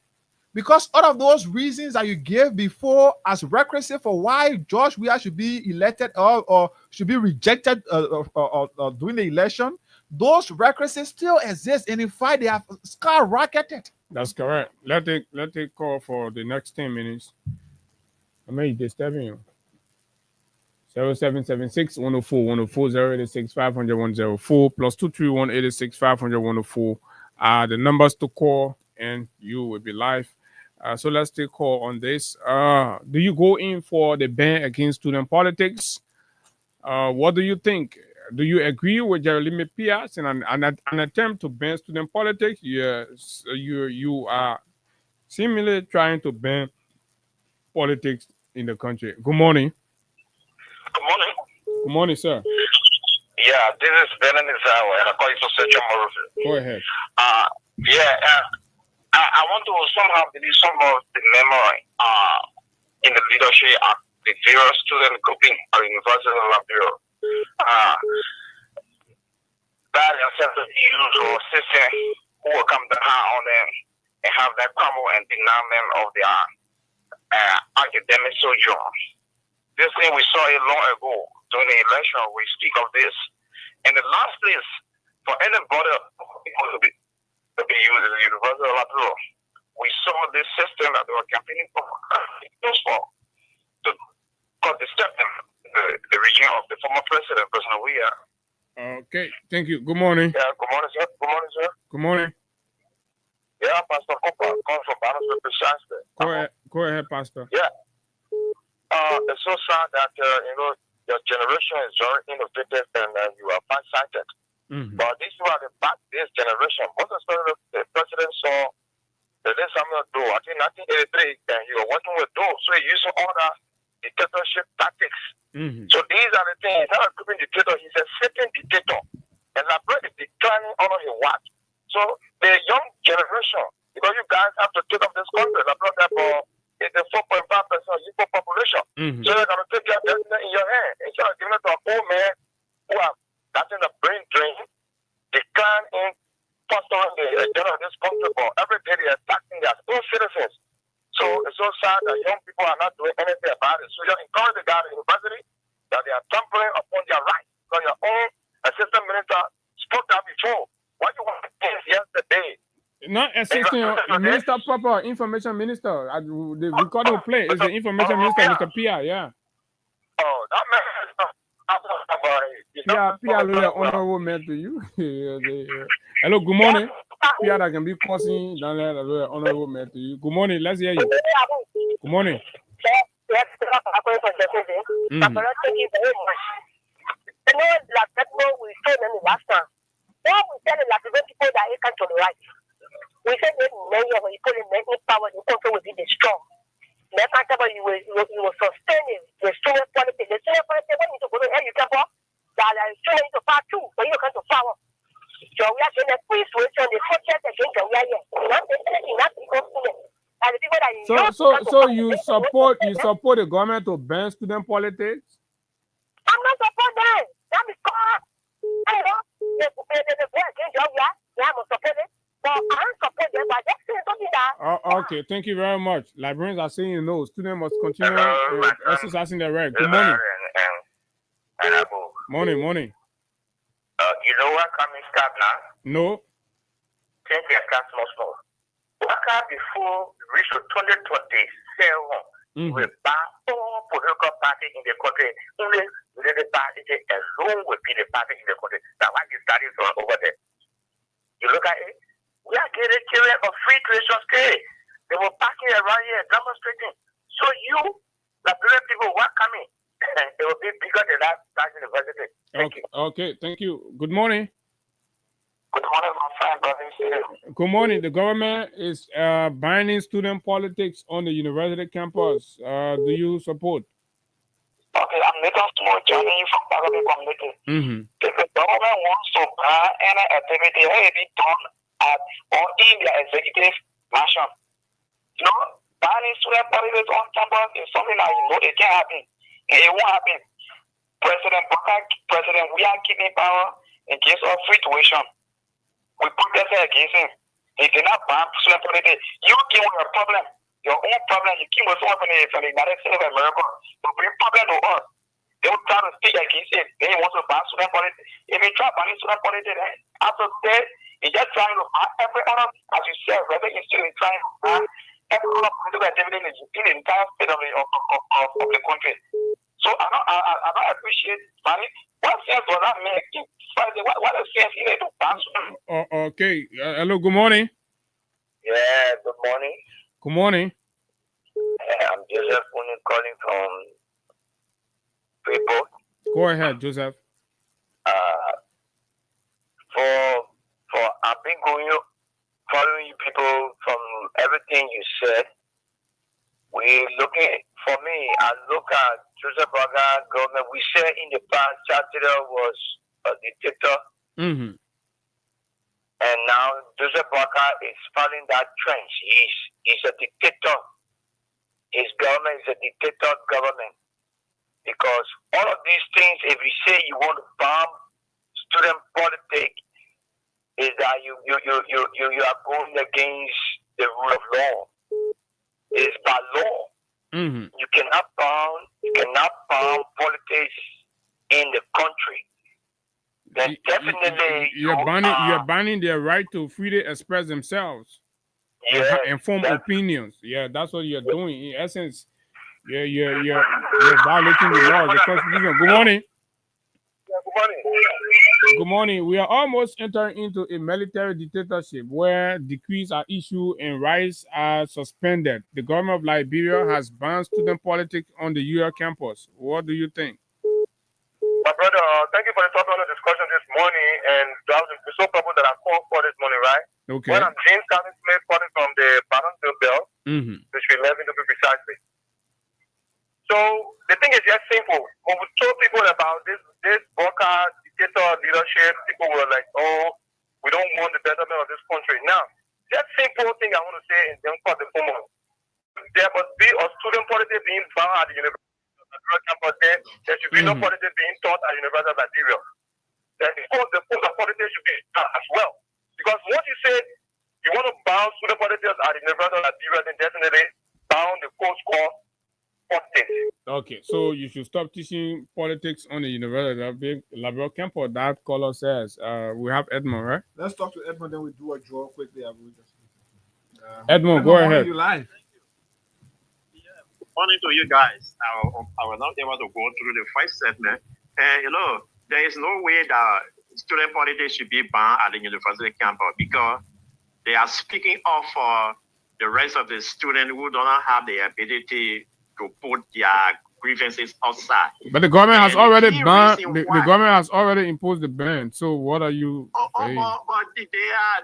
Because all of those reasons that you gave before as requisite for why George Weah should be elected or should be rejected during the election, those requisites still exist, and in fact they have skyrocketed. That's correct. Let it call for the next 10 minutes. I may be disturbing you. 0776 104 104 086 500 104 plus 231 86 500 104 are the numbers to call, and you will be live. So let's take call on this. Do you go in for the ban against student politics? What do you think? Do you agree with Jeremy Pierce in an attempt to ban student politics? Yes, you are seemingly trying to ban politics in the country. Good morning. Good morning. Good morning, sir. Yeah, this is Benin Izawa, and I call you for Central Morrison. Go ahead. I want to somehow believe some of the memory in the leadership of the various student grouping at the University of Liberia. That accepted youth or system who will come down on them and have that crumble and deny them of their academic sojourn. This thing we saw it long ago during the election. We speak of this. And the last place for anybody to be used in the University of Liberia, we saw this system that they were campaigning for to disturb the regime of the former president, President Weah. Okay, thank you. Good morning. Yeah, good morning, sir. Good morning, sir. Good morning. Yeah, Pastor Cooper, calling from Banner's precisely. Go ahead, Pastor. Yeah. It's so sad that your generation is very innovative and you are far-sighted. Mm-hmm. But these were this generation. Most especially the president saw the day Samuel Doe, I think 1983, and he was working with Doe, so he used all the dictatorship tactics. Mm-hmm. So these are the things. He's not a grouping dictator, he's a sitting dictator. And Liberia is declining under his watch. So the young generation, because you guys have to take up this country, Liberia is the 4.5% youth population. Mm-hmm. So you're going to take your destiny in your hand. Instead of giving it to an old man who have gotten the brain drain, decline in fostering the agenda of this country, but every day they're attacking their own citizens. So it's so sad that young people are not doing anything about it. So you encourage the guy at the university that they are trampling upon their rights. So your own assistant minister spoke that before. What you want to do yesterday? Not assistant minister, proper information minister. The recording will play is the information minister, Mr. Pia. Yeah. Oh, that man. Pia, honorable man to you. Hello, good morning. Pia, that can be causing down there. Honorable man to you. Good morning. Let's hear you. Good morning. We said that many of you put in many power, the country will be destroyed. That's why you will sustain the student politics. The student politics, when you go to hell, you can go. That is student to part two, when you come to power. So we are saying that free situation, the protest against the way So you support the government to ban student politics? I'm not supporting that. That is because the boy against the way, I'm supporting. But I don't support them, but just say something that. Okay, thank you very much. Librarians are saying no. Students must continue exercising their right. Good morning. Morning. You know what coming start now? No. Things they start small. Waka before we reach to 2027, we ban all political parties in the country. Only the party alone will be the party in the country. That's why the studies are over there. You look at it, we are getting children of free Christian stay. They were parking around here demonstrating. So you, Liberian people, were coming. It will be bigger than that university. Thank you. Okay, thank you. Good morning. Good morning, my friend. Good morning. The government is banning student politics on the university campus. Do you support? Okay, I'm making a small journey from Bagabi community. If the government wants to ban any activity, it will be done in their executive mansion. You know, banning student politics on campus is something that it can happen. And it won't happen. President, we are keeping power in case of free tuition. We protested against him. He did not ban student politics. You came with a problem. Your own problem. You came with something from the United States of America. To bring problem to us. They will try to speak against it. Then he wants to ban student politics. If he try banning student politics, then after that, he's just trying to ban every other, as you said, whether he's still trying to ban every other political activity in the entire state of the country. So I don't appreciate money. What sense does that make? What sense in it to ban student? Okay. Hello, good morning. Yeah, good morning. Good morning. I'm Joseph calling from Freeport. Go ahead, Joseph. For I've been following you people from everything you said. For me, I look at Joseph Boakai government. We said in the past, Chatterjee was a dictator. And now Joseph Boakai is following that trend. He's a dictator. His government is a dictator government. Because all of these things, if you say you want to bomb student politics, is that you are going against the rule of law. It's by law. You cannot bomb politics in the country. Then definitely you're banning their right to freely express themselves and form opinions. Yeah, that's what you're doing. In essence, you're violating the law, the Constitution. Good morning. Good morning. We are almost entering into a military dictatorship where decrees are issued and rights are suspended. The government of Liberia has banned student politics on the UL campus. What do you think? My brother, thank you for the topic of the discussion this morning. And that was the so purpose that I called for this morning, right? Okay. When I'm James Carlin Smith calling from the Baronsville Bell, which we 11 to be precisely. So the thing is just simple. When we told people about this Boakai dictator leadership, people were like, "Oh, we don't want the betterment of this country." Now, that simple thing I want to say in the foremost, there must be a student politics being banned at the university campus. There should be no politics being taught at the University of Liberia. The politics should be done as well. Because once you say you want to ban student politics at the University of Liberia, then definitely ban the course course. Okay, so you should stop teaching politics on the University of Liberia campus. That caller says. We have Edmond, right? Let's talk to Edmond, then we do a draw quickly. Edmond, go ahead. You live. Morning to you guys. I was not able to go through the first segment. And there is no way that student politics should be banned at the university campus because they are speaking up for the rest of the students who do not have the ability to put their grievances outside. But the government has already banned. The government has already imposed the ban. So what are you saying? But they are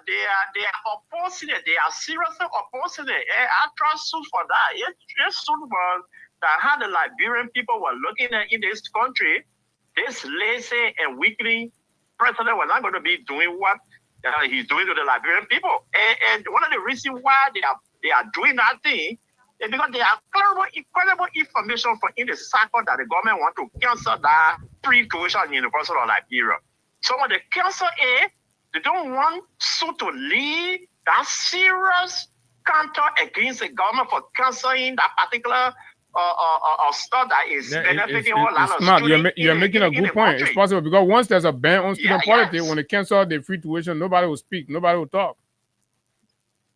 opposing it. They are seriously opposing it. I trust suit for that. It suit was that how the Liberian people were looking at in this country. This lazy and weakling president was not going to be doing what he's doing to the Liberian people. And one of the reasons why they are doing that thing. Because there are incredible information in the cycle that the government want to cancel that free tuition in the University of Liberia. Some of the cancel they don't want so to lead that serious counter against the government for canceling that particular stuff that is benefiting all it's of not. students. You're making a good point. It's possible because once there's a ban on student politics, when they cancel the free tuition, nobody will speak, nobody will talk.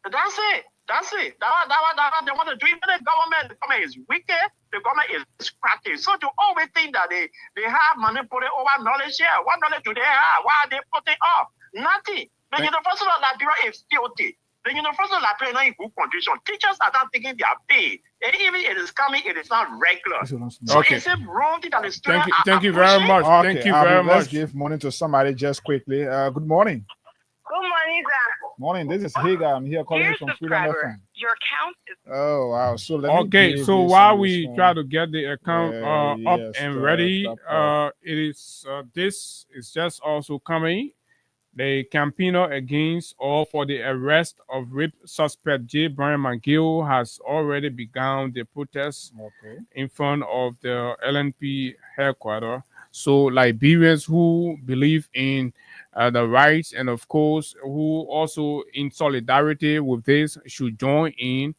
That's it. That's it. That's what they want to do. Even the government is wicked. The government is crafty. So to always think that they have monopoly over knowledge here. What knowledge do they have? Why are they putting off? Nothing. The University of Liberia is filthy. The University of Liberia is not in good condition. Teachers are not taking their pay. And even if it is coming, it is not regular. So it's a wrong thing that the students Thank you very much. Okay, thank you very much. Let's give morning to somebody just quickly. Good morning. Good morning, sir. Morning. This is Hagar. I'm here calling you from Freedom FM. Your account is. Oh wow. So so while we try to get the account up and ready, it is this is just also coming. The campaigner against or for the arrest of rape suspect J. Brian McGill has already begun the protest in front of the LNP headquarters. So Liberians who believe in the rights and of course who also in solidarity with this should join in.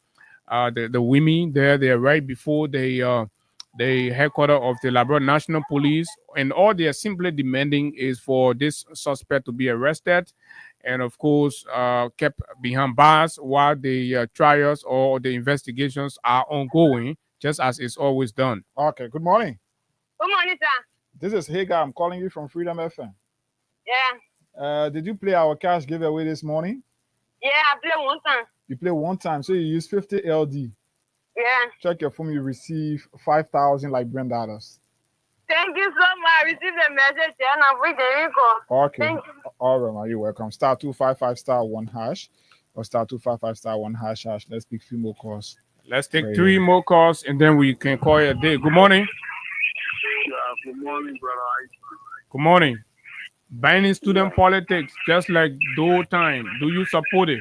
The women there, they're right before the headquarters of the Liberia National Police, and all they are simply demanding is for this suspect to be arrested and of course kept behind bars while the trials or the investigations are ongoing, just as it's always done. Okay, good morning. Good morning, sir. This is Hagar. I'm calling you from Freedom FM. Yeah. Did you play our cash giveaway this morning? Yeah, I played one time. You played one time, so you used 50 LD. Yeah. Check your phone, you receive 5,000 Liberian dollars. Thank you so much. I received the message and I'm with the info. Okay. All right, you're welcome. *255 *1 hash or *255 *1 hash. Let's pick 3 more calls. Let's take 3 more calls and then we can call it a day. Good morning. Good morning, brother. Good morning. Banning student politics just like the old time. Do you support it?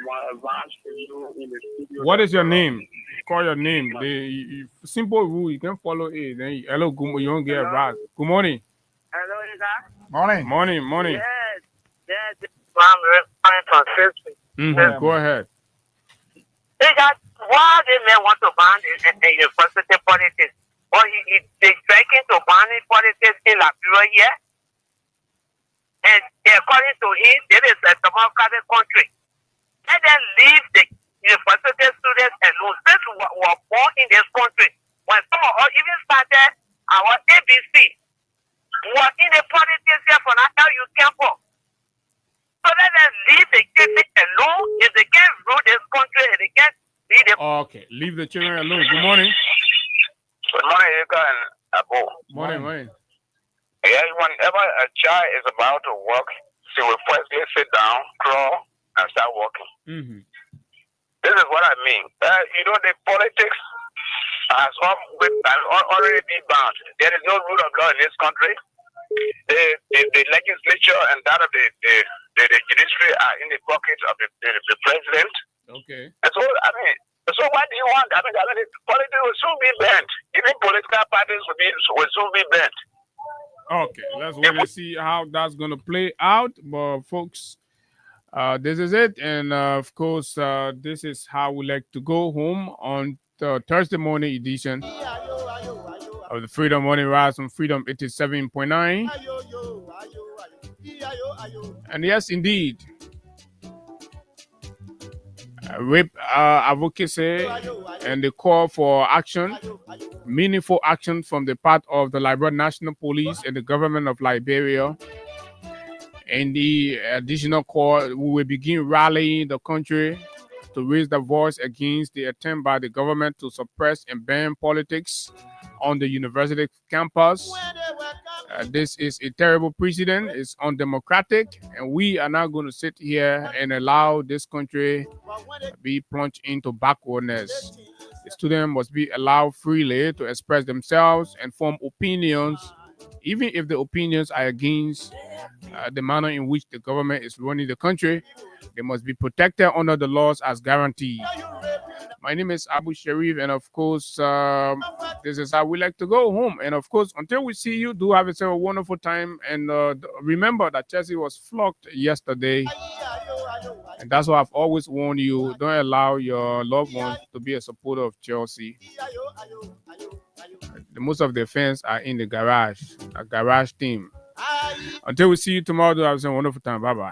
My advice for you in the studio. What is your name? Call your name. The simple rule, you can follow it. Then hello, good, you don't get advice. Good morning. Hello, is that? Morning. Yes. I'm from Facebook. Go ahead. Hey, guys, why the men want to ban the university politics? Or they trying to ban politics in Liberia here? And according to him, there is a democratic country. Let them leave the university students alone. Since we were born in this country, when some of us even started our ABC, we were in the politics here for now you came for. So let them leave the kids alone. If they can't rule this country, and they can't lead the. Okay, leave the children alone. Good morning. Good morning, you can Abu. Morning. Yeah, whenever a child is about to walk, she will firstly sit down, crawl, and start walking. This is what I mean. The politics has already been banned. There is no rule of law in this country. The legislature and that of the judiciary are in the pocket of the president. Okay. And so, so what do you want? Politics will soon be banned. Even political parties will soon be banned. Okay, let's wait and see how that's going to play out. But folks, this is it. And of course, this is how we like to go home on the Thursday morning edition of the Freedom Morning Rise on Freedom 87.9. And yes, indeed, rape advocacy and the call for action, meaningful action from the part of the Liberia National Police and the government of Liberia. And the additional call, we will begin rallying the country to raise the voice against the attempt by the government to suppress and ban politics on the university campus. This is a terrible precedent. It's undemocratic, and we are not going to sit here and allow this country be plunged into backwardness. The students must be allowed freely to express themselves and form opinions, even if the opinions are against the manner in which the government is running the country. They must be protected under the laws as guaranteed. My name is Abu Sharif, and of course, this is how we like to go home. And of course, until we see you, do have yourself a wonderful time. And remember that Chelsea was flogged yesterday. And that's why I've always warned you, don't allow your loved ones to be a supporter of Chelsea. Most of the fans are in the garage, a garage team. Until we see you tomorrow, do have a wonderful time. Bye-bye.